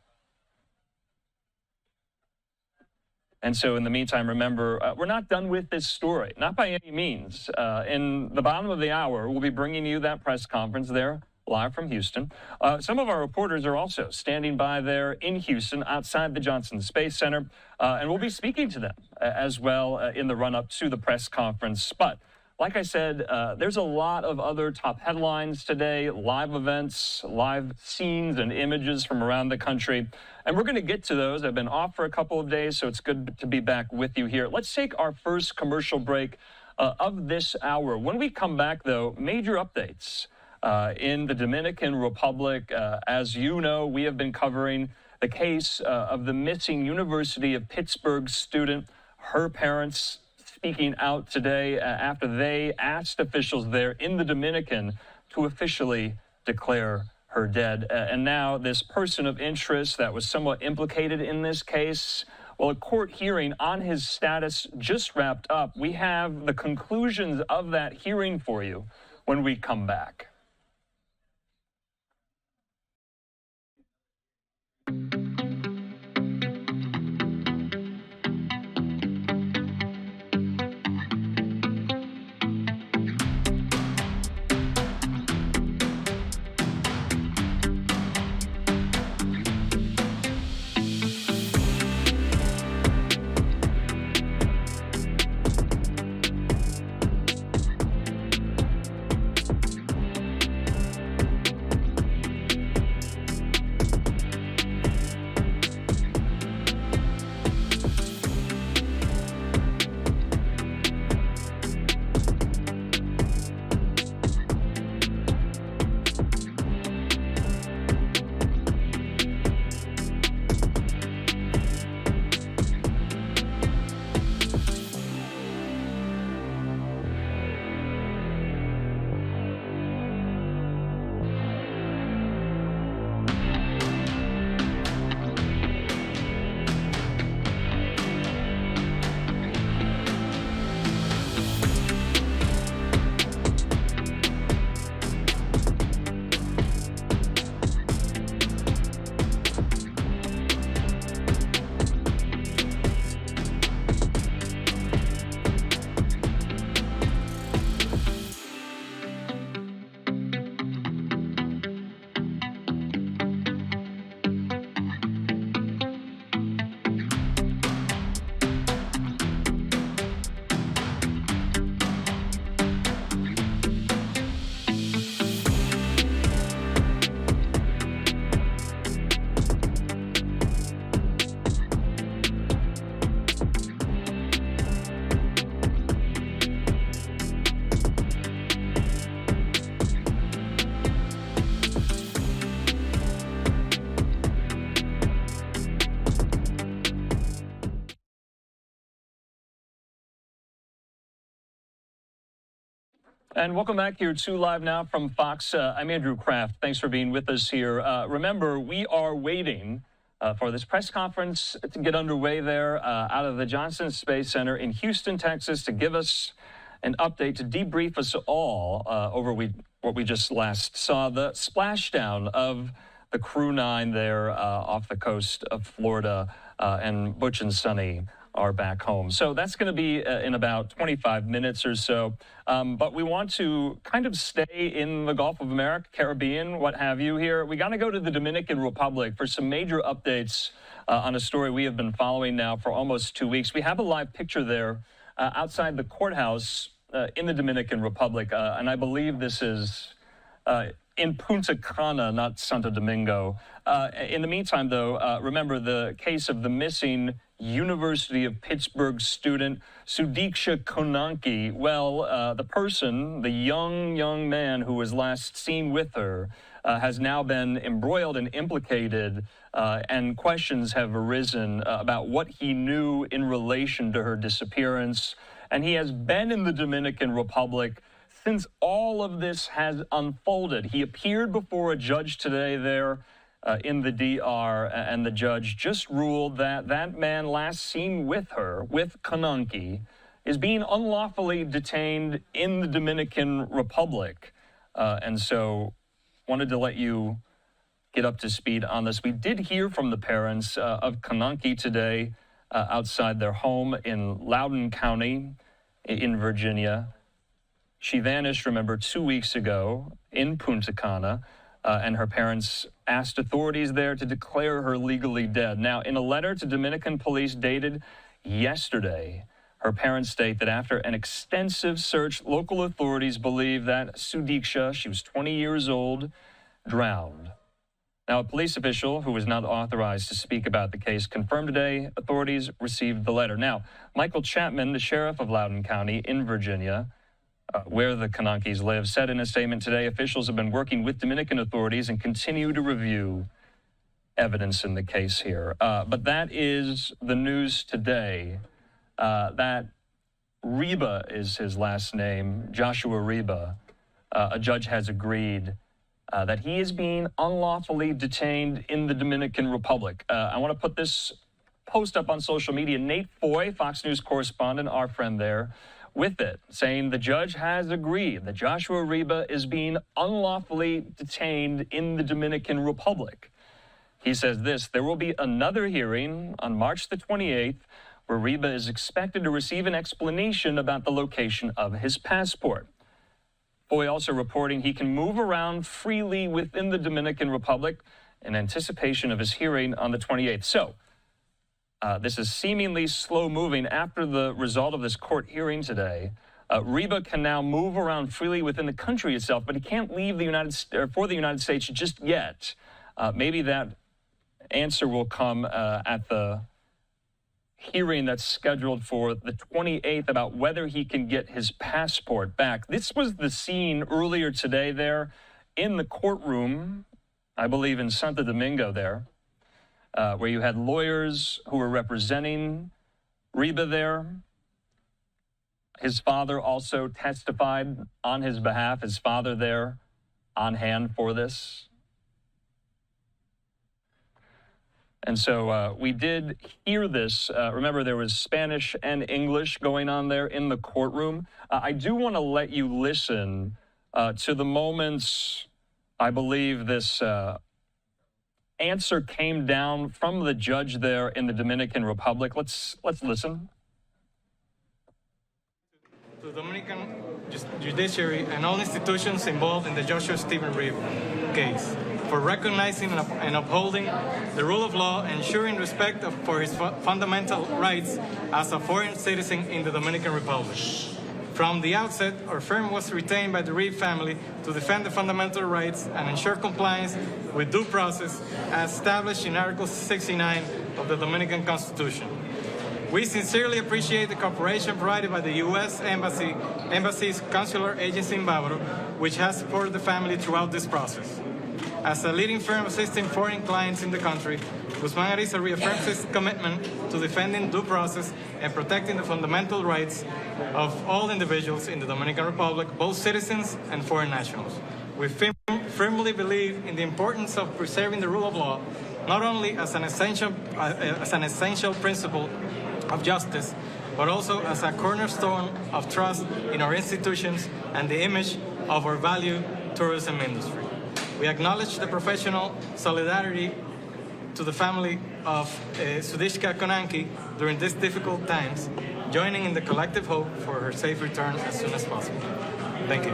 And so in the meantime, remember, we're not done with this story, not by any means. In the bottom of the hour, we'll be bringing you that press conference there live from Houston. Some of our reporters are also standing by there in Houston outside the Johnson Space Center, and we'll be speaking to them as well in the run-up to the press conference. But like I said, there's a lot of other top headlines today, live events, live scenes and images from around the country. And we're going to get to those. I've been off for a couple of days, so it's good to be back with you here. Let's take our first commercial break of this hour. When we come back, though, major updates in the Dominican Republic. As you know, we have been covering the case of the missing University of Pittsburgh student, her parents speaking out today after they asked officials there in the Dominican to officially declare her dead. And now this person of interest that was somewhat implicated in this case, well, a court hearing on his status just wrapped up. We have the conclusions of that hearing for you when we come back. And welcome back here to Live Now from Fox. I'm Andrew Kraft. Thanks for being with us here. Remember, we are waiting for this press conference to get underway there out of the Johnson Space Center in Houston, Texas, to give us an update, to debrief us all over what we just last saw, the splashdown of the Crew-9 there off the coast of Florida, and Butch and Suni are back home. So that's going to be in about 25 minutes or so. But we want to kind of stay in the Gulf of America, Caribbean, what have you here. We got to go to the Dominican Republic for some major updates on a story we have been following now for almost 2 weeks. We have a live picture there outside the courthouse in the Dominican Republic. And I believe this is in Punta Cana, not Santo Domingo. In the meantime, though, remember the case of the missing University of Pittsburgh student Sudiksha Konanki. Well, the person, the young man who was last seen with her, has now been embroiled and implicated, and questions have arisen about what he knew in relation to her disappearance. And he has been in the Dominican Republic since all of this has unfolded. He appeared before a judge today there in the DR, and the judge just ruled that that man last seen with her, with Konanki, is being unlawfully detained in the Dominican Republic. And so wanted to let you get up to speed on this. We did hear from the parents of Konanki today outside their home in Loudoun County in Virginia. She vanished, remember, 2 weeks ago in Punta Cana. and her parents asked authorities there to declare her legally dead. Now, in a letter to Dominican police dated yesterday, her parents state that after an extensive search, local authorities believe that Sudiksha, she was 20 years old, drowned. Now, a police official who was not authorized to speak about the case confirmed today authorities received the letter. Now, Michael Chapman, the sheriff of Loudoun County in Virginia, where the Kanankis live, said in a statement today officials have been working with Dominican authorities and continue to review evidence in the case here. But that is the news today. That Reba is his last name, Joshua Reba. A judge has agreed that he is being unlawfully detained in the Dominican Republic. I want to put this post up on social media. Nate Foy, Fox News correspondent, our friend there, with it, saying the judge has agreed that Joshua Reba is being unlawfully detained in the Dominican Republic. He says this: there will be another hearing on March the 28th where Reba is expected to receive an explanation about the location of his passport. Foy also reporting he can move around freely within the Dominican Republic in anticipation of his hearing on the 28th. So, this is seemingly slow moving. After the result of this court hearing today, Reba can now move around freely within the country itself, but he can't leave the United States just yet. Maybe that answer will come at the hearing that's scheduled for the 28th about whether he can get his passport back. This was the scene earlier today there in the courtroom, I believe in Santo Domingo there, where you had lawyers who were representing Reba there. His father also testified on his behalf, his father there on hand for this. And so we did hear this. Remember, there was Spanish and English going on there in the courtroom. I do want to let you listen to the moments, I believe, this answer came down from the judge there in the Dominican Republic. Let's listen. To the Dominican judiciary and all institutions involved in the Joshua Stephen Reba case for recognizing and upholding the rule of law, ensuring respect for his fundamental rights as a foreign citizen in the Dominican Republic. From the outset, our firm was retained by the Reeb family to defend the fundamental rights and ensure compliance with due process as established in Article 69 of the Dominican Constitution. We sincerely appreciate the cooperation provided by the U.S. Embassy's consular agency in Bávaro, which has supported the family throughout this process. As a leading firm assisting foreign clients in the country, Guzman Ariza reaffirms its commitment to defending due process and protecting the fundamental rights of all individuals in the Dominican Republic, both citizens and foreign nationals. We firmly believe in the importance of preserving the rule of law, not only as an essential principle of justice, but also as a cornerstone of trust in our institutions and the image of our valued tourism industry. We acknowledge the professional solidarity to the family of Sudiksha Konanki during these difficult times, joining in the collective hope for her safe return as soon as possible. Thank you.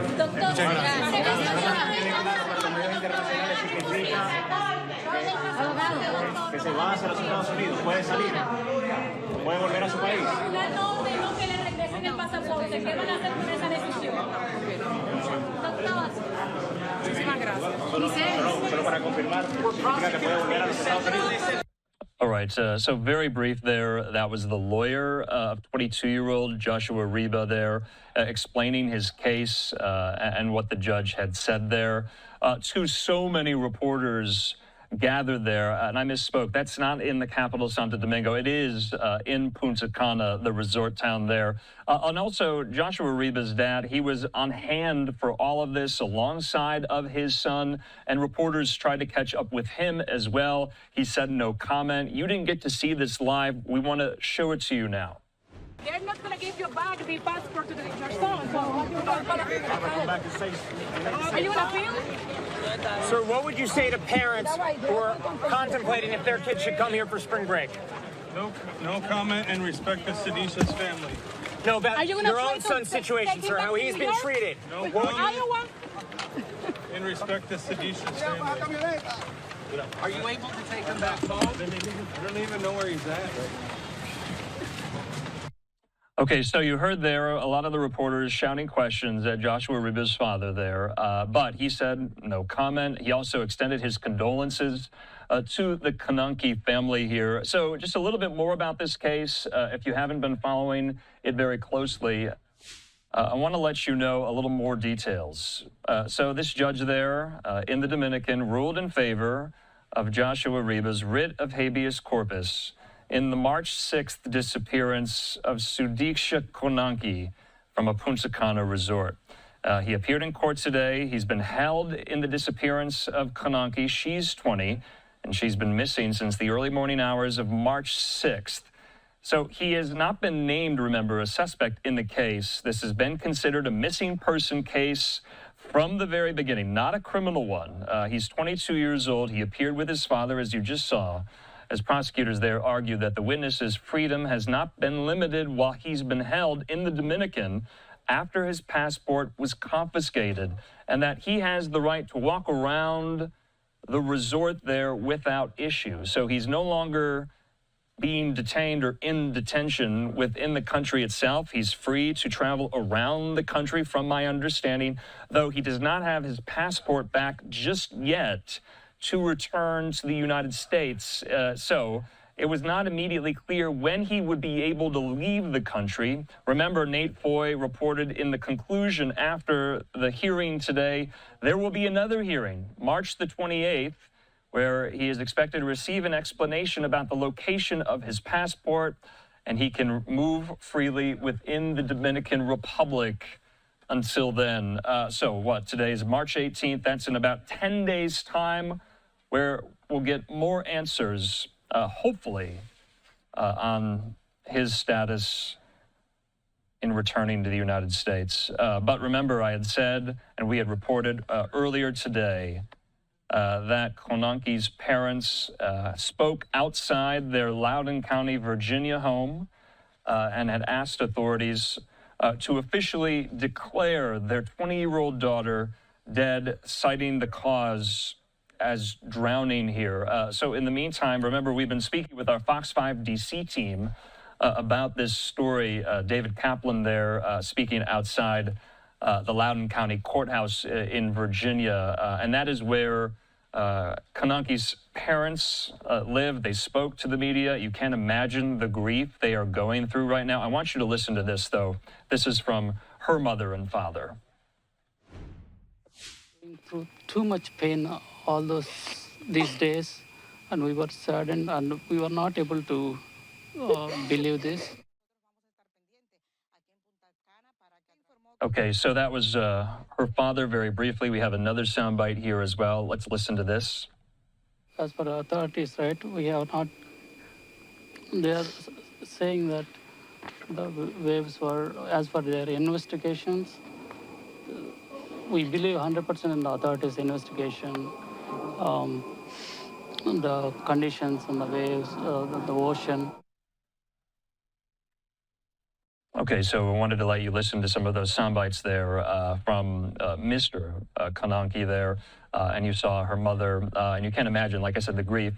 Que se va hacia los Estados Unidos, puede salir, puede volver a su país. No que le regresen el pasaporte, ¿qué van a hacer con esa decisión? Muchísimas gracias. Solo para confirmar, significa que puede volver a los Estados Unidos. All right, so very brief there. That was the lawyer of 22-year-old Joshua Reba there explaining his case and what the judge had said there. To so many reporters gathered there, and I misspoke. That's not in the capital, Santo Domingo. It is in Punta Cana, the resort town there. And also, Joshua Reba's dad, he was on hand for all of this alongside of his son, and reporters tried to catch up with him as well. He said no comment. You didn't get to see this live. We want to show it to you now. They're not going to give you back the passport to your son. So are you going to appeal? Sir, what would you say to parents who are contemplating if their kids should come here for spring break? No comment and respect to Sudiksha's family. No, about your own son's situation, sir, how he's been treated. No comment. and respect the seditious family. Are you able to take him back home? I don't even know where he's at. Okay, so you heard there a lot of the reporters shouting questions at Joshua Riba's father there, but he said no comment. He also extended his condolences to the Konanki family here. So just a little bit more about this case. If you haven't been following it very closely, I want to let you know a little more details. So this judge there in the Dominican ruled in favor of Joshua Riba's writ of habeas corpus in the March 6th disappearance of Sudiksha Konanki from a Punta Cana resort. He appeared in court today. He's been held in the disappearance of Konanki. She's 20, and she's been missing since the early morning hours of March 6th. So he has not been named, remember, a suspect in the case. This has been considered a missing person case from the very beginning, not a criminal one. He's 22 years old. He appeared with his father, as you just saw, as prosecutors there argue that the witness's freedom has not been limited while he's been held in the Dominican after his passport was confiscated, and that he has the right to walk around the resort there without issue. So he's no longer being detained or in detention within the country itself. He's free to travel around the country, from my understanding, though he does not have his passport back just yet to return to the United States. So it was not immediately clear when he would be able to leave the country. Remember, Nate Foy reported in the conclusion after the hearing today, there will be another hearing, March the 28th, where he is expected to receive an explanation about the location of his passport, and he can move freely within the Dominican Republic until then. So what, today is March 18th. That's in about 10 days' time, where we'll get more answers, hopefully, on his status in returning to the United States. But remember, I had said, and we had reported earlier today, that Konanki's parents spoke outside their Loudoun County, Virginia home and had asked authorities to officially declare their 20-year-old daughter dead, citing the cause as drowning here. So in the meantime, remember, we've been speaking with our Fox 5 DC team about this story. David Kaplan there speaking outside the Loudoun County Courthouse in Virginia. And that is where Konanki's parents live. They spoke to the media. You can't imagine the grief they are going through right now. I want you to listen to this, though. This is from her mother and father. Through too much pain all these days, and we were saddened, and we were not able to believe this. Okay, so that was her father very briefly. We have another soundbite here as well. Let's listen to this. As per the authorities, right, we have not, they are saying that the waves were, as per their investigations, we believe 100% in the authorities' investigation. The conditions and the waves, the ocean. Okay, so I wanted to let you listen to some of those sound bites there from Mr. Konanki there, and you saw her mother, and you can't imagine, like I said, the grief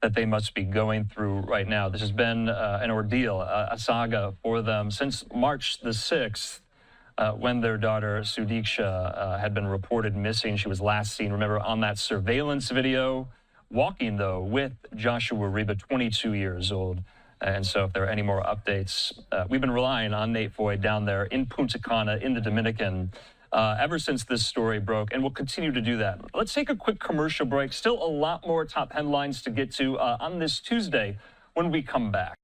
that they must be going through right now. This has been an ordeal, a saga for them since March the 6th, when their daughter Sudiksha had been reported missing. She was last seen, remember, on that surveillance video, walking, though, with Joshua Riba, 22 years old. And so if there are any more updates, we've been relying on Nate Foy down there in Punta Cana in the Dominican ever since this story broke, and we'll continue to do that. Let's take a quick commercial break. Still a lot more top headlines to get to on this Tuesday when we come back.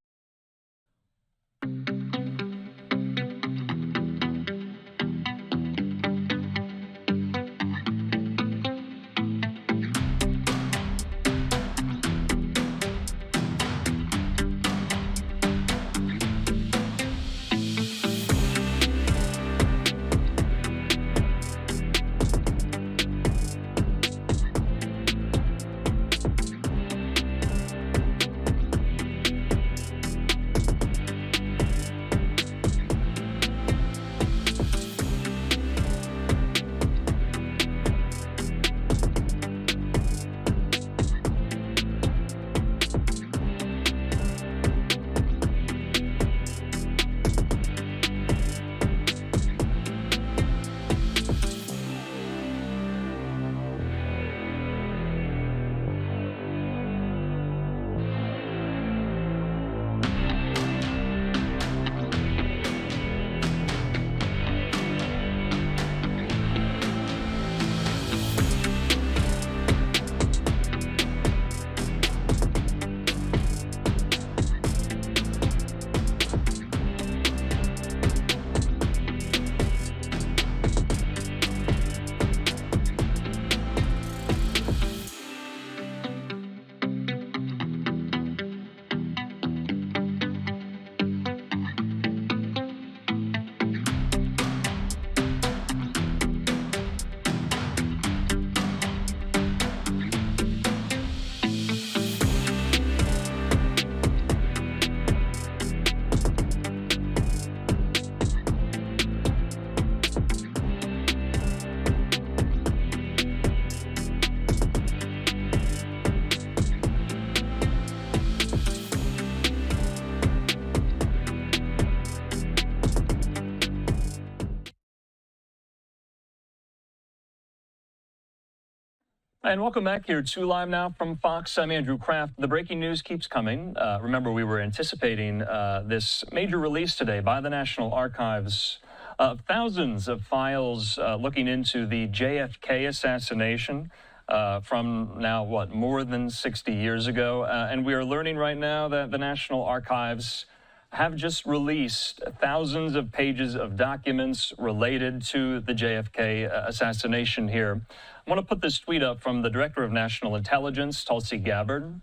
And welcome back here to Live Now from Fox. I'm Andrew Kraft. The breaking news keeps coming. Remember, we were anticipating this major release today by the National Archives of thousands of files looking into the JFK assassination from now, more than 60 years ago. And we are learning right now that the National Archives have just released thousands of pages of documents related to the JFK assassination here. I want to put this tweet up from the Director of National Intelligence, Tulsi Gabbard.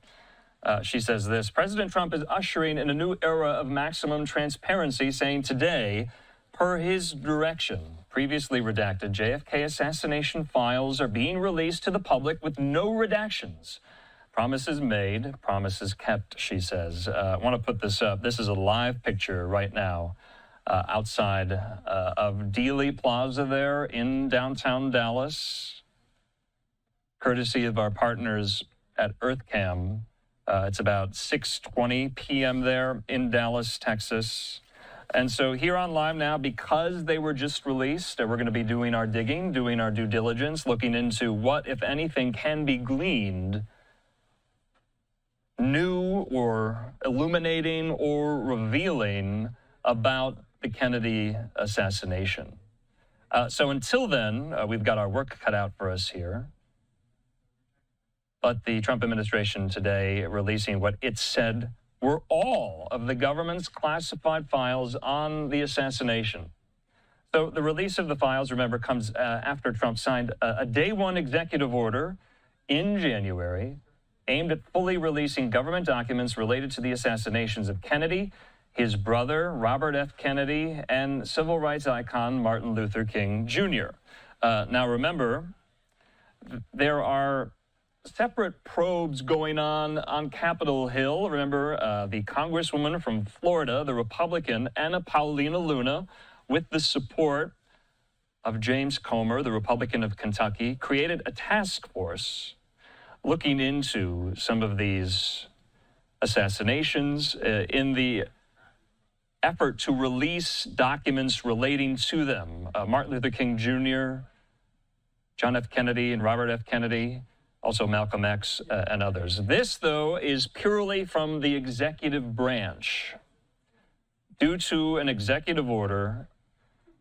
She says this: President Trump is ushering in a new era of maximum transparency, saying today, per his direction, previously redacted JFK assassination files are being released to the public with no redactions. Promises made, promises kept, she says. I want to put this up. This is a live picture right now outside of Dealey Plaza there in downtown Dallas, courtesy of our partners at EarthCam. It's about 6:20 p.m. there in Dallas, Texas. And so here on Live Now, because they were just released, we're going to be doing our digging, doing our due diligence, looking into what, if anything, can be gleaned new or illuminating or revealing about the Kennedy assassination. So until then, we've got our work cut out for us here. But the Trump administration today releasing what it said were all of the government's classified files on the assassination. So the release of the files, remember, comes after Trump signed a day one executive order in January aimed at fully releasing government documents related to the assassinations of Kennedy, his brother, Robert F. Kennedy, and civil rights icon Martin Luther King Jr. Now, remember, there are separate probes going on Capitol Hill. Remember, the Congresswoman from Florida, the Republican, Anna Paulina Luna, with the support of James Comer, the Republican of Kentucky, created a task force looking into some of these assassinations in the effort to release documents relating to them. Martin Luther King Jr., John F. Kennedy and Robert F. Kennedy, also Malcolm X and others. This, though, is purely from the executive branch due to an executive order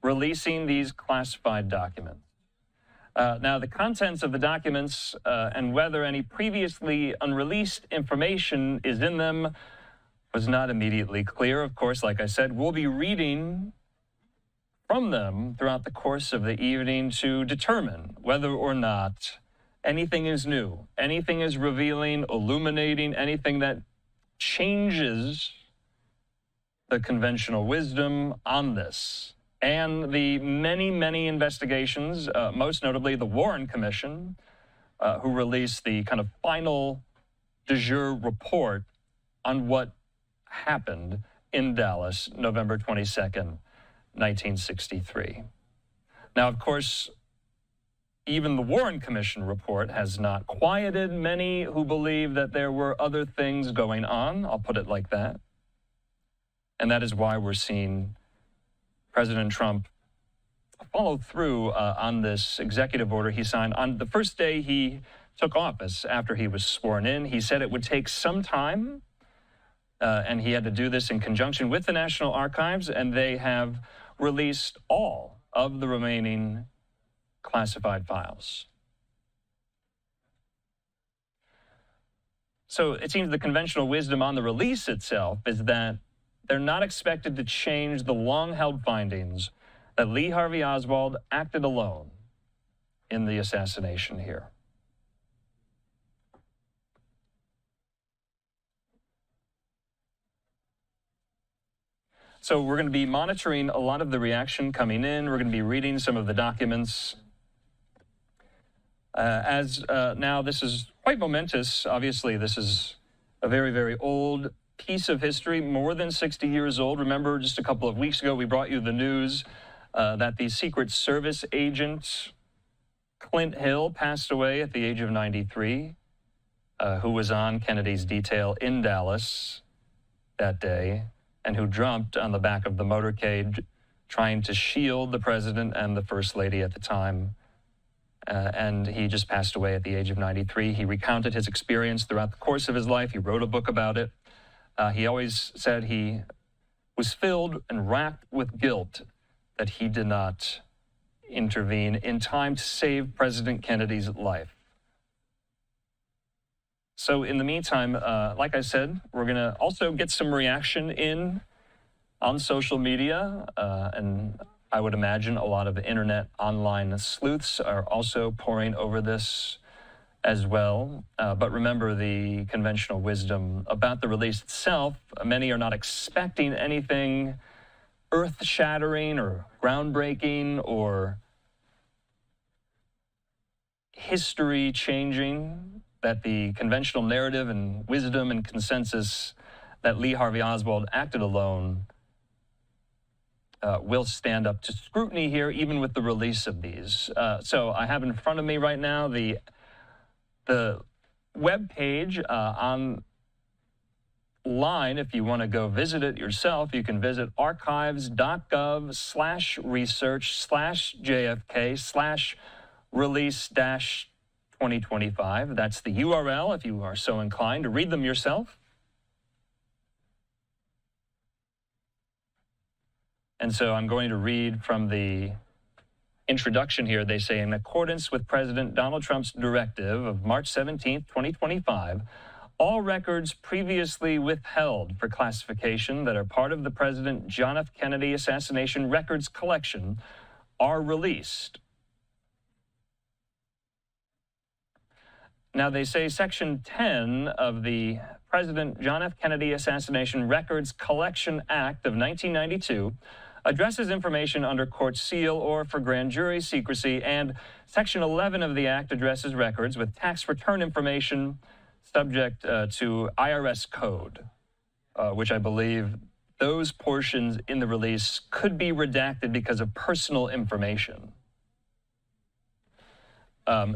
releasing these classified documents. Now, the contents of the documents and whether any previously unreleased information is in them was not immediately clear. Of course, like I said, we'll be reading from them throughout the course of the evening to determine whether or not anything is new, anything is revealing, illuminating, anything that changes the conventional wisdom on this. And the many, many investigations, most notably the Warren Commission, who released the kind of final de jure report on what happened in Dallas, November 22nd, 1963. Now, of course, even the Warren Commission report has not quieted many who believe that there were other things going on. I'll put it like that. And that is why we're seeing President Trump follow through on this executive order he signed on the first day he took office after he was sworn in. He said it would take some time, and he had to do this in conjunction with the National Archives, and they have released all of the remaining classified files. So it seems the conventional wisdom on the release itself is that they're not expected to change the long-held findings that Lee Harvey Oswald acted alone in the assassination here. So we're going to be monitoring a lot of the reaction coming in. We're going to be reading some of the documents. Now this is quite momentous. Obviously, this is a very, very old piece of history, more than 60 years old. Remember, just a couple of weeks ago, we brought you the news that the Secret Service agent Clint Hill passed away at the age of 93, who was on Kennedy's detail in Dallas that day, and who jumped on the back of the motorcade trying to shield the president and the first lady at the time and he just passed away at the age of 93. He recounted his experience throughout the course of his life. He wrote a book about it. He always said he was filled and racked with guilt that he did not intervene in time to save President Kennedy's life. So in the meantime, like I said, we're going to also get some reaction in on social media, and I would imagine a lot of internet online sleuths are also poring over this as well. But remember the conventional wisdom about the release itself. Many are not expecting anything earth-shattering or groundbreaking or history-changing, that the conventional narrative and wisdom and consensus that Lee Harvey Oswald acted alone will stand up to scrutiny here, even with the release of these. So I have in front of me right now the web page online. If you want to go visit it yourself, you can visit archives.gov/research/JFK/release-2025. That's the URL if you are so inclined to read them yourself. And so I'm going to read from the introduction here. They say, in accordance with President Donald Trump's directive of March 17, 2025, all records previously withheld for classification that are part of the President John F. Kennedy assassination records collection are released. Now they say Section 10 of the President John F. Kennedy Assassination Records Collection Act of 1992 addresses information under court seal or for grand jury secrecy, and Section 11 of the Act addresses records with tax return information subject to IRS code, which I believe those portions in the release could be redacted because of personal information.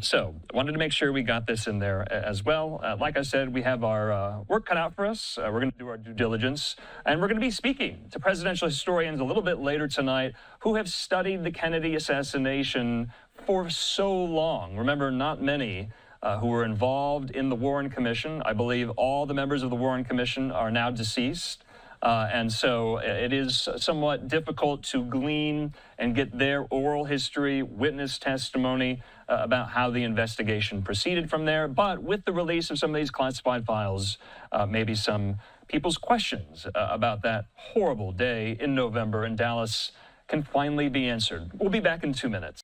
So I wanted to make sure we got this in there as well. Like I said, we have our work cut out for us. We're going to do our due diligence, and we're going to be speaking to presidential historians a little bit later tonight who have studied the Kennedy assassination for so long. Remember, not many who were involved in the Warren Commission. I believe all the members of the Warren Commission are now deceased. And so it is somewhat difficult to glean and get their oral history, witness testimony about how the investigation proceeded from there. But with the release of some of these classified files, maybe some people's questions about that horrible day in November in Dallas can finally be answered. We'll be back in 2 minutes.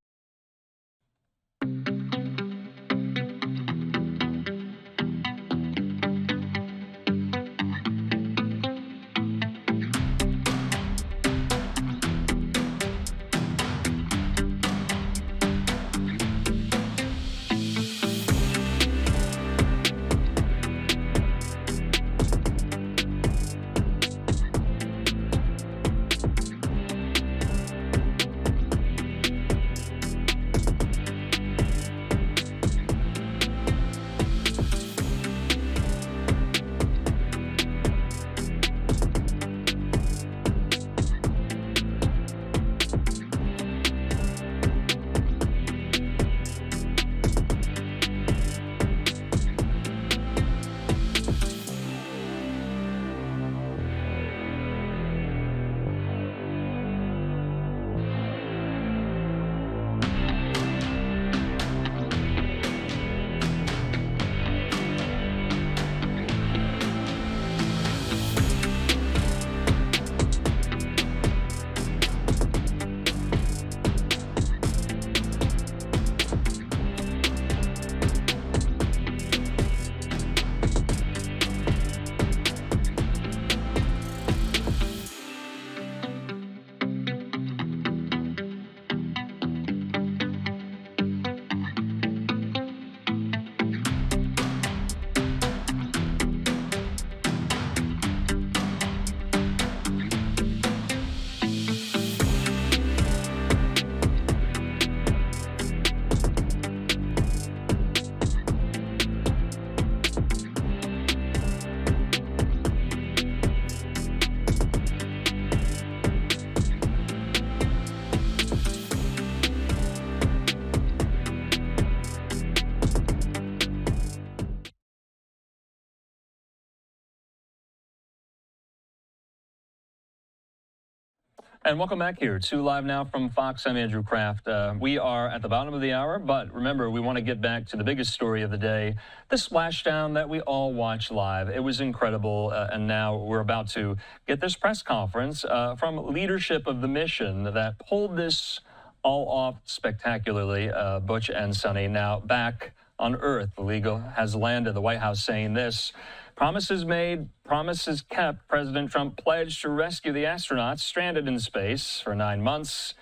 And welcome back here to Live Now from Fox. I'm Andrew Kraft. We are at the bottom of the hour, but remember, we want to get back to the biggest story of the day, the splashdown that we all watched live. It was incredible, and now we're about to get this press conference from leadership of the mission that pulled this all off spectacularly, Butch and Suni. Now back on Earth, the League has landed. The White House saying this: promises made, promises kept. President Trump pledged to rescue the astronauts stranded in space for 9 months.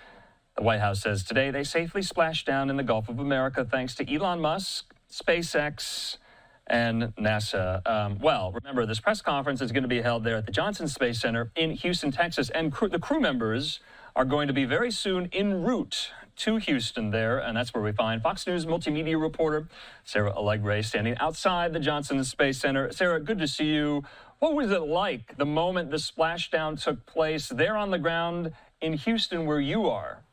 The White House says today they safely splashed down in the Gulf of America thanks to Elon Musk, SpaceX, and NASA. Well, remember, this press conference is going to be held there at the Johnson Space Center in Houston, Texas, and the crew members are going to be very soon en route to Houston there, and that's where we find Fox News multimedia reporter Sarah Allegre standing outside the Johnson Space Center. Sarah, good to see you. What was it like the moment the splashdown took place there on the ground in Houston where you are?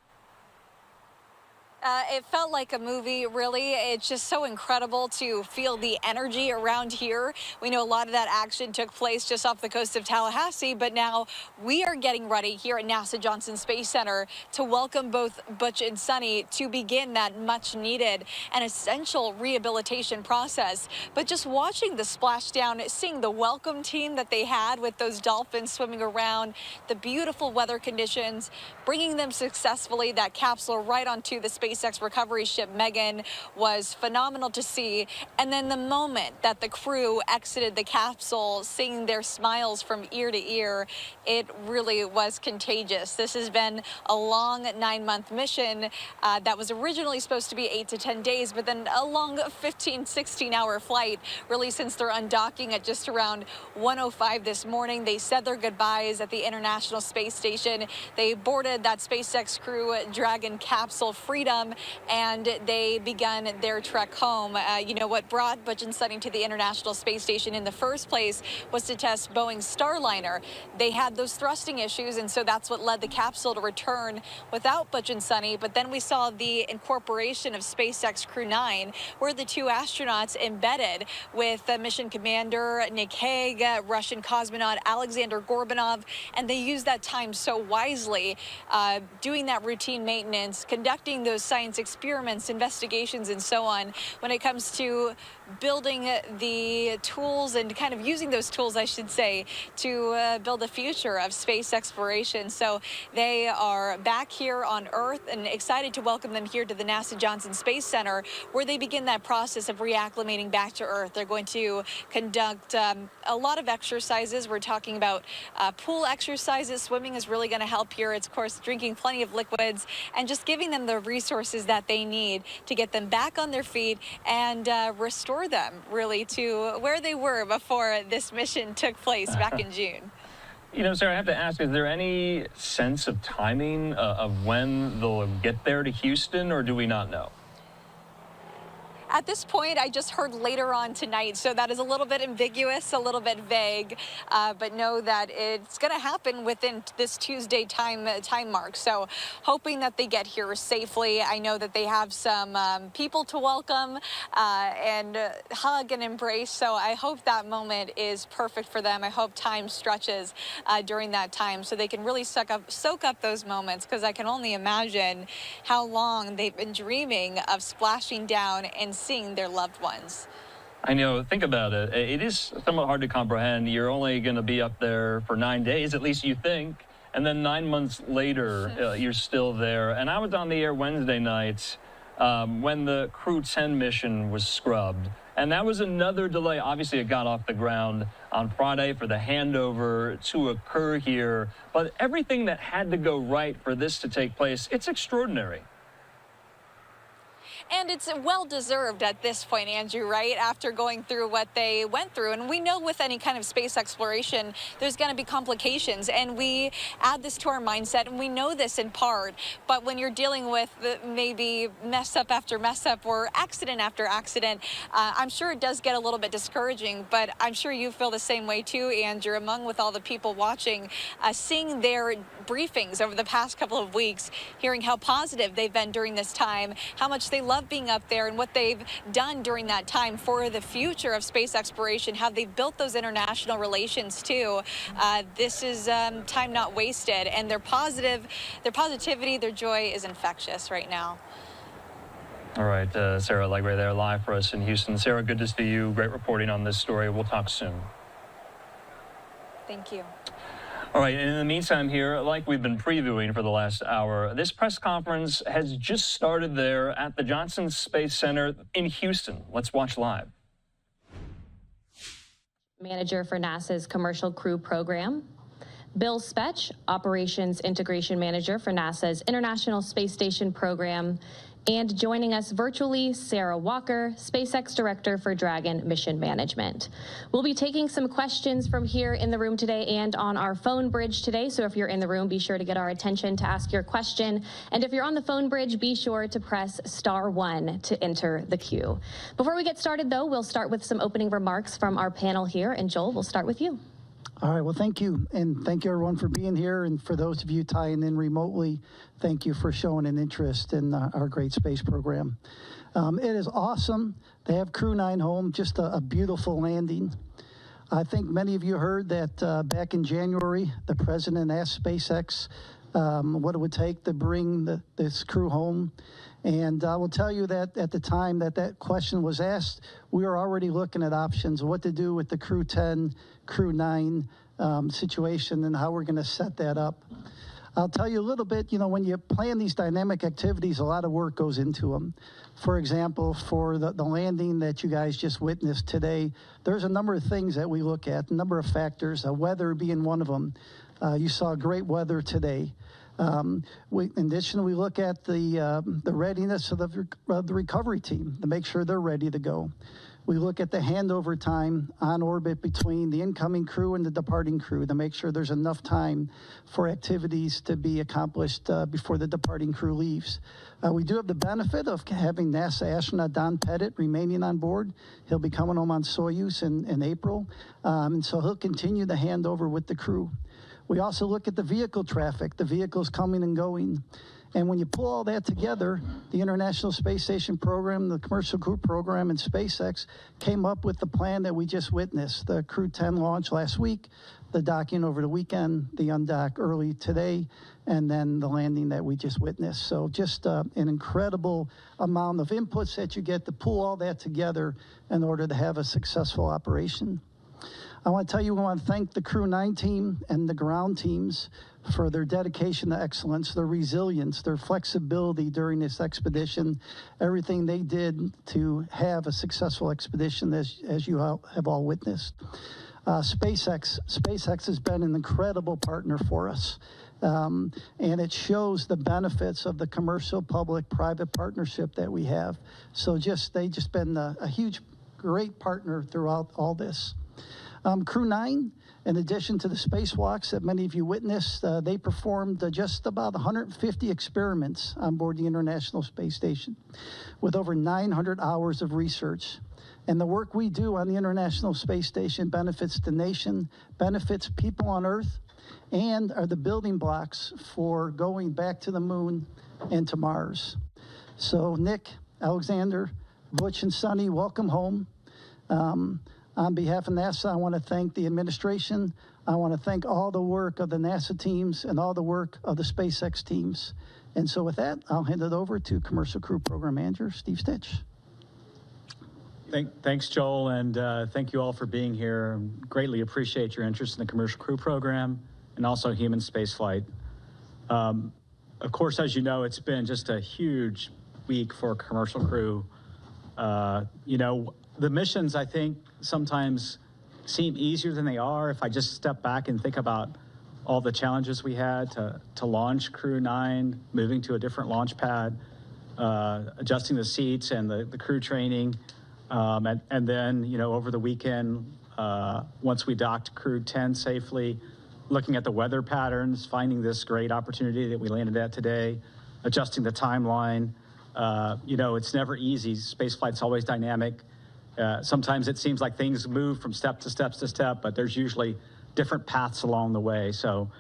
It felt like a movie, really. It's just so incredible to feel the energy around here. We know a lot of that action took place just off the coast of Tallahassee, but now we are getting ready here at NASA Johnson Space Center to welcome both Butch and Suni to begin that much needed and essential rehabilitation process. But just watching the splashdown, seeing the welcome team that they had with those dolphins swimming around, the beautiful weather conditions, bringing them successfully, that capsule right onto the SpaceX recovery ship Megan, was phenomenal to see. And then the moment that the crew exited the capsule, seeing their smiles from ear to ear, it really was contagious. This has been a long 9-month mission that was originally supposed to be 8 to 10 days, but then a long 15, 16-hour flight, really, since their undocking at just around 1:05 this morning. They said their goodbyes at the International Space Station. They boarded that SpaceX Crew-Dragon capsule Freedom, and they began their trek home. You know, what brought Butch and Suni to the International Space Station in the first place was to test Boeing's Starliner. They had those thrusting issues, and so that's what led the capsule to return without Butch and Suni. But then we saw the incorporation of SpaceX Crew-9, where the two astronauts embedded with mission commander Nick Hague, Russian cosmonaut Alexander Gorbanov, and they used that time so wisely, doing that routine maintenance, conducting those science experiments, investigations, and so on, when it comes to building the tools and kind of using those tools, I should say, to build the future of space exploration. So they are back here on Earth and excited to welcome them here to the NASA Johnson Space Center, where they begin that process of reacclimating back to Earth. They're going to conduct a lot of exercises. We're talking about pool exercises. Swimming is really going to help here. It's, of course, drinking plenty of liquids and just giving them the resources that they need to get them back on their feet and restore them, really, to where they were before this mission took place back in June. You know, Sarah, I have to ask, is there any sense of timing of when they'll get there to Houston, or do we not know? At this point, I just heard later on tonight, so that is a little bit ambiguous, a little bit vague, but know that it's going to happen within this Tuesday time mark. So hoping that they get here safely. I know that they have some people to welcome and hug and embrace, so I hope that moment is perfect for them. I hope time stretches during that time so they can really soak up those moments, because I can only imagine how long they've been dreaming of splashing down and seeing their loved ones. I know, think about it. It is somewhat hard to comprehend. You're only going to be up there for 9 days, at least you think, and then 9 months later, you're still there. And I was on the air Wednesday night when the Crew-10 mission was scrubbed. And that was another delay. Obviously, it got off the ground on Friday for the handover to occur here. But everything that had to go right for this to take place, it's extraordinary. And it's well-deserved at this point, Andrew, right? After going through what they went through. And we know with any kind of space exploration, there's going to be complications. And we add this to our mindset, and we know this in part. But when you're dealing with maybe mess up after mess up or accident after accident, I'm sure it does get a little bit discouraging. But I'm sure you feel the same way too, Andrew, among with all the people watching, seeing their briefings over the past couple of weeks, hearing how positive they've been during this time, how much they love love being up there and what they've done during that time for the future of space exploration, how they've built those international relations too. This is time not wasted, and their positivity, their joy is infectious right now. All right, Sarah Legre there live for us in Houston. Sarah, good to see you. Great reporting on this story. We'll talk soon. Thank you. All right, and in the meantime here, like we've been previewing for the last hour, this press conference has just started there at the Johnson Space Center in Houston. Let's watch live. Manager for NASA's Commercial Crew Program. Bill Spetch, Operations Integration Manager for NASA's International Space Station Program. And joining us virtually, Sarah Walker, SpaceX Director for Dragon Mission Management. We'll be taking some questions from here in the room today and on our phone bridge today. So if you're in the room, be sure to get our attention to ask your question. And if you're on the phone bridge, be sure to press *1 to enter the queue. Before we get started, though, we'll start with some opening remarks from our panel here. And Joel, we'll start with you. All right, well, thank you. And thank you, everyone, for being here. And for those of you tying in remotely, thank you for showing an interest in our great space program. It is awesome to have Crew-9 home, just a beautiful landing. I think many of you heard that back in January, the president asked SpaceX what it would take to bring this crew home. And I will tell you that at the time that question was asked, we were already looking at options of what to do with the Crew-10, Crew-9 situation and how we're going to set that up. I'll tell you a little bit, when you plan these dynamic activities, a lot of work goes into them. For example, for the landing that you guys just witnessed today, there's a number of things that we look at, a number of factors, weather being one of them. You saw great weather today. In addition, we look at the readiness of the recovery team to make sure they're ready to go. We look at the handover time on orbit between the incoming crew and the departing crew to make sure there's enough time for activities to be accomplished before the departing crew leaves. We do have the benefit of having NASA astronaut Don Pettit remaining on board. He'll be coming home on Soyuz in April, and so he'll continue the handover with the crew. We also look at the vehicle traffic, the vehicles coming and going. And when you pull all that together, the International Space Station program, the Commercial Crew program, and SpaceX came up with the plan that we just witnessed. The Crew-10 launch last week, the docking over the weekend, the undock early today, and then the landing that we just witnessed. So just an incredible amount of inputs that you get to pull all that together in order to have a successful operation. I want to tell you, we want to thank the Crew-9 team and the ground teams for their dedication to excellence, their resilience, their flexibility during this expedition, everything they did to have a successful expedition, as you have all witnessed. SpaceX has been an incredible partner for us, and it shows the benefits of the commercial-public-private partnership that we have. So they've just been a huge, great partner throughout all this. Crew-9, in addition to the spacewalks that many of you witnessed, they performed just about 150 experiments on board the International Space Station with over 900 hours of research. And the work we do on the International Space Station benefits the nation, benefits people on Earth, and are the building blocks for going back to the moon and to Mars. So Nick, Alexander, Butch, and Suni, welcome home. On behalf of NASA, I want to thank the administration. I want to thank all the work of the NASA teams and all the work of the SpaceX teams. And so with that, I'll hand it over to Commercial Crew Program Manager, Steve Stitch. Thanks, Joel, and thank you all for being here. Greatly appreciate your interest in the Commercial Crew Program and also human spaceflight. Of course, as you know, it's been just a huge week for Commercial Crew. The missions, I think, sometimes seem easier than they are. If I just step back and think about all the challenges we had to launch Crew-9, moving to a different launch pad, adjusting the seats and the crew training, and then, over the weekend, once we docked Crew-10 safely, looking at the weather patterns, finding this great opportunity that we landed at today, adjusting the timeline. It's never easy. Spaceflight's always dynamic. Sometimes it seems like things move from step to step, but there's usually different paths along the way. So,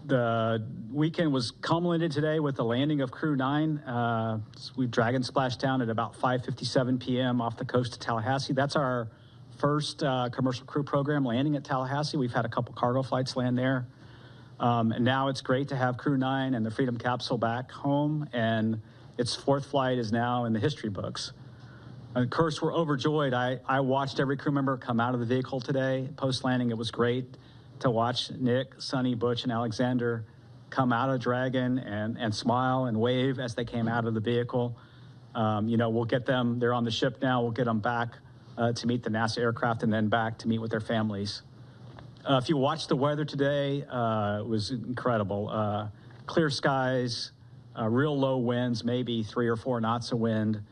The weekend was culminated today with the landing of Crew-9. We Dragon splashed down at about 5:57 p.m. off the coast of Tallahassee. That's our first commercial crew program landing at Tallahassee. We've had a couple cargo flights land there. And now it's great to have Crew-9 and the Freedom capsule back home, and its fourth flight is now in the history books. Of course, we're overjoyed. I watched every crew member come out of the vehicle today. Post-landing, it was great to watch Nick, Suni, Butch, and Alexander come out of Dragon and smile and wave as they came out of the vehicle. We'll get them, they're on the ship now, we'll get them back to meet the NASA aircraft and then back to meet with their families. If you watch the weather today, it was incredible. Clear skies, real low winds, maybe 3 or 4 knots of wind,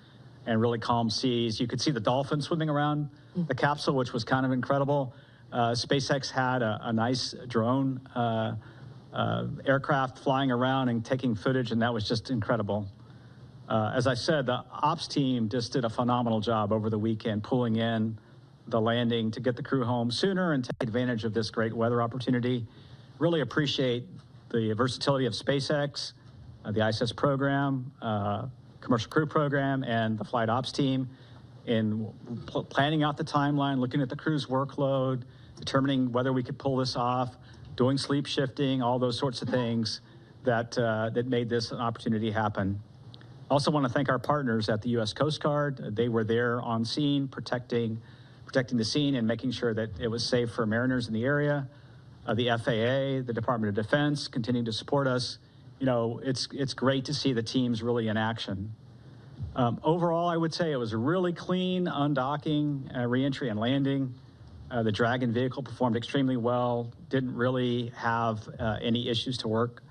and really calm seas. You could see the dolphins swimming around the capsule, which was kind of incredible. SpaceX had a nice drone aircraft flying around and taking footage, and that was just incredible. As I said, the ops team just did a phenomenal job over the weekend, pulling in the landing to get the crew home sooner and take advantage of this great weather opportunity. Really appreciate the versatility of SpaceX, the ISS program, commercial crew program, and the flight ops team in planning out the timeline, looking at the crew's workload, determining whether we could pull this off, doing sleep shifting, all those sorts of things that made this an opportunity happen. I also want to thank our partners at the U.S. Coast Guard. They were there on scene, protecting the scene and making sure that it was safe for mariners in the area. The FAA, the Department of Defense, continuing to support us. It's great to see the teams really in action. Overall, I would say it was a really clean undocking, reentry, and landing. The Dragon vehicle performed extremely well, didn't really have any issues to work.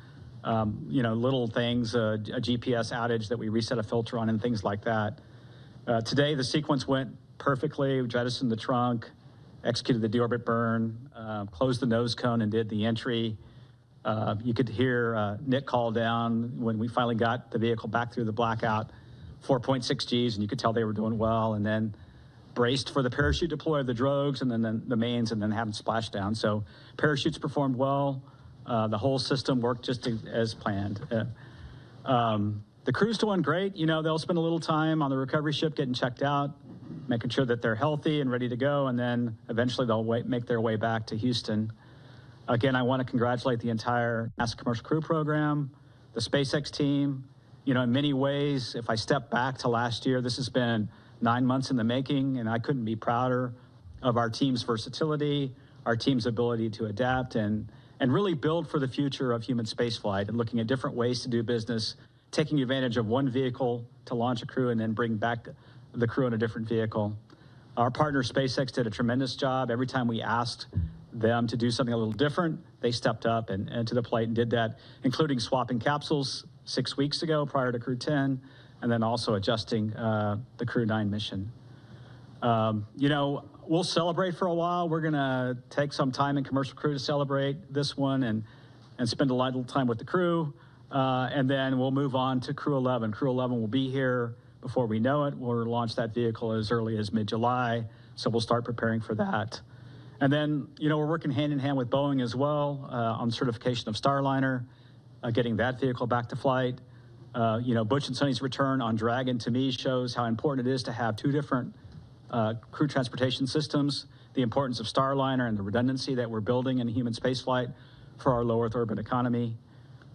Little things, a GPS outage that we reset a filter on and things like that. Today, the sequence went perfectly. We jettisoned the trunk, executed the deorbit burn, closed the nose cone and did the entry. You could hear Nick call down when we finally got the vehicle back through the blackout, 4.6 Gs, and you could tell they were doing well, and then braced for the parachute deploy of the drogues and then the mains and then have them splash down. So parachutes performed well. The whole system worked just as planned. The crew's doing great. They'll spend a little time on the recovery ship getting checked out, making sure that they're healthy and ready to go, and then eventually they'll make their way back to Houston. Again, I want to congratulate the entire NASA Commercial Crew Program, the SpaceX team. In many ways, if I step back to last year, this has been 9 months in the making, and I couldn't be prouder of our team's versatility, our team's ability to adapt and really build for the future of human spaceflight and looking at different ways to do business, taking advantage of one vehicle to launch a crew and then bring back the crew in a different vehicle. Our partner SpaceX did a tremendous job. Every time we asked them to do something a little different, they stepped up and to the plate and did that, including swapping capsules 6 weeks ago prior to Crew-10, and then also adjusting the Crew-9 mission. We'll celebrate for a while. We're going to take some time in commercial crew to celebrate this one and spend a little time with the crew, and then we'll move on to Crew-11. Crew-11 will be here before we know it. We'll launch that vehicle as early as mid-July, so we'll start preparing for that. And then, we're working hand in hand with Boeing as well on certification of Starliner, getting that vehicle back to flight. Butch and Suni's return on Dragon to me shows how important it is to have 2 different crew transportation systems, the importance of Starliner and the redundancy that we're building in human spaceflight for our low Earth orbit economy.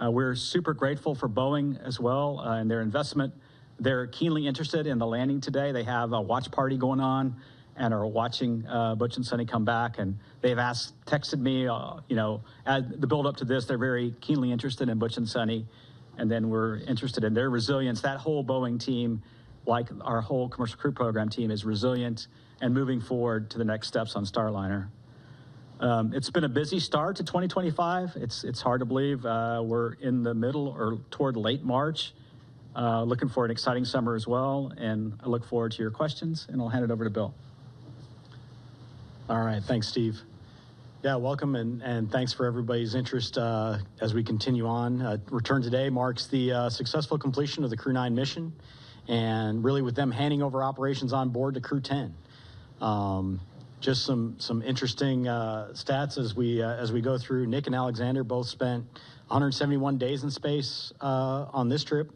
We're super grateful for Boeing as well and their investment. They're keenly interested in the landing today. They have a watch party going on and are watching Butch and Suni come back. And they've texted me, as the build up to this, they're very keenly interested in Butch and Suni. And then we're interested in their resilience. That whole Boeing team, like our whole commercial crew program team, is resilient and moving forward to the next steps on Starliner. It's been a busy start to 2025. It's hard to believe we're in the middle or toward late March. Looking for an exciting summer as well. And I look forward to your questions, and I'll hand it over to Bill. All right, thanks, Steve. Yeah, welcome, and thanks for everybody's interest as we continue on. Return today marks the successful completion of the Crew-9 mission, and really with them handing over operations on board to Crew-10. just some interesting stats as we go through. Nick and Alexander both spent 171 days in space on this trip,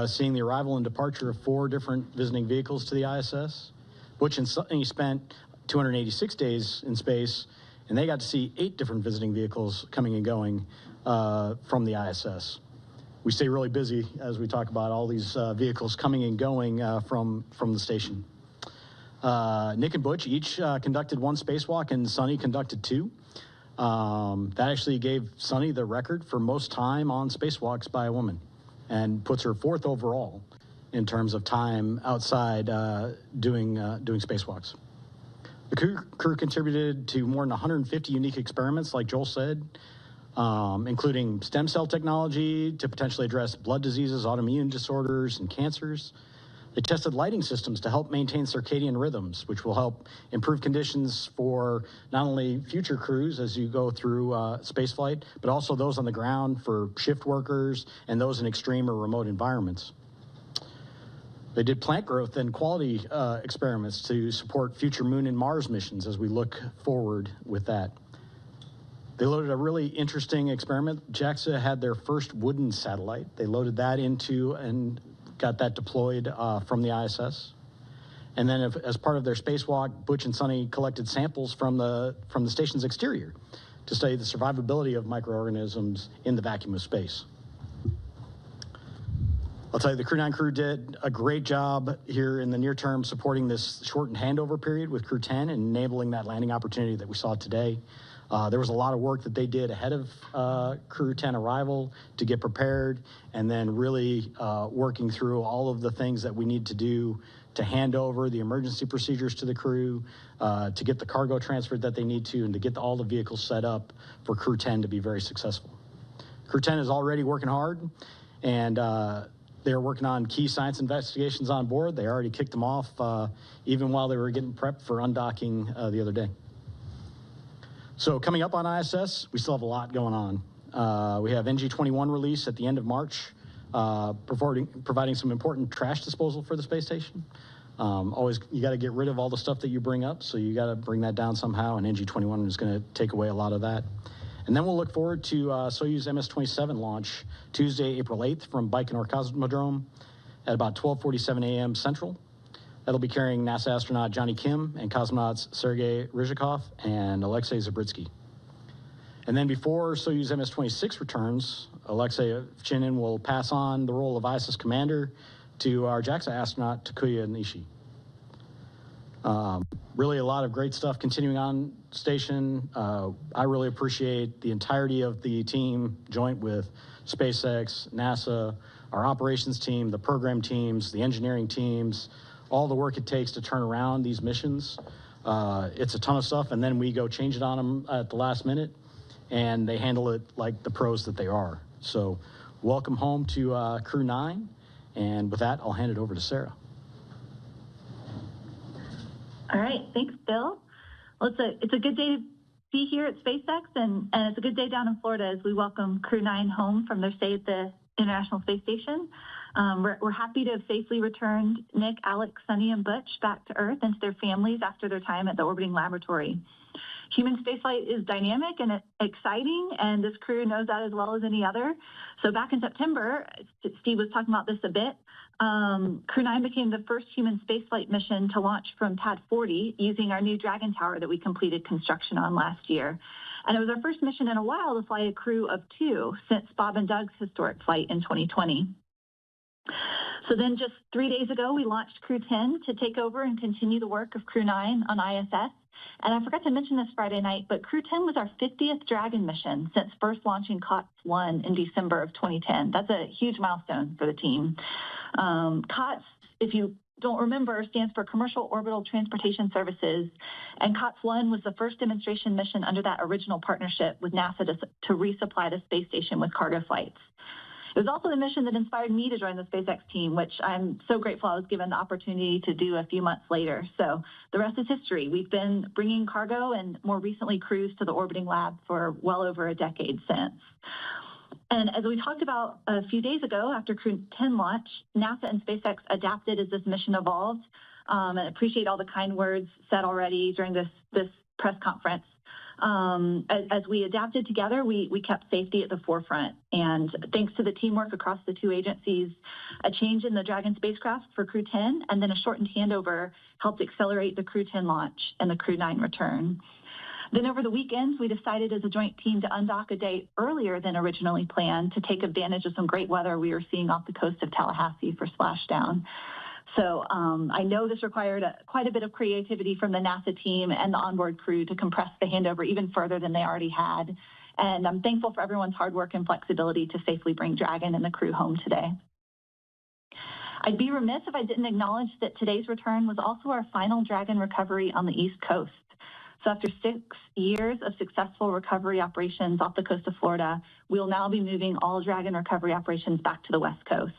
seeing the arrival and departure of 4 different visiting vehicles to the ISS. Butch and Suni spent 286 days in space, and they got to see 8 different visiting vehicles coming and going from the ISS. We stay really busy as we talk about all these vehicles coming and going from the station. Nick and Butch each conducted 1 spacewalk, and Suni conducted 2. That actually gave Suni the record for most time on spacewalks by a woman, and puts her 4th overall in terms of time outside doing spacewalks. The crew contributed to more than 150 unique experiments, like Joel said, including stem cell technology to potentially address blood diseases, autoimmune disorders, and cancers. They tested lighting systems to help maintain circadian rhythms, which will help improve conditions for not only future crews as you go through spaceflight, but also those on the ground for shift workers and those in extreme or remote environments. They did plant growth and quality experiments to support future Moon and Mars missions as we look forward with that. They loaded a really interesting experiment. JAXA had their first wooden satellite. They loaded that into and got that deployed from the ISS. And then as part of their spacewalk, Butch and Suni collected samples from the station's exterior to study the survivability of microorganisms in the vacuum of space. I'll tell you, the Crew-9 crew did a great job here in the near term supporting this shortened handover period with Crew-10 and enabling that landing opportunity that we saw today. There was a lot of work that they did ahead of Crew-10 arrival to get prepared, and then really working through all of the things that we need to do to hand over the emergency procedures to the crew, to get the cargo transferred that they need to, and to get all the vehicles set up for Crew-10 to be very successful. Crew-10 is already working hard, and they're working on key science investigations on board. They already kicked them off even while they were getting prepped for undocking the other day. So coming up on ISS, we still have a lot going on. We have NG-21 release at the end of March, providing some important trash disposal for the space station. Always, you got to get rid of all the stuff that you bring up, so you got to bring that down somehow, and NG-21 is going to take away a lot of that. And then we'll look forward to Soyuz MS-27 launch Tuesday, April 8th from Baikonur Cosmodrome at about 12:47 a.m. Central. That'll be carrying NASA astronaut Johnny Kim and cosmonauts Sergei Ryzhikov and Alexei Zabritsky. And then before Soyuz MS-26 returns, Alexei Ovchinin will pass on the role of ISS commander to our JAXA astronaut Takuya Nishi. Really a lot of great stuff continuing on station. I really appreciate the entirety of the team, joint with SpaceX, NASA, our operations team, the program teams, the engineering teams, all the work it takes to turn around these missions. It's a ton of stuff, and then we go change it on them at the last minute, and they handle it like the pros that they are. So welcome home to Crew-9, and with that, I'll hand it over to Sarah. All right, thanks, Bill. Well, it's a good day to be here at SpaceX, and it's a good day down in Florida as we welcome Crew-9 home from their stay at the International Space Station. We're happy to have safely returned Nick, Alex, Suni, and Butch back to Earth and to their families after their time at the orbiting laboratory. Human spaceflight is dynamic and exciting, and this crew knows that as well as any other. So back in September, Steve was talking about this a bit, Crew-9 became the first human spaceflight mission to launch from Pad 40 using our new Dragon tower that we completed construction on last year. And it was our first mission in a while to fly a crew of 2 since Bob and Doug's historic flight in 2020. So then just 3 days ago, we launched Crew-10 to take over and continue the work of Crew-9 on ISS. And I forgot to mention this Friday night, but Crew-10 was our 50th Dragon mission since first launching COTS-1 in December of 2010. That's a huge milestone for the team. COTS, if you don't remember, stands for Commercial Orbital Transportation Services, and COTS-1 was the first demonstration mission under that original partnership with NASA to resupply the space station with cargo flights. It was also the mission that inspired me to join the SpaceX team, which I'm so grateful I was given the opportunity to do a few months later. So the rest is history. We've been bringing cargo and more recently crews to the orbiting lab for well over a decade since. And as we talked about a few days ago after Crew-10 launch, NASA and SpaceX adapted as this mission evolved. and appreciate all the kind words said already during this press conference. As we adapted together, we kept safety at the forefront. And thanks to the teamwork across the two agencies, a change in the Dragon spacecraft for Crew 10 and then a shortened handover helped accelerate the Crew 10 launch and the Crew 9 return. Then over the weekends, we decided as a joint team to undock a day earlier than originally planned to take advantage of some great weather we were seeing off the coast of Tallahassee for splashdown. So I know this required quite a bit of creativity from the NASA team and the onboard crew to compress the handover even further than they already had. And I'm thankful for everyone's hard work and flexibility to safely bring Dragon and the crew home today. I'd be remiss if I didn't acknowledge that today's return was also our final Dragon recovery on the East Coast. So after 6 years of successful recovery operations off the coast of Florida, we'll now be moving all Dragon recovery operations back to the West Coast.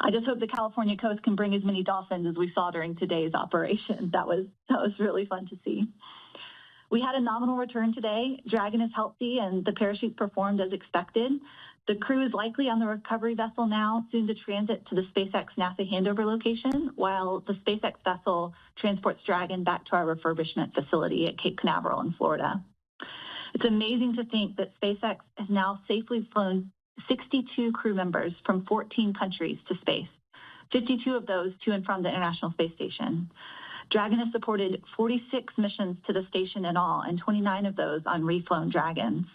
I just hope the California coast can bring as many dolphins as we saw during today's operation. That was really fun to see. We had a nominal return today. Dragon is healthy and the parachutes performed as expected. The crew is likely on the recovery vessel now, soon to transit to the SpaceX NASA handover location, while the SpaceX vessel transports Dragon back to our refurbishment facility at Cape Canaveral in Florida. It's amazing to think that SpaceX has now safely flown 62 crew members from 14 countries to space, 52 of those to and from the International Space Station. Dragon has supported 46 missions to the station in all, and 29 of those on reflown Dragons.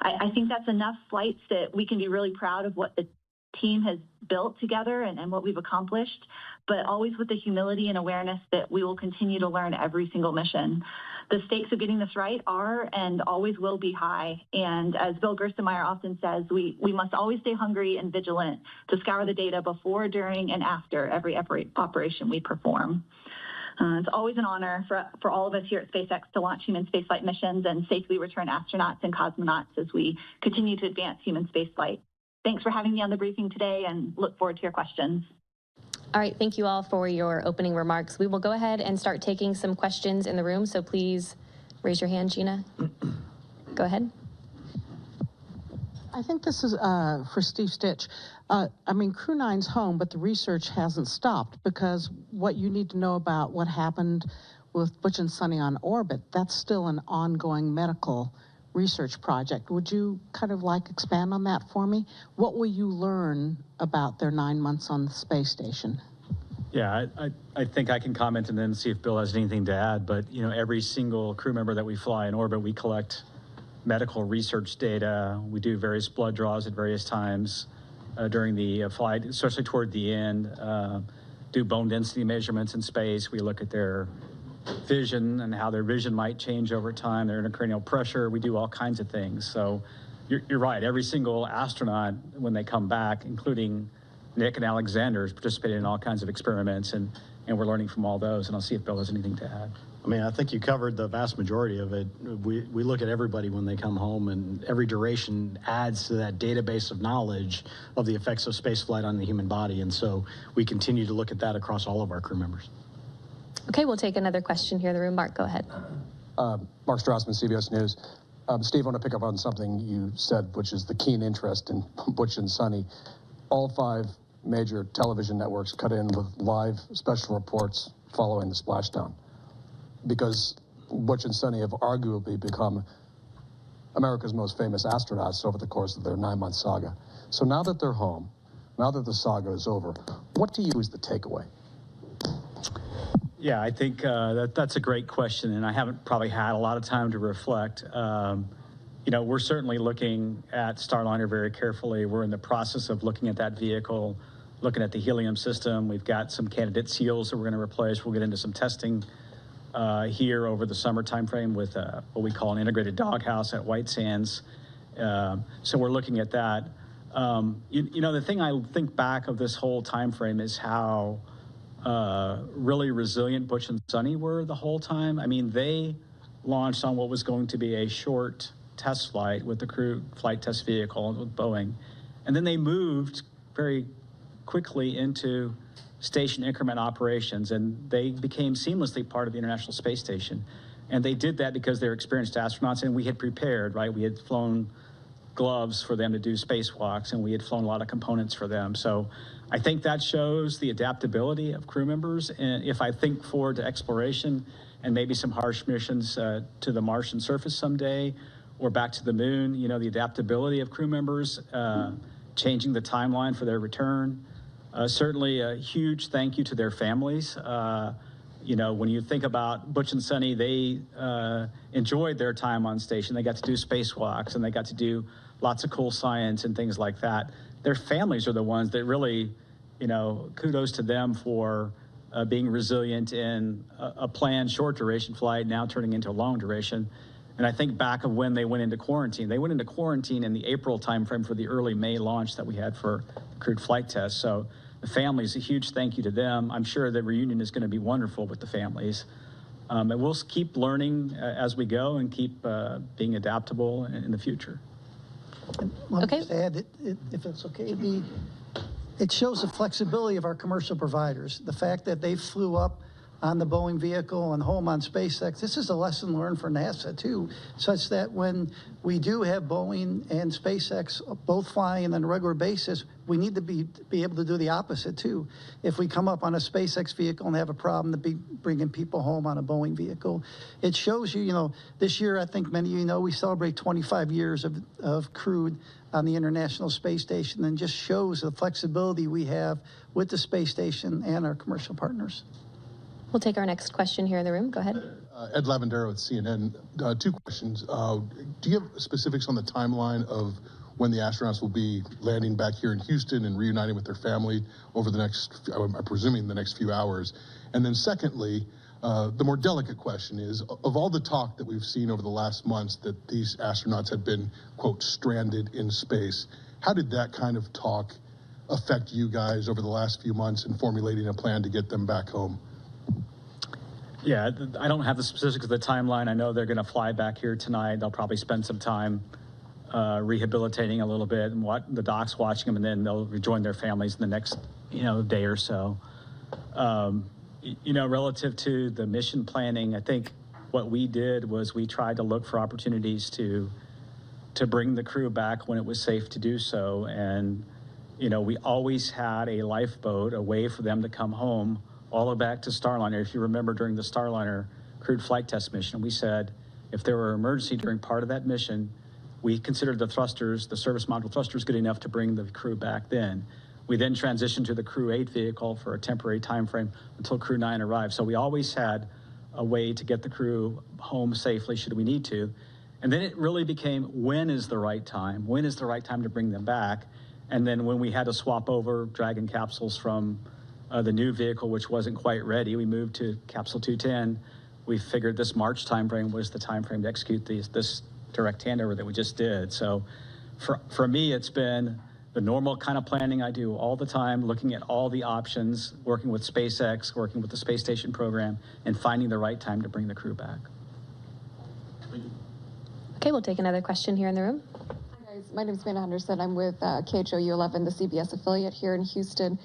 I think that's enough flights that we can be really proud of what the team has built together and what we've accomplished, but always with the humility and awareness that we will continue to learn every single mission. The stakes of getting this right are and always will be high. And as Bill Gerstenmaier often says, we must always stay hungry and vigilant to scour the data before, during, and after every operation we perform. It's always an honor for all of us here at SpaceX to launch human spaceflight missions and safely return astronauts and cosmonauts as we continue to advance human spaceflight. Thanks for having me on the briefing today and look forward to your questions. All right, thank you all for your opening remarks. We will go ahead and start taking some questions in the room, so please raise your hand, Gina. Go ahead. I think this is for Steve Stitch. I mean, Crew 9's home, but the research hasn't stopped, because what you need to know about what happened with Butch and Suni on orbit, that's still an ongoing medical research project. Would you kind of expand on that for me? What will you learn about their 9 months on the space station? Yeah, I think I can comment and then see if Bill has anything to add. But, you know, every single crew member that we fly in orbit, we collect medical research data. We do various blood draws at various times during the flight, especially toward the end. Do bone density measurements in space. We look at their vision and how their vision might change over time, their intracranial pressure. We do all kinds of things. So you're right. Every single astronaut, when they come back, including Nick and Alexander, is participating in all kinds of experiments, and we're learning from all those. And I'll see if Bill has anything to add. I mean, I think you covered the vast majority of it. We look at everybody when they come home, and every duration adds to that database of knowledge of the effects of spaceflight on the human body. And so we continue to look at that across all of our crew members. Okay, we'll take another question here in the room. Mark, go ahead. Mark Strassman, CBS News. Steve, I want to pick up on something you said, which is the keen interest in Butch and Suni. All 5 major television networks cut in with live special reports following the splashdown, because Butch and Suni have arguably become America's most famous astronauts over the course of their 9-month saga. So now that they're home, now that the saga is over, what do you is the takeaway? Yeah, I think that's a great question, and I haven't probably had a lot of time to reflect. You know, we're certainly looking at Starliner very carefully. We're in the process of looking at that vehicle, looking at the helium system. We've got some candidate seals that we're going to replace. We'll get into some testing here over the summer timeframe with what we call an integrated doghouse at White Sands. So we're looking at that. You know, the thing I think back of this whole timeframe is how really resilient Butch and Suni were the whole time. I mean, they launched on what was going to be a short test flight with the crew flight test vehicle with Boeing. And then they moved very quickly into station increment operations, and they became seamlessly part of the International Space Station. And they did that because they're experienced astronauts, and we had prepared, right? We had flown gloves for them to do spacewalks, and we had flown a lot of components for them. So I think that shows the adaptability of crew members. And if I think forward to exploration and maybe some harsh missions to the Martian surface someday or back to the moon, you know, the adaptability of crew members, changing the timeline for their return. Certainly a huge thank you to their families. You know, when you think about Butch and Suni, they enjoyed their time on station. They got to do spacewalks and they got to do lots of cool science and things like that. Their families are the ones that really, you know, kudos to them for being resilient in a planned short duration flight now turning into a long duration. And I think back of when they went into quarantine. They went into quarantine in the April timeframe for the early May launch that we had for crewed flight tests. So the families, a huge thank you to them. I'm sure the reunion is going to be wonderful with the families. And we'll keep learning as we go and keep being adaptable in the future. Let me just add, if it's okay, it shows the flexibility of our commercial providers. The fact that they flew up on the Boeing vehicle and home on SpaceX, this is a lesson learned for NASA too, such that when we do have Boeing and SpaceX both flying on a regular basis, we need to be able to do the opposite too. If we come up on a SpaceX vehicle and have a problem, to be bringing people home on a Boeing vehicle. It shows you, you know, this year, I think many of you know, we celebrate 25 years of crewed on the International Space Station, and just shows the flexibility we have with the space station and our commercial partners. We'll take our next question here in the room. Go ahead. Ed Lavendero with CNN. Two questions. Do you have specifics on the timeline of when the astronauts will be landing back here in Houston and reuniting with their family over the next, I'm presuming the next few hours? And then secondly, the more delicate question is, of all the talk that we've seen over the last months that these astronauts had been, quote, stranded in space, how did that kind of talk affect you guys over the last few months in formulating a plan to get them back home? Yeah, I don't have the specifics of the timeline. I know they're going to fly back here tonight. They'll probably spend some time rehabilitating a little bit and the docs watching them, and then they'll rejoin their families in the next, you know, day or so. You know, relative to the mission planning, I think what we did was we tried to look for opportunities to bring the crew back when it was safe to do so. And, you know, we always had a lifeboat, a way for them to come home all the way back to Starliner. If you remember, during the Starliner crewed flight test mission, we said if there were an emergency during part of that mission, we considered the thrusters, the service module thrusters, good enough to bring the crew back then. We then transitioned to the Crew-8 vehicle for a temporary time frame until Crew-9 arrived. So we always had a way to get the crew home safely should we need to. And then it really became, when is the right time? When is the right time to bring them back? And then when we had to swap over Dragon capsules from the new vehicle, which wasn't quite ready, we moved to Capsule 210. We figured this March timeframe was the timeframe to execute this direct handover that we just did. So for me, it's been the normal kind of planning I do all the time, looking at all the options, working with SpaceX, working with the space station program, and finding the right time to bring the crew back. Okay, we'll take another question here in the room. Hi guys, my name is Amanda Henderson. I'm with KHOU 11, the CBS affiliate here in Houston.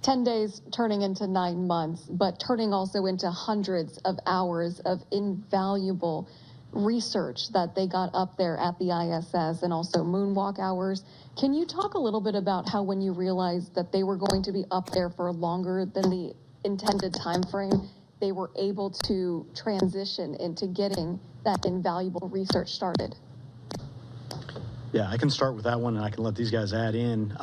10 days turning into 9 months, but turning also into hundreds of hours of invaluable research that they got up there at the ISS, and also moonwalk hours. Can you talk a little bit about how, when you realized that they were going to be up there for longer than the intended time frame, they were able to transition into getting that invaluable research started? Yeah, I can start with that one, and I can let these guys add in.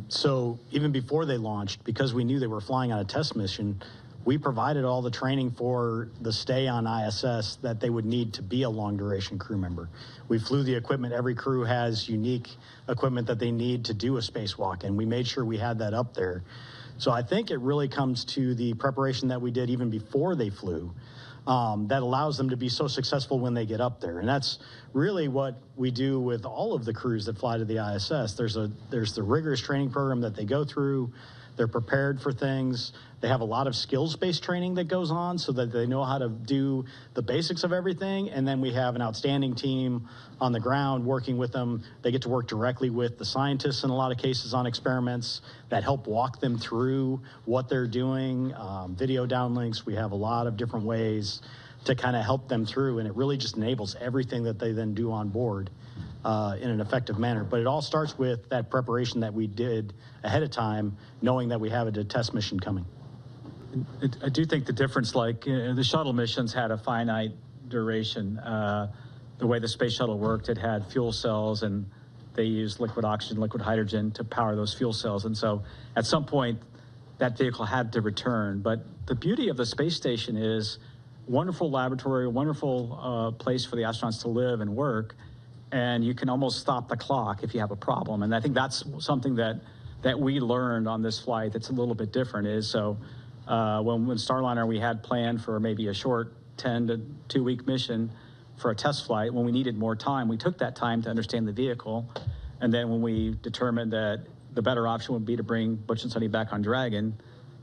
So even before they launched, because we knew they were flying on a test mission, we provided all the training for the stay on ISS that they would need to be a long-duration crew member. We flew the equipment. Every crew has unique equipment that they need to do a spacewalk, and we made sure we had that up there. So I think it really comes to the preparation that we did even before they flew. That allows them to be so successful when they get up there. And that's really what we do with all of the crews that fly to the ISS. There's the rigorous training program that they go through. They're prepared for things. They have a lot of skills-based training that goes on so that they know how to do the basics of everything. And then we have an outstanding team on the ground working with them. They get to work directly with the scientists in a lot of cases on experiments that help walk them through what they're doing, video downlinks. We have a lot of different ways to kind of help them through, and it really just enables everything that they then do on board in an effective manner. But it all starts with that preparation that we did ahead of time, knowing that we have a test mission coming. I do think the difference, like the shuttle missions had a finite duration. The way the space shuttle worked, it had fuel cells, and they used liquid oxygen, liquid hydrogen to power those fuel cells. And so at some point, that vehicle had to return. But the beauty of the space station is wonderful laboratory, wonderful place for the astronauts to live and work, and you can almost stop the clock if you have a problem. And I think that's something that we learned on this flight that's a little bit different is, so when Starliner we had planned for maybe a short 10 to 2 week mission for a test flight, when we needed more time, we took that time to understand the vehicle. And then when we determined that the better option would be to bring Butch and Suni back on Dragon,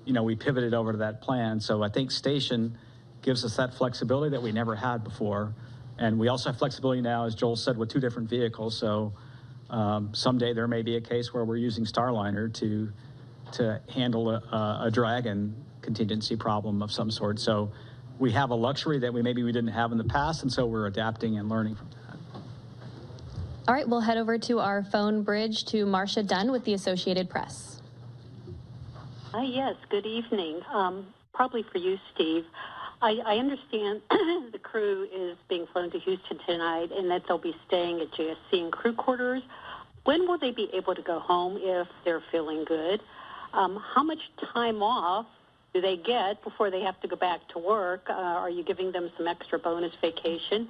we pivoted over to that plan. So I think station gives us that flexibility that we never had before. And we also have flexibility now, as Joel said, with 2 different vehicles. So someday there may be a case where we're using Starliner to handle a Dragon contingency problem of some sort. So we have a luxury that we didn't have in the past, and so we're adapting and learning from that. All right, we'll head over to our phone bridge to Marcia Dunn with the Associated Press. Yes, good evening. Probably for you, Steve. I understand the crew is being flown to Houston tonight and that they'll be staying at JSC and crew quarters. When will they be able to go home if they're feeling good? How much time off do they get before they have to go back to work? Are you giving them some extra bonus vacation?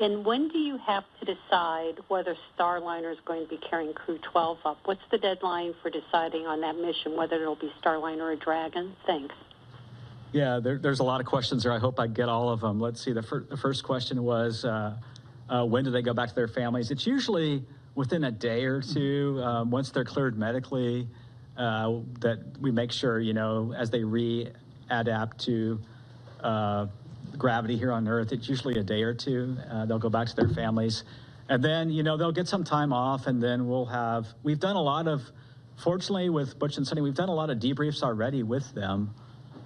And when do you have to decide whether Starliner is going to be carrying Crew 12 up? What's the deadline for deciding on that mission, whether it'll be Starliner or Dragon? Thanks. Yeah, there's a lot of questions there. I hope I get all of them. Let's see. The first question was, when do they go back to their families? It's usually within a day or two, once they're cleared medically, that we make sure, as they readapt to gravity here on Earth, it's usually a day or two. They'll go back to their families. And then, they'll get some time off, and then we've done a lot of, fortunately with Butch and Suni, we've done a lot of debriefs already with them.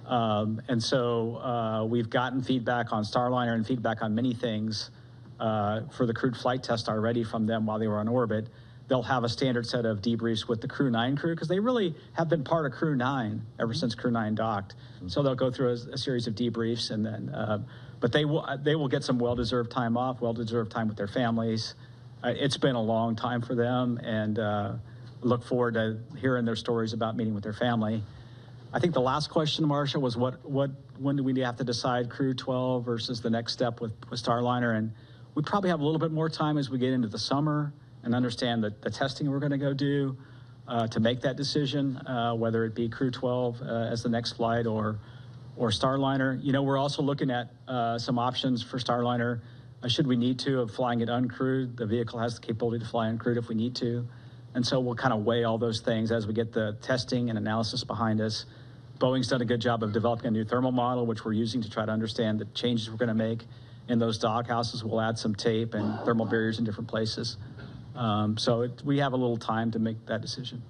And so we've gotten feedback on Starliner and feedback on many things for the crewed flight test already from them while they were on orbit. They'll have a standard set of debriefs with the Crew-9 crew, because they really have been part of Crew-9 ever since Crew-9 docked. So they'll go through a series of debriefs, and then, but they will get some well-deserved time off, well-deserved time with their families. It's been a long time for them, and look forward to hearing their stories about meeting with their family. I think the last question, Marcia, was when do we have to decide Crew 12 versus the next step with Starliner? And we probably have a little bit more time as we get into the summer and understand the testing we're going to go do to make that decision, whether it be Crew 12 as the next flight or Starliner. We're also looking at some options for Starliner, should we need to, of flying it uncrewed. The vehicle has the capability to fly uncrewed if we need to. And so we'll kind of weigh all those things as we get the testing and analysis behind us. Boeing's done a good job of developing a new thermal model, which we're using to try to understand the changes we're going to make in those dock houses. We'll add some tape and thermal barriers in different places. So we have a little time to make that decision.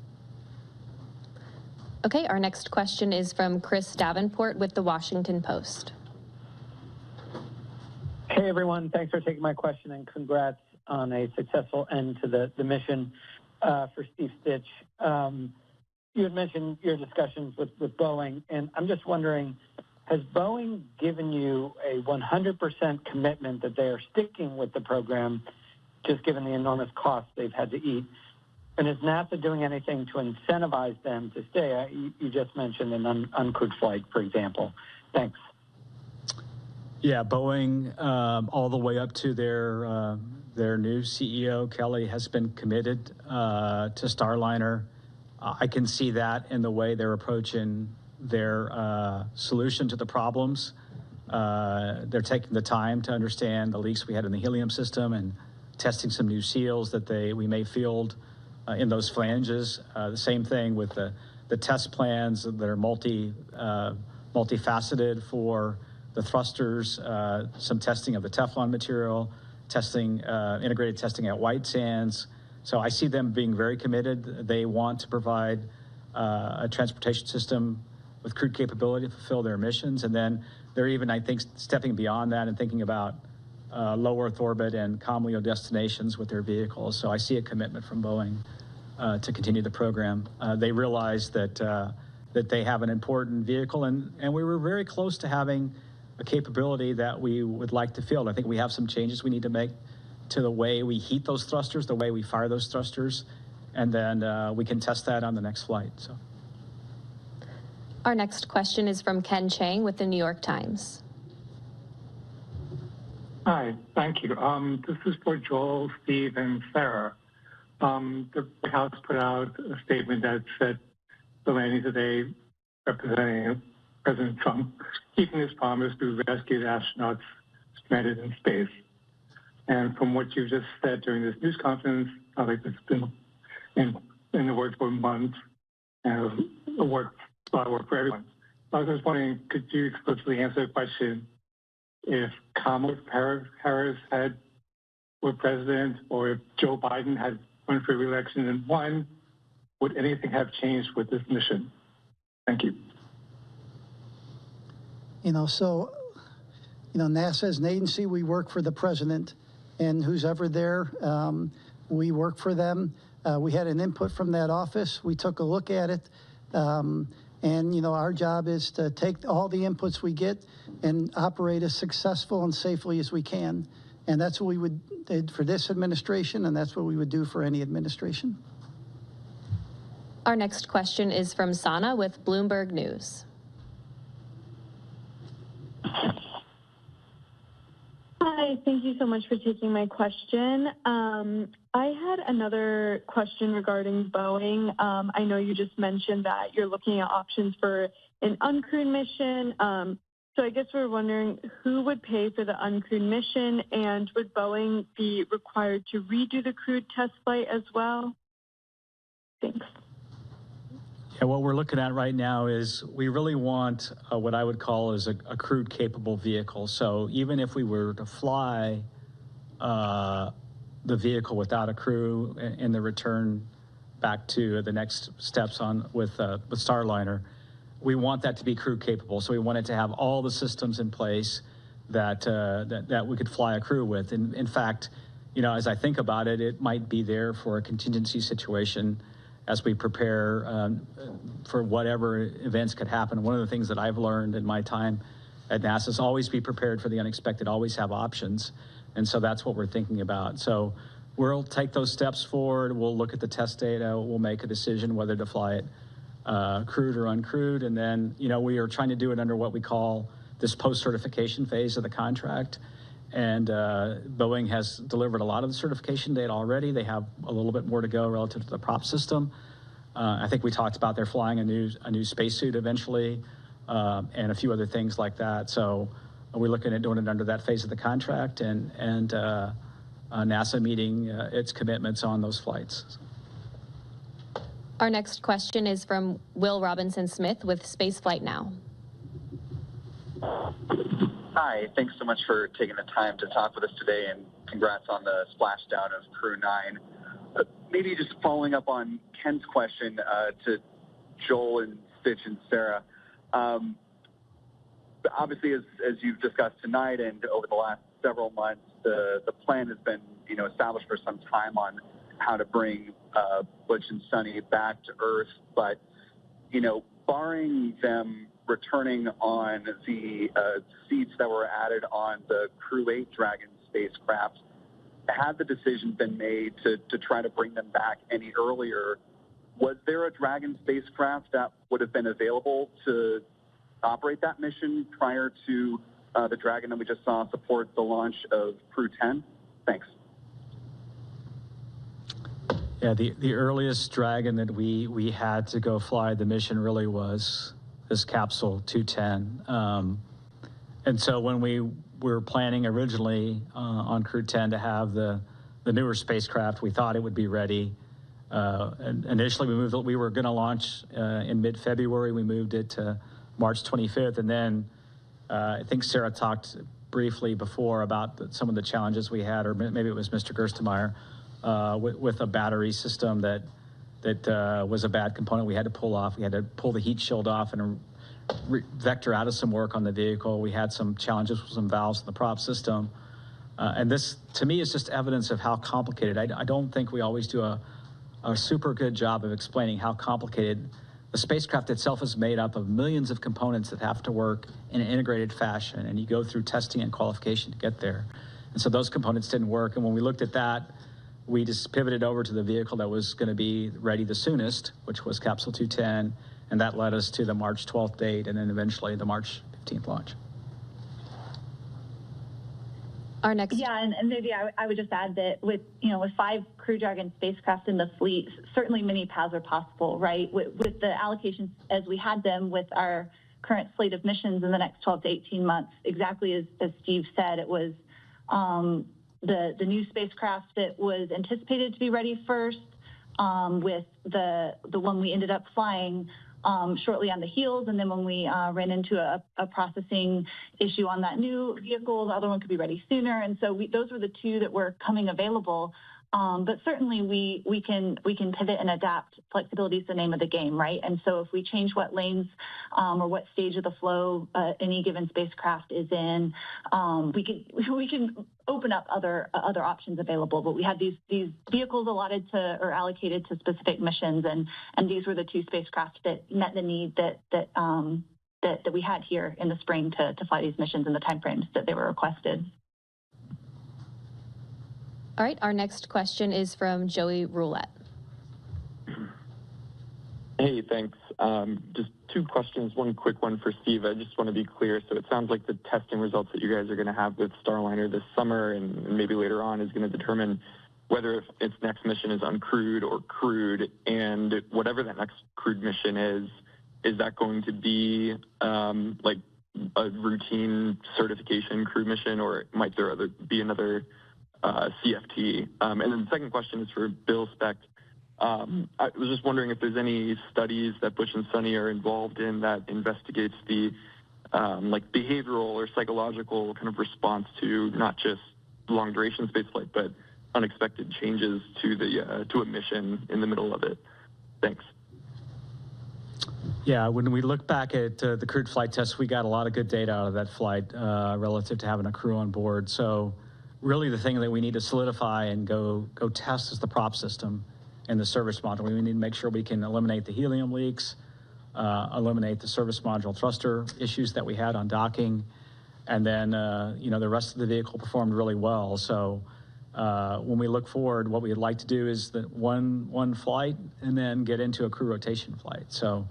Okay, our next question is from Chris Davenport with the Washington Post. Hey, everyone. Thanks for taking my question, and congrats on a successful end to the mission for Steve Stitch. You had mentioned your discussions with Boeing, and I'm just wondering, has Boeing given you a 100% commitment that they are sticking with the program, just given the enormous costs they've had to eat? And is NASA doing anything to incentivize them to stay? You just mentioned an uncrewed flight, for example. Thanks. Yeah, Boeing, all the way up to their new CEO, Kelly, has been committed to Starliner. I can see that in the way they're approaching their solution to the problems. They're taking the time to understand the leaks we had in the helium system and testing some new seals that we may field in those flanges. The same thing with the test plans that are multifaceted for the thrusters, some testing of the Teflon material, testing, integrated testing at White Sands. So I see them being very committed. They want to provide a transportation system with crewed capability to fulfill their missions. And then they're even, I think, stepping beyond that and thinking about low Earth orbit and calm LEO destinations with their vehicles. So I see a commitment from Boeing to continue the program. They realize that they have an important vehicle, and we were very close to having a capability that we would like to field. I think we have some changes we need to make to the way we heat those thrusters, the way we fire those thrusters, and then we can test that on the next flight. So. Our next question is from Ken Chang with the New York Times. Hi, thank you. This is for Joel, Steve, and Sarah. The White House put out a statement that said the landing today, representing President Trump, keeping his promise to rescue the astronauts stranded in space. And from what you just said during this news conference, I think it's been in the works for months, and a lot of work for everyone. I was just wondering, could you explicitly answer the question if Kamala Harris were president, or if Joe Biden had run for re-election and won, would anything have changed with this mission? Thank you. NASA is an agency. We work for the president, and who's ever there, we work for them. We had an input from that office. We took a look at it. And, our job is to take all the inputs we get and operate as successful and safely as we can. And that's what we would do for this administration, and that's what we would do for any administration. Our next question is from Sana with Bloomberg News. Hi, thank you so much for taking my question. I had another question regarding Boeing. I know you just mentioned that you're looking at options for an uncrewed mission. So I guess we're wondering who would pay for the uncrewed mission, and would Boeing be required to redo the crewed test flight as well? Thanks. Yeah, what we're looking at right now is we really want what I would call is a crewed capable vehicle. So even if we were to fly the vehicle without a crew in the return back to the next steps on with Starliner, we want that to be crew capable. So we want it to have all the systems in place that we could fly a crew with. In fact, as I think about it, it might be there for a contingency situation as we prepare for whatever events could happen. One of the things that I've learned in my time at NASA is always be prepared for the unexpected, always have options. And so that's what we're thinking about. So we'll take those steps forward. We'll look at the test data. We'll make a decision whether to fly it crewed or uncrewed. And then, we are trying to do it under what we call this post-certification phase of the contract. And Boeing has delivered a lot of the certification data already. They have a little bit more to go relative to the prop system. I think we talked about they're flying a new spacesuit eventually, and a few other things like that. So we're looking at doing it under that phase of the contract, and NASA meeting its commitments on those flights. Our next question is from Will Robinson-Smith with Spaceflight Now. Hi, thanks so much for taking the time to talk with us today, and congrats on the splashdown of Crew-9. Maybe just following up on Ken's question to Joel and Stitch and Sarah. Obviously, as you've discussed tonight and over the last several months, the plan has been established for some time on how to bring Butch and Suni back to Earth. But barring them returning on the seats that were added on the Crew-9 Dragon spacecraft, had the decision been made to try to bring them back any earlier, was there a Dragon spacecraft that would have been available to operate that mission prior to the Dragon that we just saw support the launch of Crew-10? Thanks. Yeah, the earliest Dragon that we had to go fly the mission really was this capsule 210. And so when we were planning originally on Crew-10 to have the newer spacecraft, we thought it would be ready. And initially, we were going to launch in mid-February. We moved it to March 25th. And then I think Sarah talked briefly before about some of the challenges we had, or maybe it was Mr. Gerstenmaier, with a battery system that was a bad component we had to pull off. We had to pull the heat shield off and vector out of some work on the vehicle. We had some challenges with some valves in the prop system. And this, to me, is just evidence of how complicated. I don't think we always do a super good job of explaining how complicated the spacecraft itself is made up of millions of components that have to work in an integrated fashion, and you go through testing and qualification to get there. And so those components didn't work, and when we looked at that, we just pivoted over to the vehicle that was going to be ready the soonest, which was Capsule 210, and that led us to the March 12th date, and then eventually the March 15th launch. Our next. Yeah, and maybe I would just add that with 5 Crew Dragon spacecraft in the fleet, certainly many paths are possible, right? With the allocations as we had them with our current slate of missions in the next 12 to 18 months, exactly as Steve said, it was the new spacecraft that was anticipated to be ready first, with the one we ended up flying shortly on the heels, and then when we ran into a processing issue on that new vehicle, the other one could be ready sooner, and so those were the 2 that were coming available. But certainly we can pivot and adapt. Flexibility is the name of the game, right? And so if we change what lanes or what stage of the flow any given spacecraft is in, we can open up other options available. But we had these vehicles allotted to or allocated to specific missions, and these were the 2 spacecraft that met the need that we had here in the spring to fly these missions in the timeframes that they were requested. All right, our next question is from Joey Roulette. Hey, thanks. Just 2 questions. One quick one for Steve. I just want to be clear. So it sounds like the testing results that you guys are going to have with Starliner this summer and maybe later on is going to determine whether its next mission is uncrewed or crewed. And whatever that next crewed mission is that going to be like a routine certification crew mission, or might there be another CFT? And then the second question is for Bill Specht. I was just wondering if there's any studies that Butch and Suni are involved in that investigates the like behavioral or psychological kind of response to not just long duration spaceflight, but unexpected changes to the to a mission in the middle of it. Thanks. Yeah, when we look back at the crewed flight test, we got a lot of good data out of that flight relative to having a crew on board. So really the thing that we need to solidify and go test is the prop system and the service module. We need to make sure we can eliminate the helium leaks, eliminate the service module thruster issues that we had on docking, and then the rest of the vehicle performed really well. So when we look forward, what we'd like to do is that one flight and then get into a crew rotation flight. So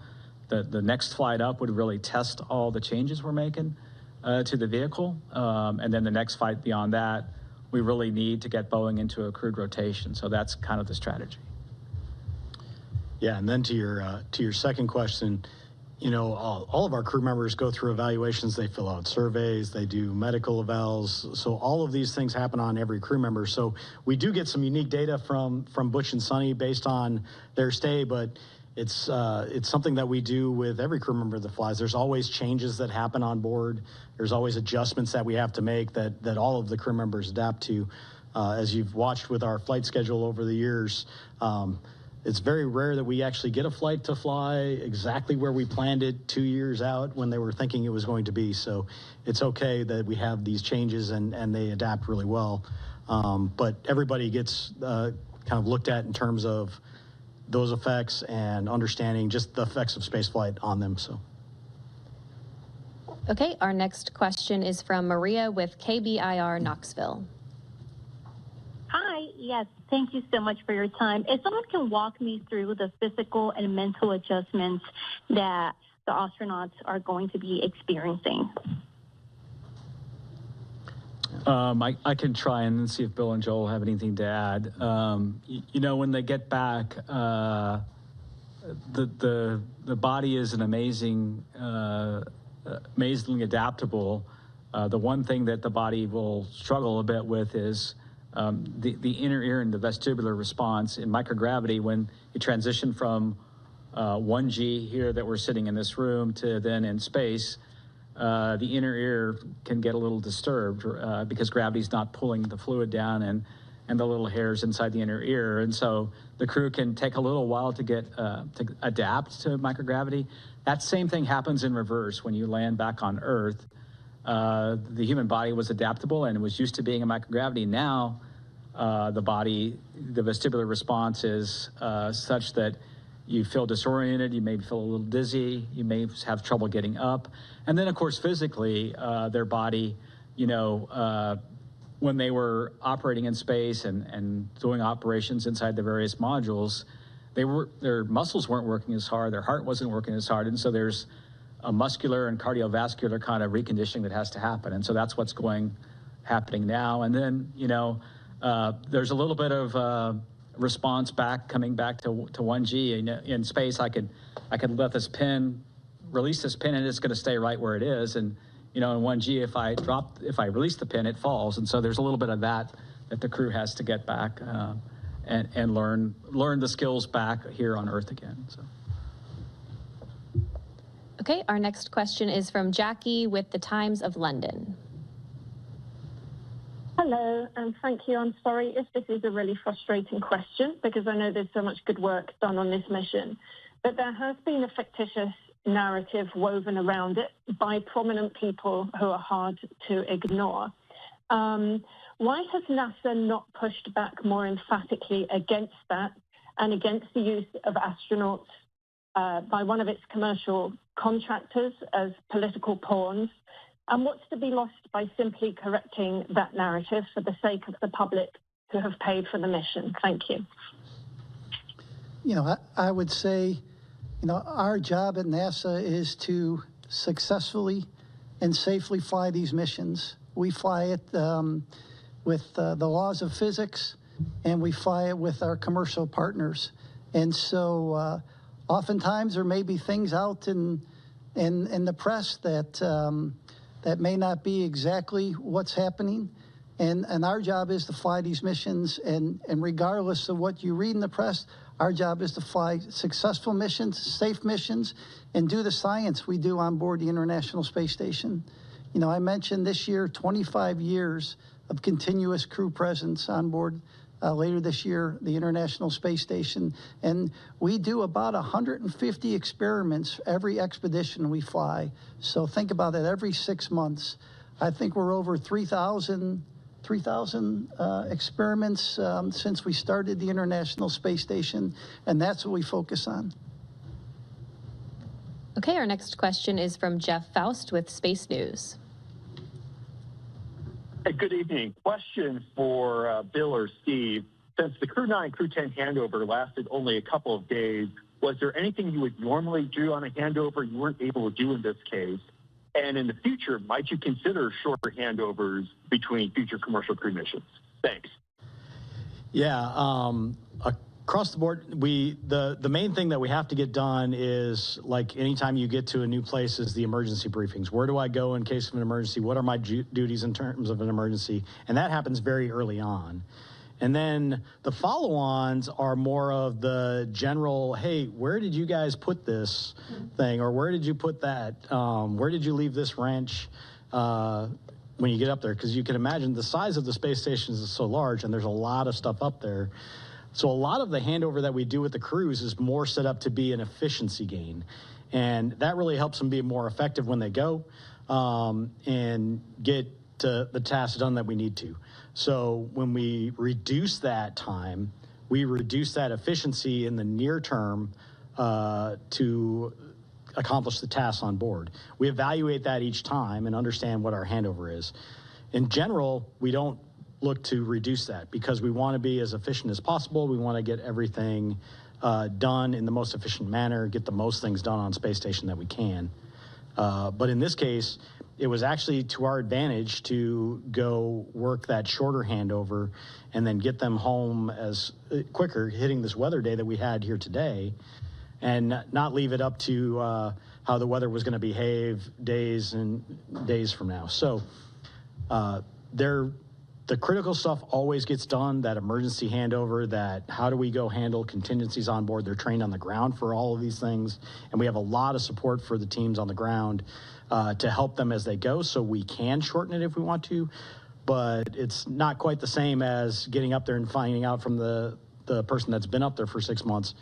the next flight up would really test all the changes we're making to the vehicle, and then the next flight beyond that, we really need to get Boeing into a crewed rotation. So that's kind of the strategy. Yeah, and then to your second question, all of our crew members go through evaluations. They fill out surveys, they do medical evals. So all of these things happen on every crew member. So we do get some unique data from Butch and Suni based on their stay, but it's something that we do with every crew member that flies. There's always changes that happen on board. There's always adjustments that we have to make that all of the crew members adapt to. As you've watched with our flight schedule over the years, it's very rare that we actually get a flight to fly exactly where we planned it 2 years out when they were thinking it was going to be. So it's okay that we have these changes and they adapt really well. But everybody gets kind of looked at in terms of those effects and understanding just the effects of spaceflight on them. So. Okay, our next question is from Maria with KBIR Knoxville. Hi, yes, thank you so much for your time. If someone can walk me through the physical and mental adjustments that the astronauts are going to be experiencing. I can try and see if Bill and Joel have anything to add. When they get back, the body is an amazingly adaptable. The one thing that the body will struggle a bit with is the inner ear and the vestibular response in microgravity. When you transition from 1G here that we're sitting in this room to then in space, the inner ear can get a little disturbed because gravity's not pulling the fluid down and the little hairs inside the inner ear. And so the crew can take a little while to get to adapt to microgravity. That same thing happens in reverse when you land back on Earth. the human body was adaptable and was used to being in microgravity. Now, the vestibular response is such that you feel disoriented, you may feel a little dizzy, you may have trouble getting up. And then, of course, physically, their body, when they were operating in space and doing operations inside the various modules, their muscles weren't working as hard, their heart wasn't working as hard, and so there's a muscular and cardiovascular kind of reconditioning that has to happen. And so that's what's happening now. And then, there's a little bit of response coming back to 1G. In space, I could let this pin, release this pin, and it's going to stay right where it is. And in 1G, if I release the pin, it falls. And so there's a little bit of that the crew has to get back and learn the skills back here on Earth again. So. Okay, our next question is from Jackie with the Times of London. Hello, and thank you. I'm sorry if this is a really frustrating question because I know there's so much good work done on this mission, but there has been a fictitious narrative woven around it by prominent people who are hard to ignore. Why has NASA not pushed back more emphatically against that and against the use of astronauts by one of its commercial contractors as political pawns? And what's to be lost by simply correcting that narrative for the sake of the public who have paid for the mission? Thank you. I would say, our job at NASA is to successfully and safely fly these missions. We fly it with the laws of physics, and we fly it with our commercial partners. And so oftentimes there may be things out in the press that may not be exactly what's happening. And our job is to fly these missions, and regardless of what you read in the press, our job is to fly successful missions, safe missions, and do the science we do on board the International Space Station. I mentioned this year, 25 years of continuous crew presence on board. Later this year, the International Space Station. And we do about 150 experiments every expedition we fly. So think about it, every 6 months. I think we're over 3,000 experiments since we started the International Space Station, and that's what we focus on. Okay, our next question is from Jeff Faust with Space News. Hey, good evening. Question for Bill or Steve. Since the Crew-9, Crew-10 handover lasted only a couple of days, was there anything you would normally do on a handover you weren't able to do in this case? And in the future, might you consider shorter handovers between future commercial crew missions? Thanks. Yeah, across the board, the main thing that we have to get done is, like anytime you get to a new place, is the emergency briefings. Where do I go in case of an emergency? What are my duties in terms of an emergency? And that happens very early on. And then the follow-ons are more of the general, hey, where did you guys put this thing? Or where did you put that? Where did you leave this wrench when you get up there? Because you can imagine the size of the space station is so large, and there's a lot of stuff up there. So a lot of the handover that we do with the crews is more set up to be an efficiency gain. And that really helps them be more effective when they go and get the tasks done that we need to. So when we reduce that time, we reduce that efficiency in the near term to accomplish the tasks on board. We evaluate that each time and understand what our handover is. In general, we don't look to reduce that because we want to be as efficient as possible. We want to get everything done in the most efficient manner, get the most things done on space station that we can. But in this case, it was actually to our advantage to go work that shorter handover and then get them home as quicker, hitting this weather day that we had here today, and not leave it up to how the weather was going to behave days and days from now. So the critical stuff always gets done, that emergency handover, that how do we go handle contingencies on board. They're trained on the ground for all of these things, and we have a lot of support for the teams on the ground to help them as they go, so we can shorten it if we want to, but it's not quite the same as getting up there and finding out from the person that's been up there for 6 months,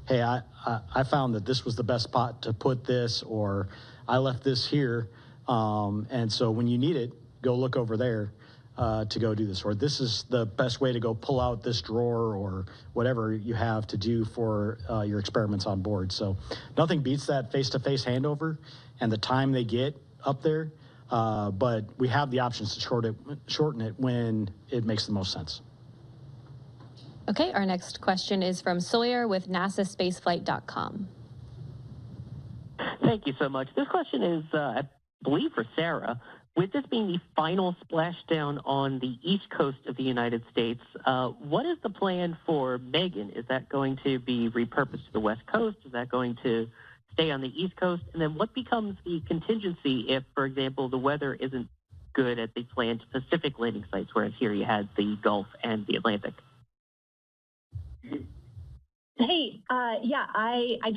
hey, I found that this was the best spot to put this, or I left this here. And so when you need it, go look over there to go do this. Or this is the best way to go pull out this drawer or whatever you have to do for your experiments on board. So nothing beats that face-to-face handover and the time they get up there. But we have the options to shorten it when it makes the most sense. Okay, our next question is from Sawyer with NASAspaceflight.com. Thank you so much. This question is, I believe, for Sarah. With this being the final splashdown on the east coast of the United States, what is the plan for Megan? Is that going to be repurposed to the west coast? Is that going to stay on the east coast? And then what becomes the contingency if, for example, the weather isn't good at the planned Pacific landing sites, whereas here you had the Gulf and the Atlantic? Hey,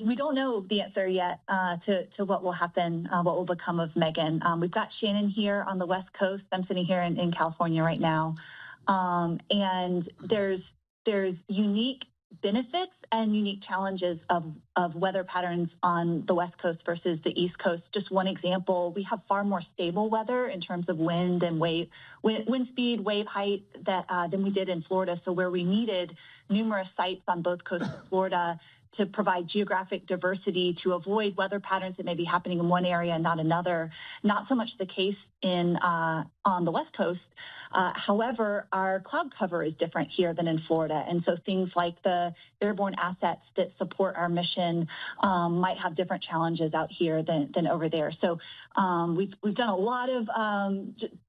we don't know the answer yet to what will happen, what will become of Megan. We've got Shannon here on the West Coast. I'm sitting here in California right now. And there's unique benefits and unique challenges of weather patterns on the West Coast versus the East Coast. Just one example, we have far more stable weather in terms of wind and wind speed, wave height than we did in Florida. So where we needed numerous sites on both coasts of Florida to provide geographic diversity to avoid weather patterns that may be happening in one area and not another. Not so much the case on the West Coast. However, our cloud cover is different here than in Florida. And so things like the airborne assets that support our mission might have different challenges out here than over there. So we've done a lot of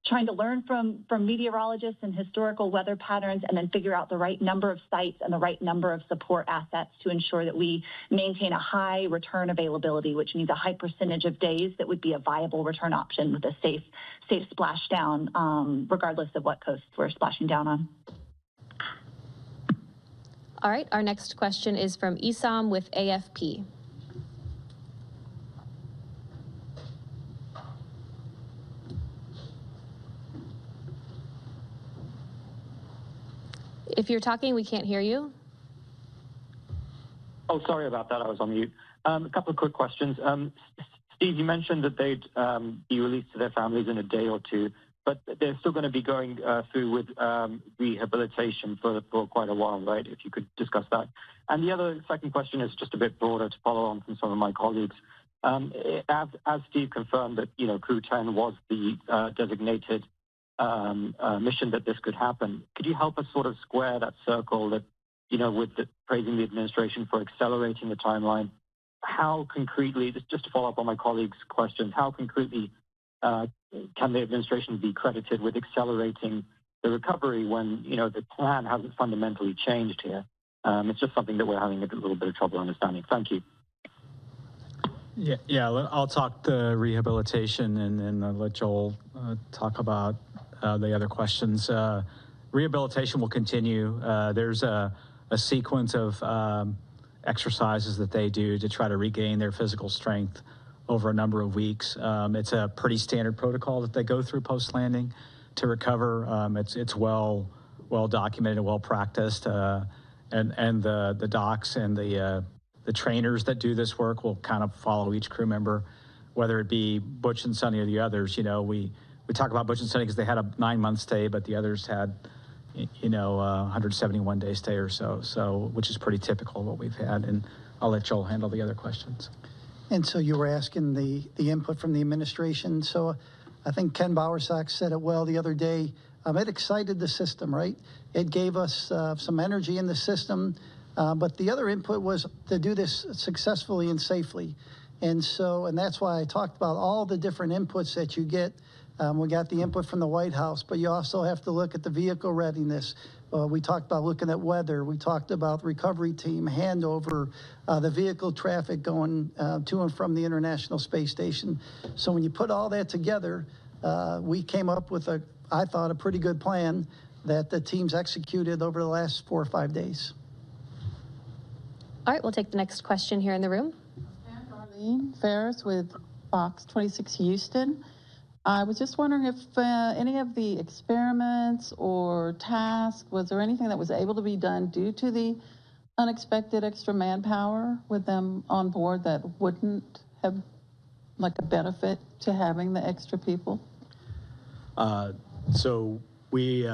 trying to learn from meteorologists and historical weather patterns and then figure out the right number of sites and the right number of support assets to ensure that we maintain a high return availability, which means a high percentage of days that would be a viable return option with a safe splashdown, regardless of what coast we're splashing down on. All right, our next question is from Isam with AFP. If you're talking, we can't hear you. Oh, sorry about that. I was on mute. A couple of quick questions. Steve, you mentioned that they'd be released to their families in a day or two, but they're still going to be going through with rehabilitation for quite a while, right? If you could discuss that. And the other second question is just a bit broader to follow on from some of my colleagues. As Steve confirmed that, Crew-10 was the designated mission that this could happen, could you help us sort of square that circle that, with praising the administration for accelerating the timeline? How concretely, just to follow up on my colleagues' questions, how concretely can the administration be credited with accelerating the recovery when, the plan hasn't fundamentally changed here? It's just something that we're having a little bit of trouble understanding. Thank you. Yeah, I'll talk the rehabilitation and then I'll let Joel talk about the other questions. Rehabilitation will continue. There's a sequence of exercises that they do to try to regain their physical strength over a number of weeks. It's a pretty standard protocol that they go through post-landing to recover. It's well documented, well practiced, and the docs and the trainers that do this work will kind of follow each crew member, whether it be Butch and Suni or the others. We talk about Butch and Suni because they had a 9-month stay, but the others had 171-day stay or so, which is pretty typical of what we've had. And I'll let Joel handle the other questions. And so you were asking the input from the administration. So I think Ken Bowersox said it well the other day. It excited the system, right? It gave us some energy in the system. But the other input was to do this successfully and safely. And that's why I talked about all the different inputs that you get. We got the input from the White House, but you also have to look at the vehicle readiness. We talked about looking at weather. We talked about recovery team, handover, the vehicle traffic going to and from the International Space Station. So when you put all that together, we came up with I thought, a pretty good plan that the teams executed over the last 4 or 5 days. All right, we'll take the next question here in the room. Darlene Ferris with Fox 26 Houston. I was just wondering if any of the experiments or tasks, was there anything that was able to be done due to the unexpected extra manpower with them on board that wouldn't have like a benefit to having the extra people? So we,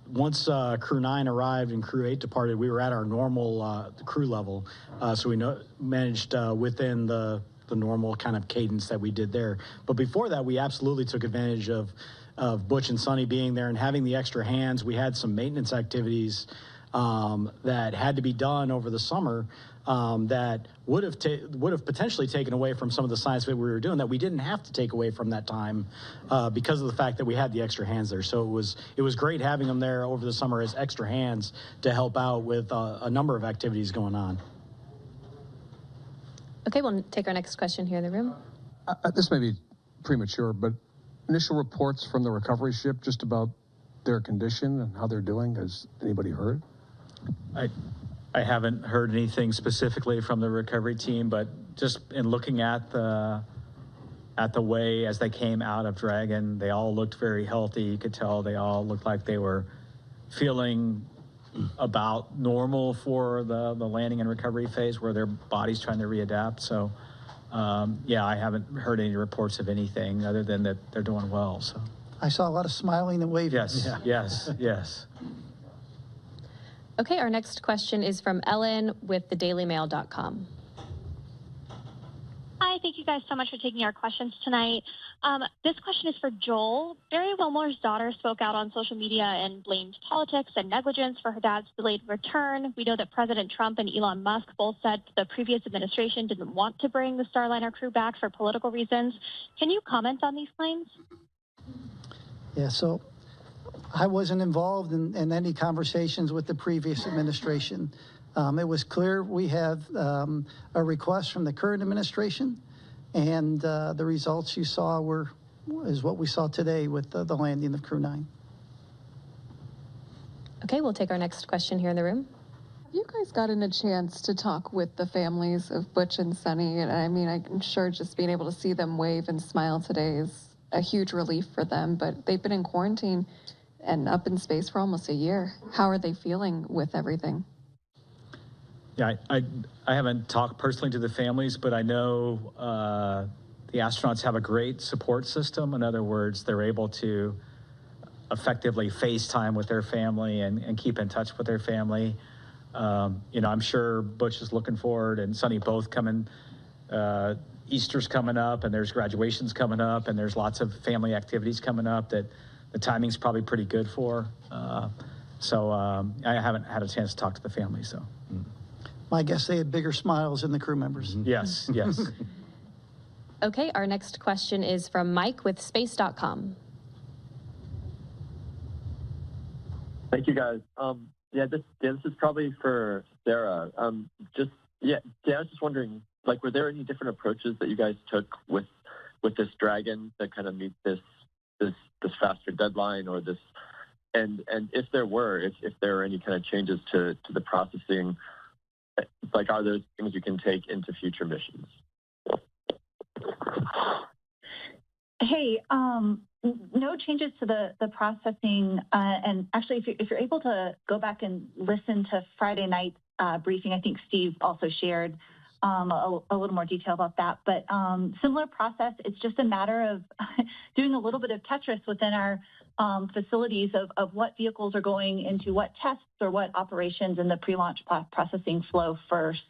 once Crew-9 arrived and Crew-8 departed, we were at our normal crew level. So we managed within the normal kind of cadence that we did there. But before that, we absolutely took advantage of Butch and Suni being there and having the extra hands. We had some maintenance activities that had to be done over the summer that would have potentially taken away from some of the science that we were doing that we didn't have to take away from that time because of the fact that we had the extra hands there. So it was great having them there over the summer as extra hands to help out with a number of activities going on. Okay, we'll take our next question here in the room. This may be premature, but initial reports from the recovery ship just about their condition and how they're doing. Has anybody heard? I haven't heard anything specifically from the recovery team, but just in looking at the way as they came out of Dragon, they all looked very healthy. You could tell they all looked like they were feeling about normal for the landing and recovery phase where their body's trying to readapt. So yeah, I haven't heard any reports of anything other than that they're doing well. So I saw a lot of smiling and waving. yes, Yeah. yes. Okay, our next question is from Ellen with thedailymail.com. Hi, thank you guys so much for taking our questions tonight. This question is for Joel. Barry Wilmore's daughter spoke out on social media and blamed politics and negligence for her dad's delayed return. We know that President Trump and Elon Musk both said the previous administration didn't want to bring the Starliner crew back for political reasons. Can you comment on these claims? Yeah, so I wasn't involved in any conversations with the previous administration. It was clear we have a request from the current administration, and the results you saw is what we saw today with the landing of Crew-9. Okay, we'll take our next question here in the room. Have you guys gotten a chance to talk with the families of Butch and Suni? And I mean, I'm sure just being able to see them wave and smile today is a huge relief for them, but they've been in quarantine and up in space for almost a year. How are they feeling with everything? Yeah, I haven't talked personally to the families, but I know the astronauts have a great support system. In other words, they're able to effectively FaceTime with their family and keep in touch with their family. You know, I'm sure Butch is looking forward, and Suni both coming. Easter's coming up, and there's graduations coming up, and there's lots of family activities coming up that the timing's probably pretty good for. So I haven't had a chance to talk to the family, so. My guess they had bigger smiles than the crew members. Yes, yes. Okay, our next question is from Mike with space.com. Thank you, guys. This is probably for Sarah. I was just wondering, like, were there any different approaches that you guys took with this Dragon to kind of meet this faster deadline, or this, and if there were any kind of changes to the processing, like, are those things you can take into future missions? Hey, no changes to the processing. And actually, if you're able to go back and listen to Friday night's briefing, I think Steve also shared a little more detail about that. But similar process, it's just a matter of doing a little bit of Tetris within our facilities of what vehicles are going into what tests or what operations in the pre-launch processing flow first.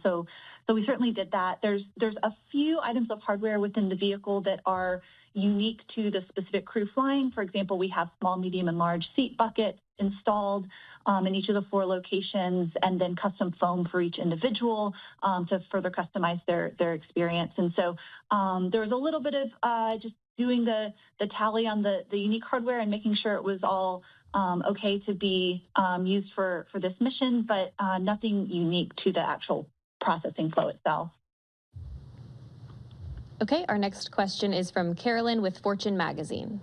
So we certainly did that. There's a few items of hardware within the vehicle that are unique to the specific crew flying. For example, we have small, medium, and large seat buckets installed in each of the 4 locations, and then custom foam for each individual to further customize their experience. And so there was a little bit of just doing the tally on the unique hardware and making sure it was all okay to be used for this mission, but nothing unique to the actual processing flow itself. Okay, our next question is from Carolyn with Fortune Magazine.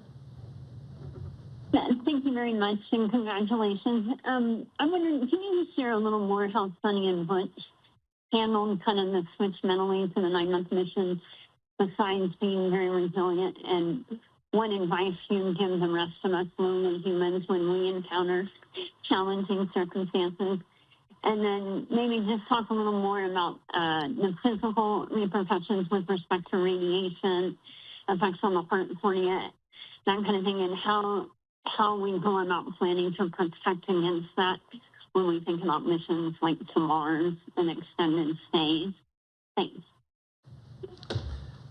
Thank you very much, and congratulations. I'm wondering, can you share a little more how Suni and Butch handled kind of the switch mentally to the 9-month mission, besides being very resilient? And what advice you give the rest of us lonely humans when we encounter challenging circumstances? And then maybe just talk a little more about the physical repercussions with respect to radiation, effects on the heart and cornea, that kind of thing, and how we go about planning to protect against that when we think about missions like to Mars and extended stays. Thanks.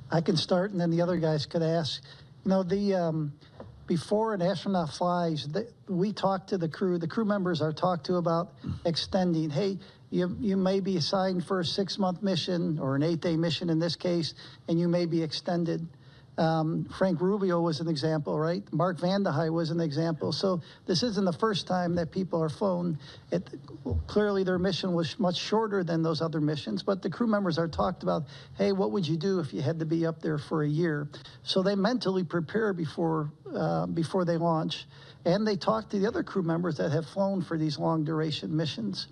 I can start, and then the other guys could ask. You know, before an astronaut flies, we talk to the crew. The crew members are talked to about extending. Hey, you may be assigned for a 6-month mission or an 8-day mission in this case, and you may be extended. Frank Rubio was an example, right? Mark Vande Hei was an example. So this isn't the first time that people are flown. Clearly their mission was much shorter than those other missions, but the crew members are talked about, hey, what would you do if you had to be up there for a year? So they mentally prepare before they launch, and they talk to the other crew members that have flown for these long duration missions.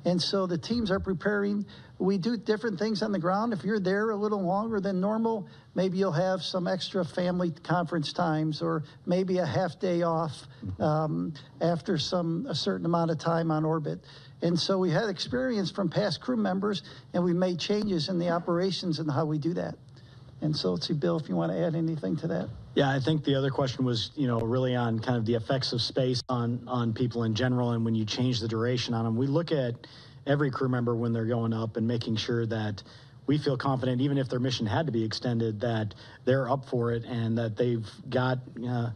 And so the teams are preparing. We do different things on the ground. If you're there a little longer than normal, maybe you'll have some extra family conference times, or maybe a half day off after a certain amount of time on orbit. And so we had experience from past crew members, and we made changes in the operations and how we do that. And so let's see, Bill, if you want to add anything to that. Yeah, I think the other question was, really on kind of the effects of space on people in general, and when you change the duration on them. We look at every crew member when they're going up and making sure that we feel confident, even if their mission had to be extended, that they're up for it and that they've got, I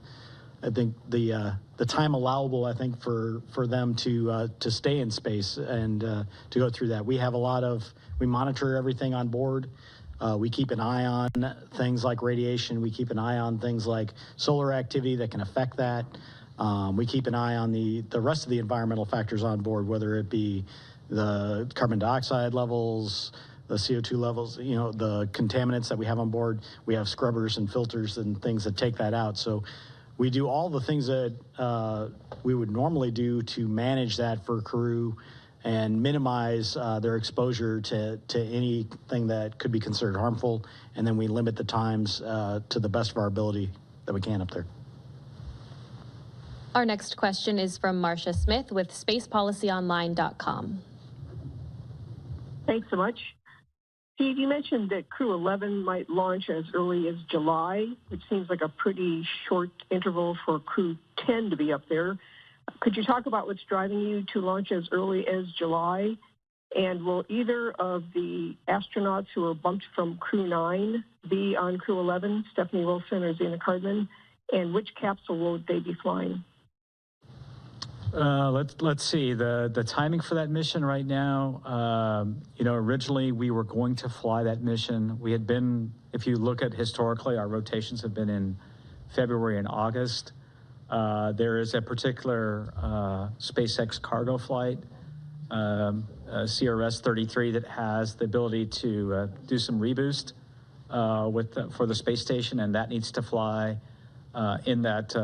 think, the time allowable, I think, for them to stay in space and to go through that. We monitor everything on board. We keep an eye on things like radiation. We keep an eye on things like solar activity that can affect that. We keep an eye on the rest of the environmental factors on board, whether it be the carbon dioxide levels, the CO2 levels, the contaminants that we have on board. We have scrubbers and filters and things that take that out. So we do all the things that we would normally do to manage that for crew and minimize their exposure to anything that could be considered harmful. And then we limit the times to the best of our ability that we can up there. Our next question is from Marcia Smith with spacepolicyonline.com. Thanks so much. Steve, you mentioned that Crew 11 might launch as early as July, which seems like a pretty short interval for Crew 10 to be up there. Could you talk about what's driving you to launch as early as July? And will either of the astronauts who are bumped from Crew 9 be on Crew 11, Stephanie Wilson or Zena Cardman? And which capsule will they be flying? Let's see the timing for that mission right now. Originally we were going to fly that mission. We had been, if you look at historically, our rotations have been in February and August. There is a particular SpaceX cargo flight, CRS-33, that has the ability to do some reboost for the space station, and that needs to fly in that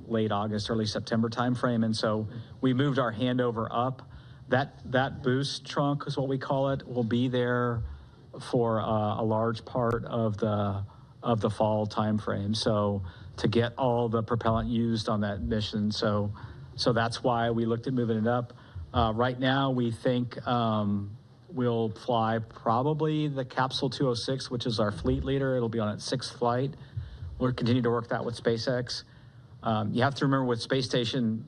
late August, early September timeframe. And so we moved our handover up. That boost trunk is what we call it, will be there for a large part of the fall timeframe. So to get all the propellant used on that mission. So that's why we looked at moving it up. Right now, we think we'll fly probably the Capsule 206, which is our fleet leader. It'll be on its 6th flight. We'll continue to work that with SpaceX. You have to remember with space station,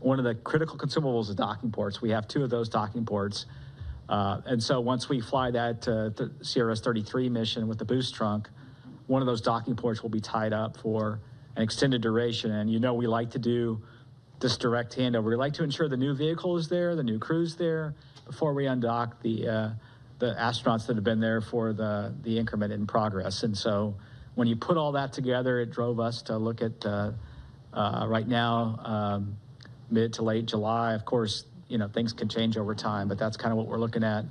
one of the critical consumables is docking ports. We have 2 of those docking ports. And so once we fly that the CRS-33 mission with the boost trunk, one of those docking ports will be tied up for an extended duration. And we like to do this direct handover. We like to ensure the new vehicle is there, the new crew's there, before we undock the astronauts that have been there for the increment in progress. And so when you put all that together, it drove us to look at right now, mid to late July. Of course, things can change over time, but that's kind of what we're looking at.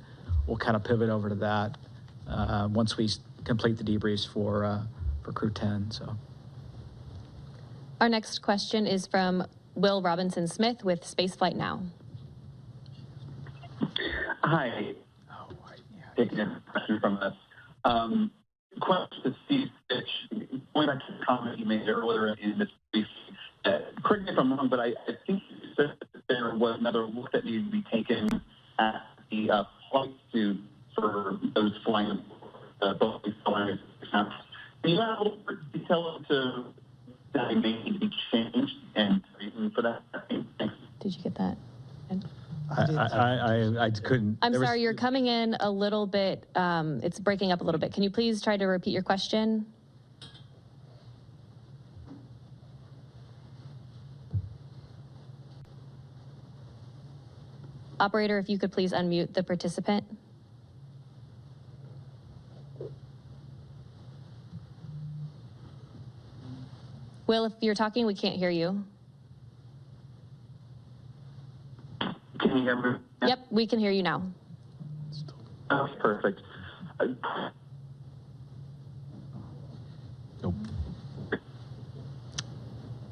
We'll kind of pivot over to that once we complete the debriefs for Crew 10. So, our next question is from Will Robinson Smith with Spaceflight Now. Hi. Taking a question from us. Question to Steve Stitch. Going back to the comment you made earlier in this brief, correct me if I'm wrong, but I think you said that there was another look that needed to be taken at the flight suit for those flying Boeing Starliners. Can you add a little more detail into that may need to be changed and reason for that? Thanks. Did you get that? I couldn't. I'm sorry, you're coming in a little bit, it's breaking up a little bit. Can you please try to repeat your question? Operator, if you could please unmute the participant. Will, if you're talking, we can't hear you. Can you hear me? Yep, we can hear you now. Oh, perfect.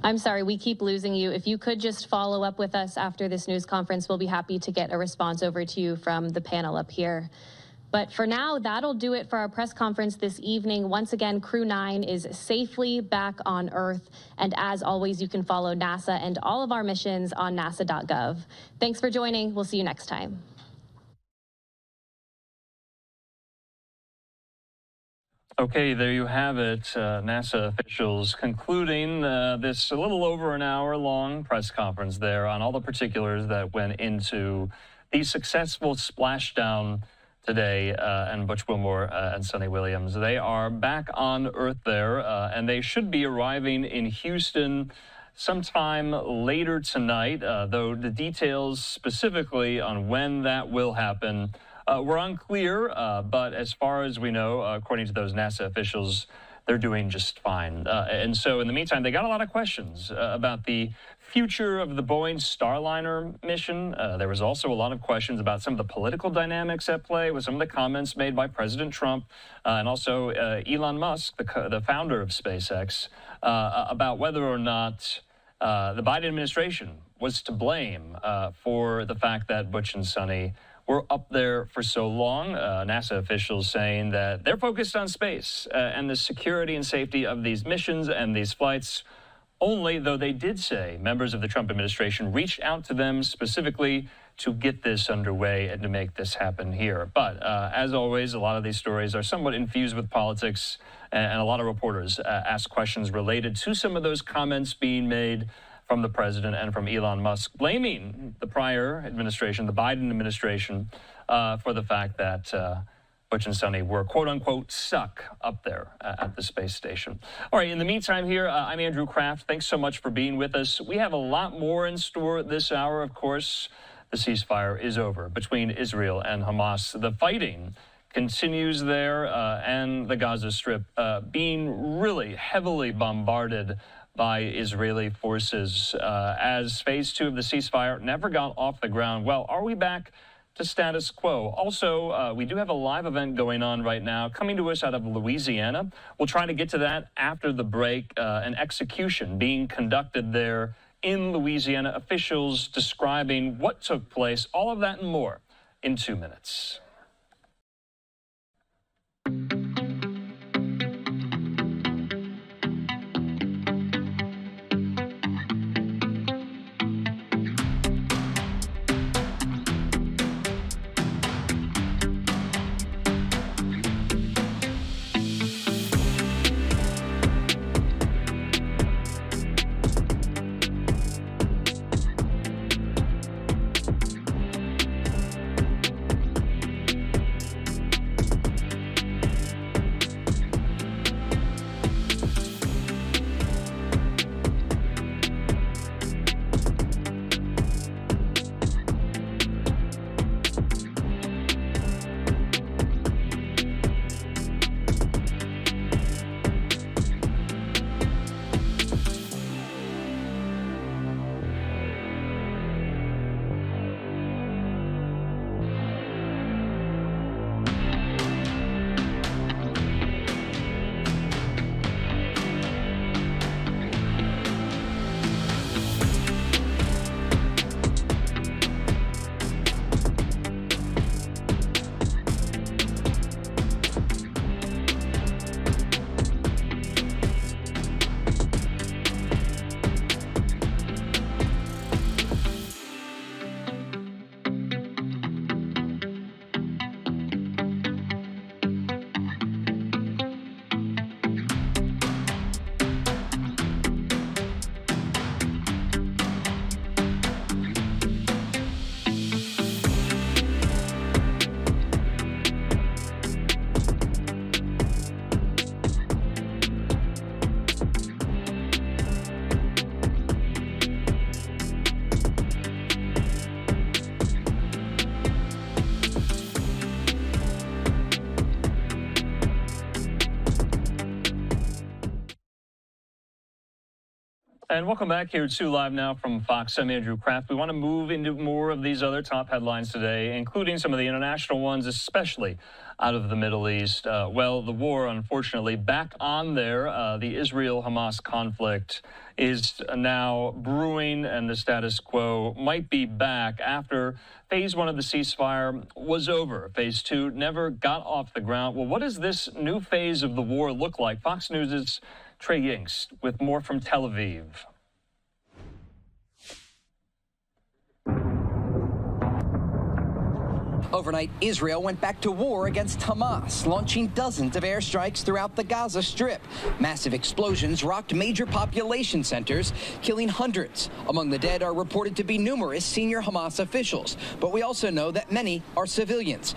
I'm sorry, we keep losing you. If you could just follow up with us after this news conference, we'll be happy to get a response over to you from the panel up here. But for now, that'll do it for our press conference this evening. Once again, Crew-9 is safely back on Earth. And as always, you can follow NASA and all of our missions on nasa.gov. Thanks for joining. We'll see you next time. Okay, there you have it. NASA officials concluding this a little over an hour-long press conference there on all the particulars that went into the successful splashdown today, and Butch Wilmore and Suni Williams. They are back on Earth there, and they should be arriving in Houston sometime later tonight, though the details specifically on when that will happen were unclear, but as far as we know, according to those NASA officials, they're doing just fine. And so in the meantime, they got a lot of questions about the future of the Boeing Starliner mission. There was also a lot of questions about some of the political dynamics at play with some of the comments made by President Trump and also Elon Musk, the founder of SpaceX, about whether or not the Biden administration was to blame for the fact that Butch and Suni were up there for so long. NASA officials saying that they're focused on space and the security and safety of these missions and these flights only, though they did say members of the Trump administration reached out to them specifically to get this underway and to make this happen here. But as always, a lot of these stories are somewhat infused with politics, and a lot of reporters ask questions related to some of those comments being made from the president and from Elon Musk, blaming the prior administration, the Biden administration, for the fact that Butch and Suni were, quote unquote, stuck up there at the space station. All right, in the meantime here, I'm Andrew Kraft. Thanks so much for being with us. We have a lot more in store this hour, of course. The ceasefire is over between Israel and Hamas. The fighting continues there, and the Gaza Strip being really heavily bombarded by Israeli forces as phase 2 of the ceasefire never got off the ground. Well, are we back to status quo? Also, we do have a live event going on right now coming to us out of Louisiana. We'll try to get to that after the break. An execution being conducted there in Louisiana, officials describing what took place, all of that and more in 2 minutes. And welcome back here to Live Now from Fox. I'm Andrew Kraft. We want to move into more of these other top headlines today, including some of the international ones, especially out of the Middle East. Well, the war, unfortunately, back on there. The Israel-Hamas conflict is now brewing, and the status quo might be back after phase 1 of the ceasefire was over. Phase 2 never got off the ground. Well, what does this new phase of the war look like? Fox News' Trey Yingst with more from Tel Aviv. Overnight, Israel went back to war against Hamas, launching dozens of airstrikes throughout the Gaza Strip. Massive explosions rocked major population centers, killing hundreds. Among the dead are reported to be numerous senior Hamas officials, but we also know that many are civilians.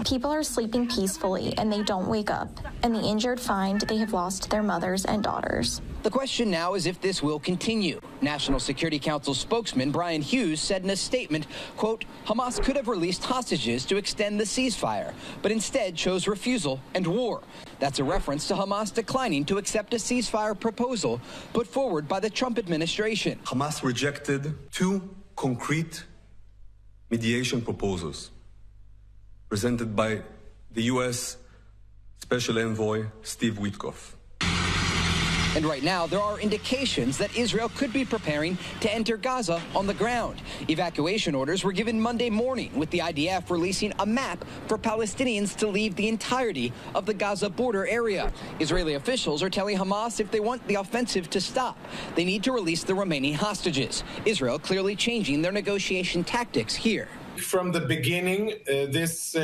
People are sleeping peacefully and they don't wake up, and the injured find they have lost their mothers and daughters. The question now is if this will continue. National Security Council spokesman Brian Hughes said in a statement, quote, Hamas could have released hostages to extend the ceasefire, but instead chose refusal and war. That's a reference to Hamas declining to accept a ceasefire proposal put forward by the Trump administration. Hamas rejected 2 concrete mediation proposals presented by the U.S. Special Envoy Steve Witkoff. And right now, there are indications that Israel could be preparing to enter Gaza on the ground. Evacuation orders were given Monday morning, with the IDF releasing a map for Palestinians to leave the entirety of the Gaza border area. Israeli officials are telling Hamas if they want the offensive to stop, they need to release the remaining hostages. Israel clearly changing their negotiation tactics here. From the beginning, this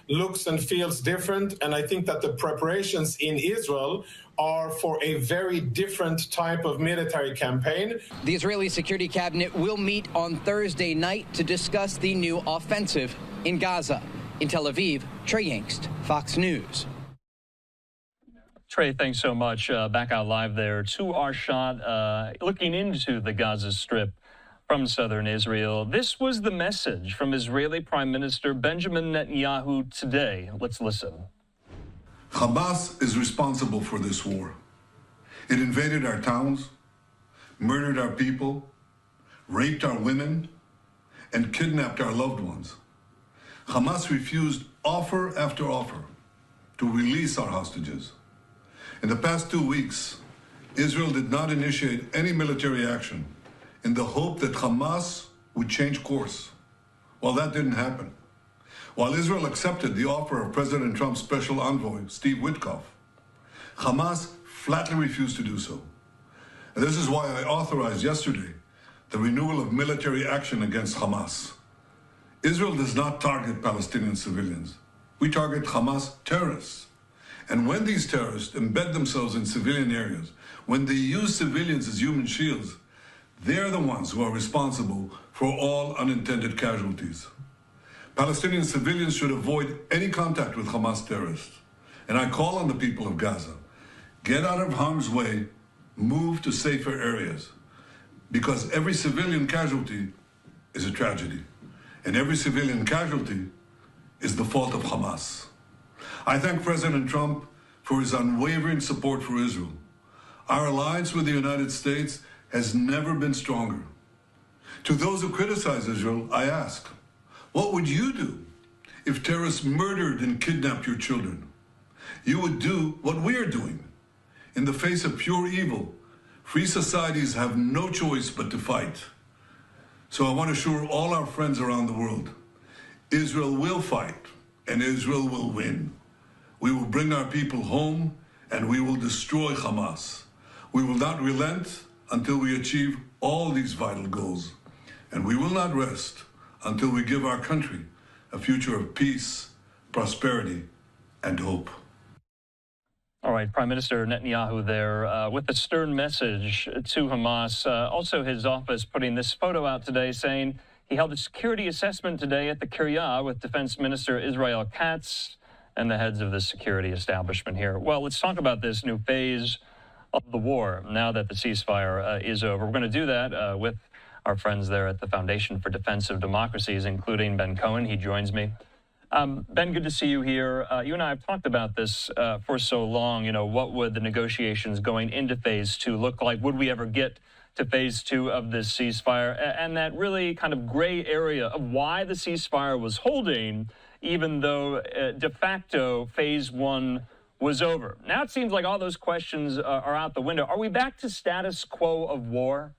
looks and feels different, and I think that the preparations in Israel are for a very different type of military campaign. The Israeli Security Cabinet will meet on Thursday night to discuss the new offensive in Gaza. In Tel Aviv, Trey Yingst, Fox News. Trey, thanks so much. Back out live there to our shot, looking into the Gaza Strip from southern Israel. This was the message from Israeli Prime Minister Benjamin Netanyahu today. Let's listen. Hamas is responsible for this war. It invaded our towns, murdered our people, raped our women, and kidnapped our loved ones. Hamas refused offer after offer to release our hostages. In the past 2 weeks, Israel did not initiate any military action in the hope that Hamas would change course. Well, that didn't happen. While Israel accepted the offer of President Trump's special envoy, Steve Witkoff, Hamas flatly refused to do so. And this is why I authorized yesterday the renewal of military action against Hamas. Israel does not target Palestinian civilians. We target Hamas terrorists. And when these terrorists embed themselves in civilian areas, when they use civilians as human shields, they're the ones who are responsible for all unintended casualties. Palestinian civilians should avoid any contact with Hamas terrorists. And I call on the people of Gaza, get out of harm's way, move to safer areas. Because every civilian casualty is a tragedy. And every civilian casualty is the fault of Hamas. I thank President Trump for his unwavering support for Israel. Our alliance with the United States has never been stronger. To those who criticize Israel, I ask, what would you do if terrorists murdered and kidnapped your children? You would do what we are doing. In the face of pure evil, free societies have no choice but to fight. So I want to assure all our friends around the world, Israel will fight and Israel will win. We will bring our people home and we will destroy Hamas. We will not relent until we achieve all these vital goals. And we will not rest until we give our country a future of peace, prosperity, and hope. All right, Prime Minister Netanyahu there with a stern message to Hamas. Also, his office putting this photo out today saying he held a security assessment today at the Kiryat with Defense Minister Israel Katz and the heads of the security establishment here. Well, let's talk about this new phase of the war now that the ceasefire is over. We're going to do that with our friends there at the Foundation for Defensive Democracies, including Ben Cohen. He joins me. Ben, good to see you here. You and I have talked about this for so long. You know, what would the negotiations going into phase 2 look like? Would we ever get to phase 2 of this ceasefire, and that really kind of gray area of why the ceasefire was holding, even though de facto phase 1 was over. Now it seems like all those questions are out the window. Are we back to status quo of war?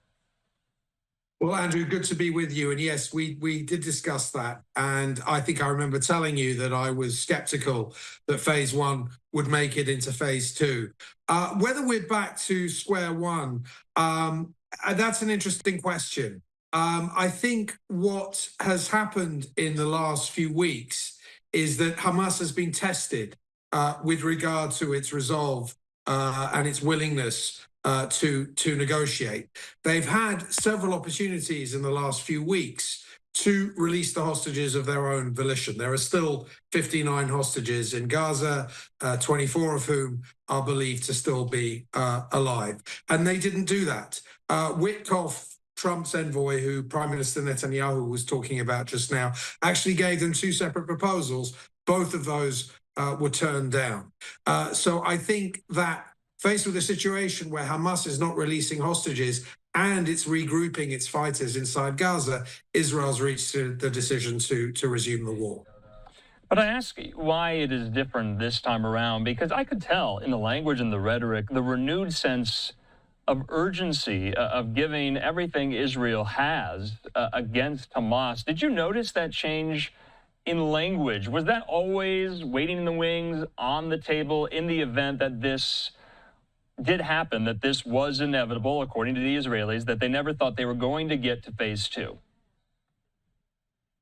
Well, Andrew, good to be with you. And yes, we did discuss that. And I think I remember telling you that I was skeptical that phase 1 would make it into phase 2. Whether we're back to square one, that's an interesting question. I think what has happened in the last few weeks is that Hamas has been tested with regard to its resolve and its willingness to negotiate. They've had several opportunities in the last few weeks to release the hostages of their own volition. There are still 59 hostages in Gaza, 24 of whom are believed to still be alive. And they didn't do that. Witkoff, Trump's envoy, who Prime Minister Netanyahu was talking about just now, actually gave them 2 separate proposals. Both of those were turned down. So I think that faced with a situation where Hamas is not releasing hostages and it's regrouping its fighters inside Gaza, Israel's reached the decision to resume the war. But I ask why it is different this time around, because I could tell in the language and the rhetoric, the renewed sense of urgency of giving everything Israel has against Hamas. Did you notice that change in language? Was that always waiting in the wings, on the table, in the event that this did happen, that this was inevitable, according to the Israelis, that they never thought they were going to get to phase 2?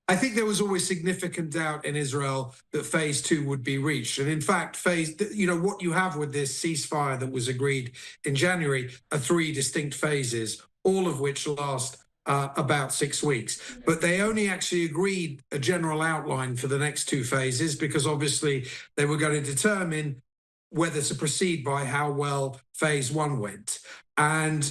I think there was always significant doubt in Israel that phase 2 would be reached. And in fact, what you have with this ceasefire that was agreed in January are 3 distinct phases, all of which last about 6 weeks. But they only actually agreed a general outline for the next 2 phases because obviously they were going to determine whether to proceed by how well phase 1 went. And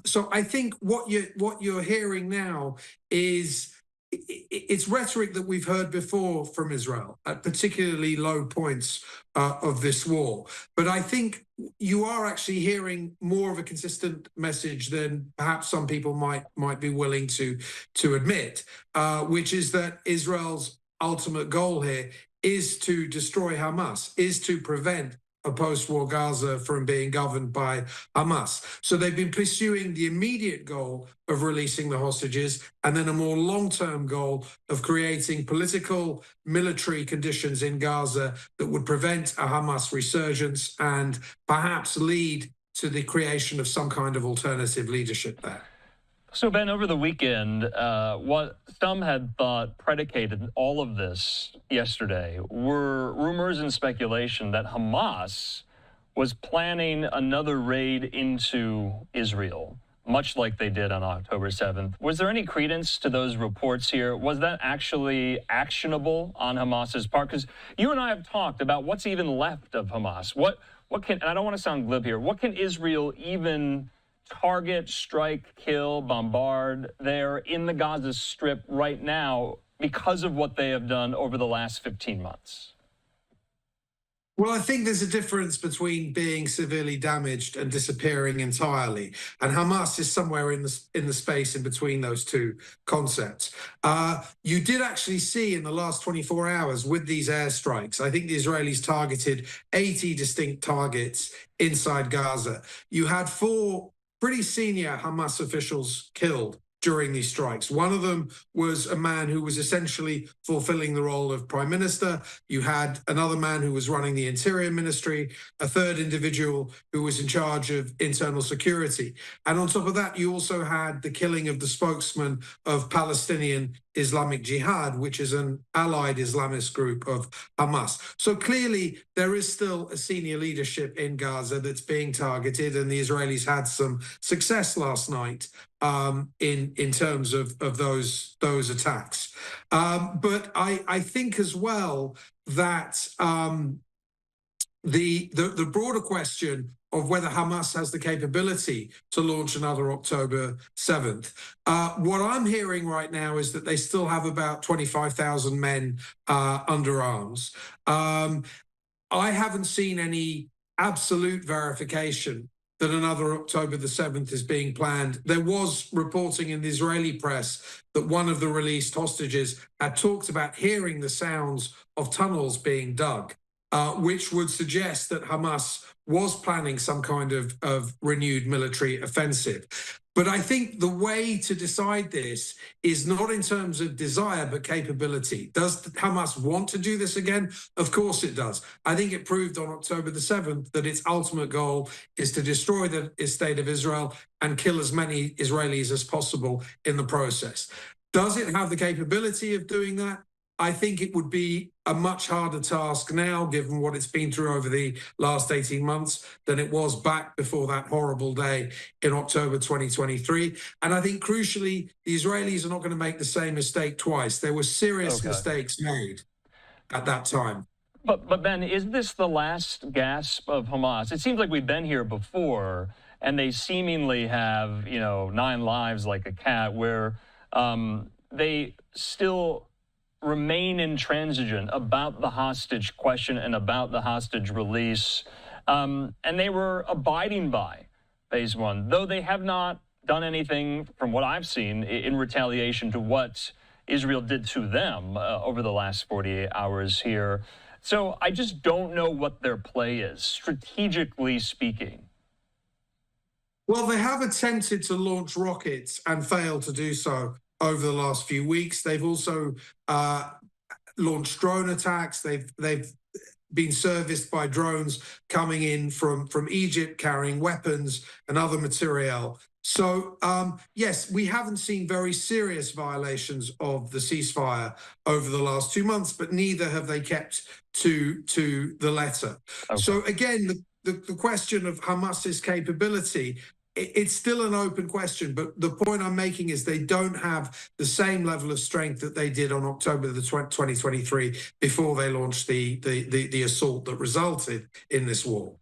so I think what you're hearing now is it's rhetoric that we've heard before from Israel at particularly low points of this war. But I think you are actually hearing more of a consistent message than perhaps some people might be willing to admit, which is that Israel's ultimate goal here is to destroy Hamas, is to prevent a post-war Gaza from being governed by Hamas. So they've been pursuing the immediate goal of releasing the hostages and then a more long-term goal of creating political, military conditions in Gaza that would prevent a Hamas resurgence and perhaps lead to the creation of some kind of alternative leadership there. So, Ben, over the weekend, what some had thought predicated all of this yesterday were rumors and speculation that Hamas was planning another raid into Israel, much like they did on October 7th. Was there any credence to those reports here? Was that actually actionable on Hamas's part? Because you and I have talked about what's even left of Hamas. What can, and I don't want to sound glib here, what can Israel even target, strike, kill, bombard there in the Gaza Strip right now because of what they have done over the last 15 months? Well, I think there's a difference between being severely damaged and disappearing entirely. And Hamas is somewhere in the space in between those two concepts. You did actually see in the last 24 hours with these airstrikes, I think the Israelis targeted 80 distinct targets inside Gaza. You had 4 pretty senior Hamas officials killed during these strikes. One of them was a man who was essentially fulfilling the role of prime minister. You had another man who was running the interior ministry, a third individual who was in charge of internal security. And on top of that, you also had the killing of the spokesman of Palestinian Islamic Jihad, which is an allied Islamist group of Hamas. So clearly there is still a senior leadership in Gaza that's being targeted, and the Israelis had some success last night in terms of those attacks. But I think as well that the broader question of whether Hamas has the capability to launch another October 7th. What I'm hearing right now is that they still have about 25,000 men under arms. I haven't seen any absolute verification that another October the 7th is being planned. There was reporting in the Israeli press that one of the released hostages had talked about hearing the sounds of tunnels being dug, which would suggest that Hamas was planning some kind of renewed military offensive. But I think the way to decide this is not in terms of desire, but capability. Does Hamas want to do this again? Of course it does. I think it proved on October the 7th that its ultimate goal is to destroy the state of Israel and kill as many Israelis as possible in the process. Does it have the capability of doing that? I think it would be a much harder task now, given what it's been through over the last 18 months, than it was back before that horrible day in October 2023. And I think, crucially, the Israelis are not going to make the same mistake twice. There were serious mistakes made at that time. But Ben, is this the last gasp of Hamas? It seems like we've been here before, and they seemingly have, 9 lives like a cat, where they still remain intransigent about the hostage question and about the hostage release. And they were abiding by phase 1, though they have not done anything, from what I've seen, in retaliation to what Israel did to them over the last 48 hours here. So I just don't know what their play is, strategically speaking. Well, they have attempted to launch rockets and failed to do so over the last few weeks. They've also launched drone attacks. They've been serviced by drones coming in from Egypt, carrying weapons and other material. So, yes, we haven't seen very serious violations of the ceasefire over the last 2 months, but neither have they kept to the letter. Okay. So, again, the question of Hamas's capability, it's still an open question, but the point I'm making is they don't have the same level of strength that they did on October the 2023 before they launched the assault that resulted in this war.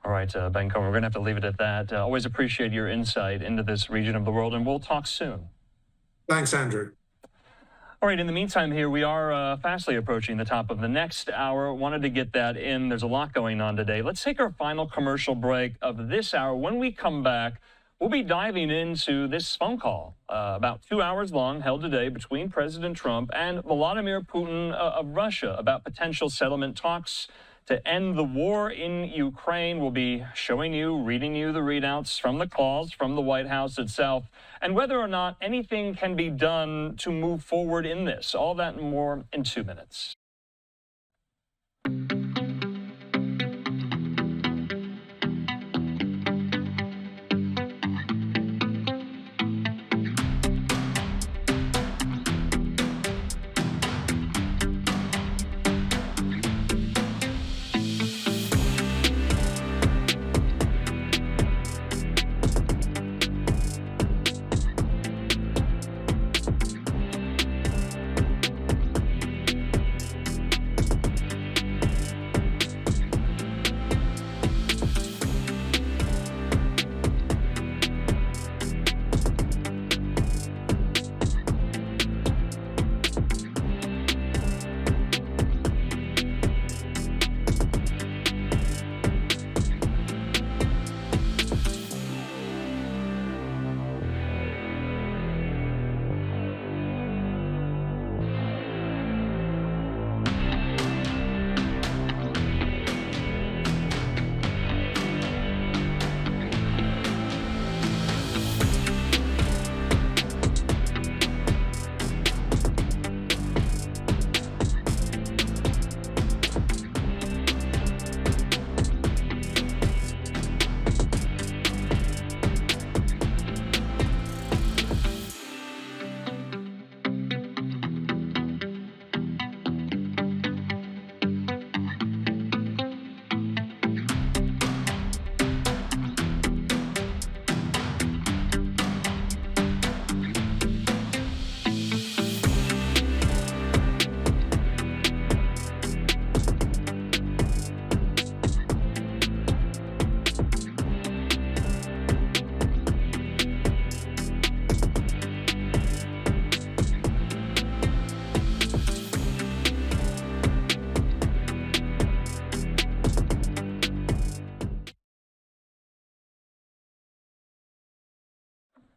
All right, Ben Comer, we're going to have to leave it at that. Always appreciate your insight into this region of the world, and we'll talk soon. Thanks, Andrew. All right, in the meantime here, we are fastly approaching the top of the next hour. Wanted to get that in. There's a lot going on today. Let's take our final commercial break of this hour. When we come back, we'll be diving into this phone call, about 2 hours long, held today between President Trump and Vladimir Putin of Russia about potential settlement talks to end the war in Ukraine. We'll be showing you, reading you the readouts from the calls from the White House itself, and whether or not anything can be done to move forward in this. All that and more in 2 minutes.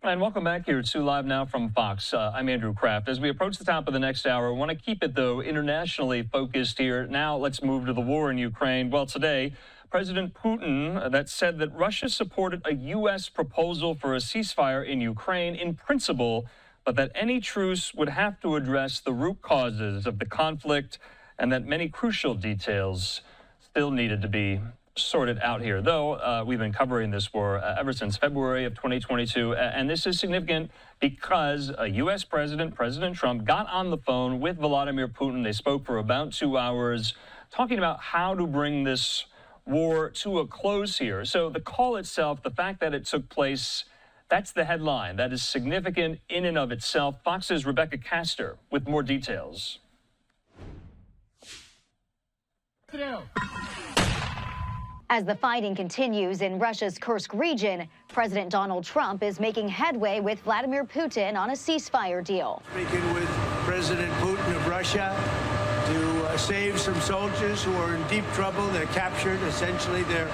And welcome back here to Live Now from Fox. I'm Andrew Kraft. As we approach the top of the next hour, we want to keep it, though, internationally focused here. Now let's move to the war in Ukraine. Well, today, President Putin that said that Russia supported a U.S. proposal for a ceasefire in Ukraine in principle, but that any truce would have to address the root causes of the conflict and that many crucial details still needed to be sorted out here, though we've been covering this war ever since February of 2022, and this is significant because a U.S. President Trump, got on the phone with Vladimir Putin. They spoke for about 2 hours, talking about how to bring this war to a close here. So the call itself, the fact that it took place, that's the headline. That is significant in and of itself. Fox's Rebecca Castor with more details. As the fighting continues in Russia's Kursk region, President Donald Trump is making headway with Vladimir Putin on a ceasefire deal. Speaking with President Putin of Russia to save some soldiers who are in deep trouble. They're captured. Essentially, they're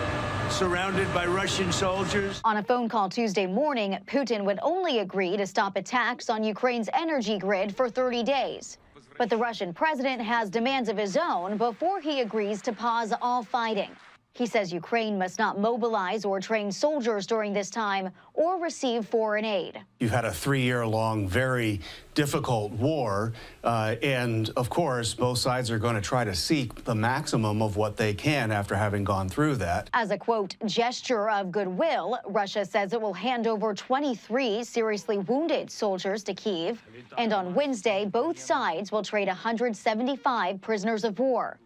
surrounded by Russian soldiers. On a phone call Tuesday morning, Putin would only agree to stop attacks on Ukraine's energy grid for 30 days. But the Russian president has demands of his own before he agrees to pause all fighting. He says Ukraine must not mobilize or train soldiers during this time or receive foreign aid. You've had a 3-year-long, very difficult war, and of course, both sides are going to try to seek the maximum of what they can after having gone through that. As a, quote, gesture of goodwill, Russia says it will hand over 23 seriously wounded soldiers to Kyiv. And on Wednesday, both sides will trade 175 prisoners of war.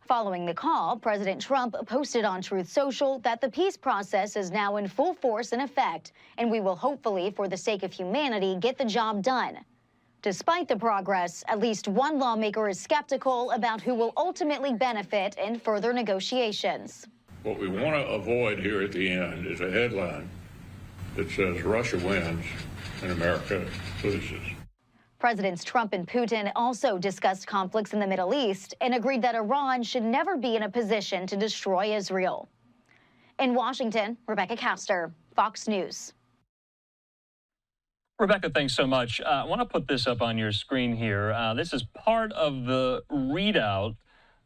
Following the call, President Trump posted on Truth Social that the peace process is now in full force and effect, and we will hopefully, for the sake of humanity, get the job done. Despite the progress, at least one lawmaker is skeptical about who will ultimately benefit in further negotiations. What we want to avoid here at the end is a headline that says Russia wins and America loses. Presidents Trump and Putin also discussed conflicts in the Middle East and agreed that Iran should never be in a position to destroy Israel. In Washington, Rebecca Castor, Fox News. Rebecca, thanks so much. I want to put this up on your screen here. This is part of the readout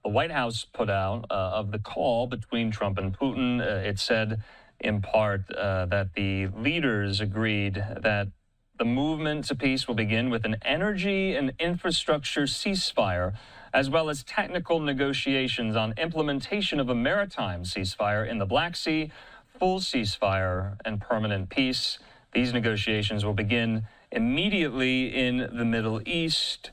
the White House put out of the call between Trump and Putin. It said, in part, that the leaders agreed that the movement to peace will begin with an energy and infrastructure ceasefire, as well as technical negotiations on implementation of a maritime ceasefire in the Black Sea, full ceasefire, and permanent peace. These negotiations will begin immediately in the Middle East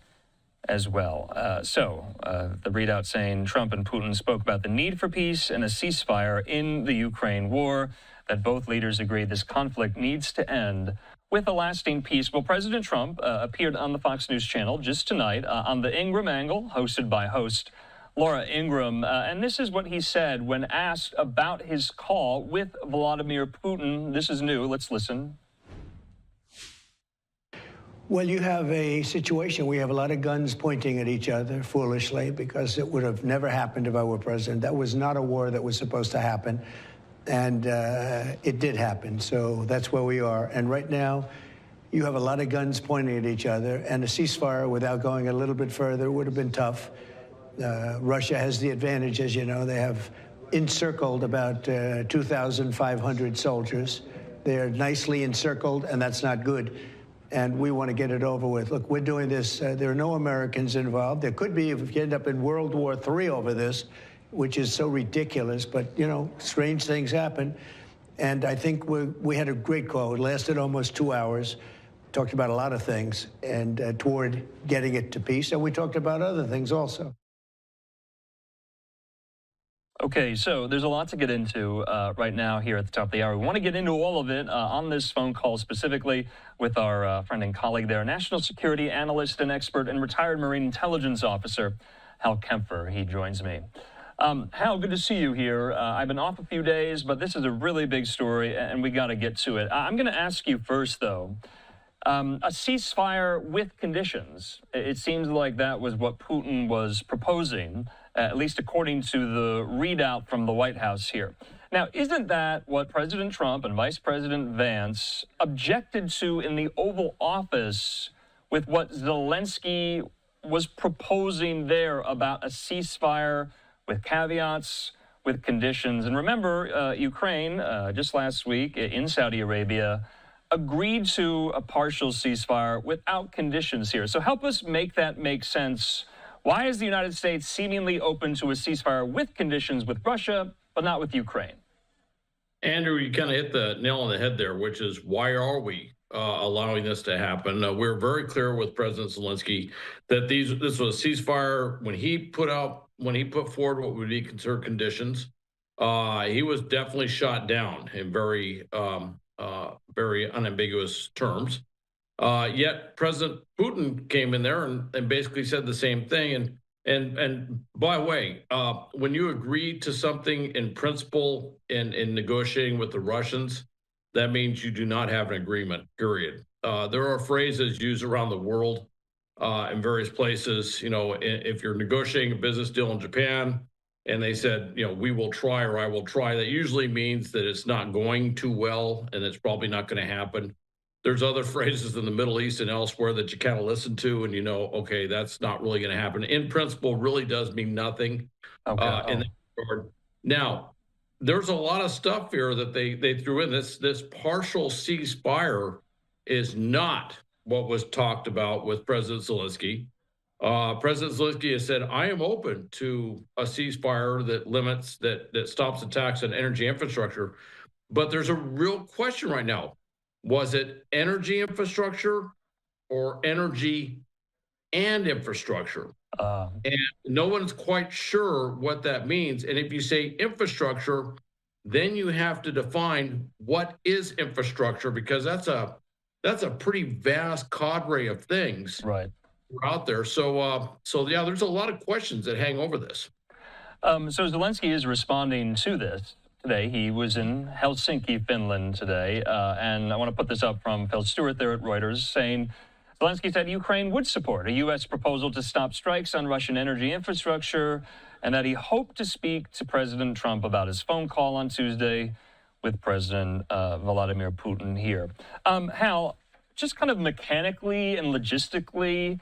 as well. The readout saying Trump and Putin spoke about the need for peace and a ceasefire in the Ukraine war, that both leaders agreed this conflict needs to end with a lasting peace. Well, President Trump appeared on the Fox News channel just tonight on the Ingram Angle, hosted by host Laura Ingram. And this is what he said when asked about his call with Vladimir Putin. This is new. Let's listen. Well, you have a situation. We have a lot of guns pointing at each other foolishly, because it would have never happened if I were president. That was not a war that was supposed to happen. And it did happen, so that's where we are. And right now, you have a lot of guns pointing at each other, and a ceasefire without going a little bit further would have been tough. Russia has the advantage, as you know. They have encircled about 2,500 soldiers. They're nicely encircled, and that's not good. And we want to get it over with. Look, we're doing this. There are no Americans involved. There could be if you end up in World War III over this, which is so ridiculous, but, you know, strange things happen. And I think we had a great call. It lasted almost 2 hours, talked about a lot of things, and toward getting it to peace. And we talked about other things also. Okay, so there's a lot to get into right now here at the top of the hour. We want to get into all of it on this phone call, specifically with our friend and colleague there, national security analyst and expert and retired Marine intelligence officer, Hal Kempfer. He joins me. Hal, good to see you here. I've been off a few days, but this is a really big story, and we got to get to it. I'm going to ask you first, though, a ceasefire with conditions. It seems like that was what Putin was proposing, at least according to the readout from the White House here. Now, isn't that what President Trump and Vice President Vance objected to in the Oval Office with what Zelensky was proposing there about a ceasefire with caveats, with conditions? And remember, Ukraine, just last week in Saudi Arabia, agreed to a partial ceasefire without conditions here. So help us make that make sense. Why is the United States seemingly open to a ceasefire with conditions with Russia, but not with Ukraine? Andrew, you kind of hit the nail on the head there, which is why are we allowing this to happen? We're very clear with President Zelensky that this was a ceasefire. When he put forward what would be considered conditions, he was definitely shot down in very unambiguous terms. Yet President Putin came in there and basically said the same thing. And by the way, when you agree to something in principle in negotiating with the Russians, that means you do not have an agreement, period. There are phrases used around the world in various places. You know, if you're negotiating a business deal in Japan and they said, you know, we will try or I will try, that usually means that it's not going too well and it's probably not going to happen. There's other phrases in the Middle East and elsewhere that you kind of listen to and you know, okay, that's not really going to happen. In principle, really does mean nothing. In that regard. Now, there's a lot of stuff here that they threw in. This partial ceasefire is not what was talked about with President Zelensky. President Zelensky has said, I am open to a ceasefire that limits, that stops attacks on energy infrastructure. But there's a real question right now. Was it energy infrastructure or energy and infrastructure? And no one's quite sure what that means. And if you say infrastructure, then you have to define what is infrastructure, because that's a pretty vast cadre of things out there. So yeah, there's a lot of questions that hang over this. So Zelensky is responding to this today. He was in Helsinki, Finland today, and I want to put this up from Phil Stewart there at Reuters, saying Zelensky said Ukraine would support a U.S. proposal to stop strikes on Russian energy infrastructure, and that he hoped to speak to President Trump about his phone call on Tuesday with President Vladimir Putin here. Hal, just kind of mechanically and logistically,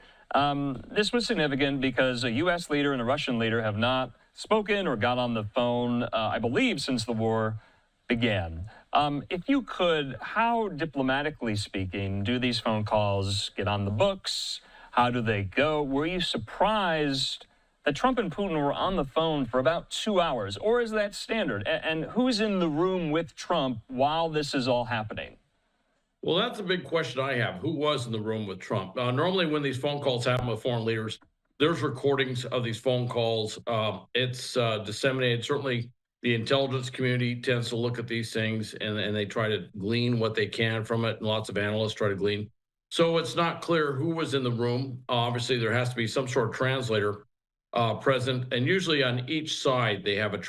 this was significant because a U.S. leader and a Russian leader have not spoken or got on the phone, I believe, since the war began. If you could, how, diplomatically speaking, do these phone calls get on the books? How do they go? Were you surprised that Trump and Putin were on the phone for about 2 hours? Or is that standard? And who's in the room with Trump while this is all happening? Well, that's a big question I have. Who was in the room with Trump? Normally when these phone calls happen with foreign leaders, there's recordings of these phone calls. It's disseminated. Certainly the intelligence community tends to look at these things and they try to glean what they can from it. And lots of analysts try to glean. So it's not clear who was in the room. Obviously, there has to be some sort of translator present. And usually on each side, they have a translator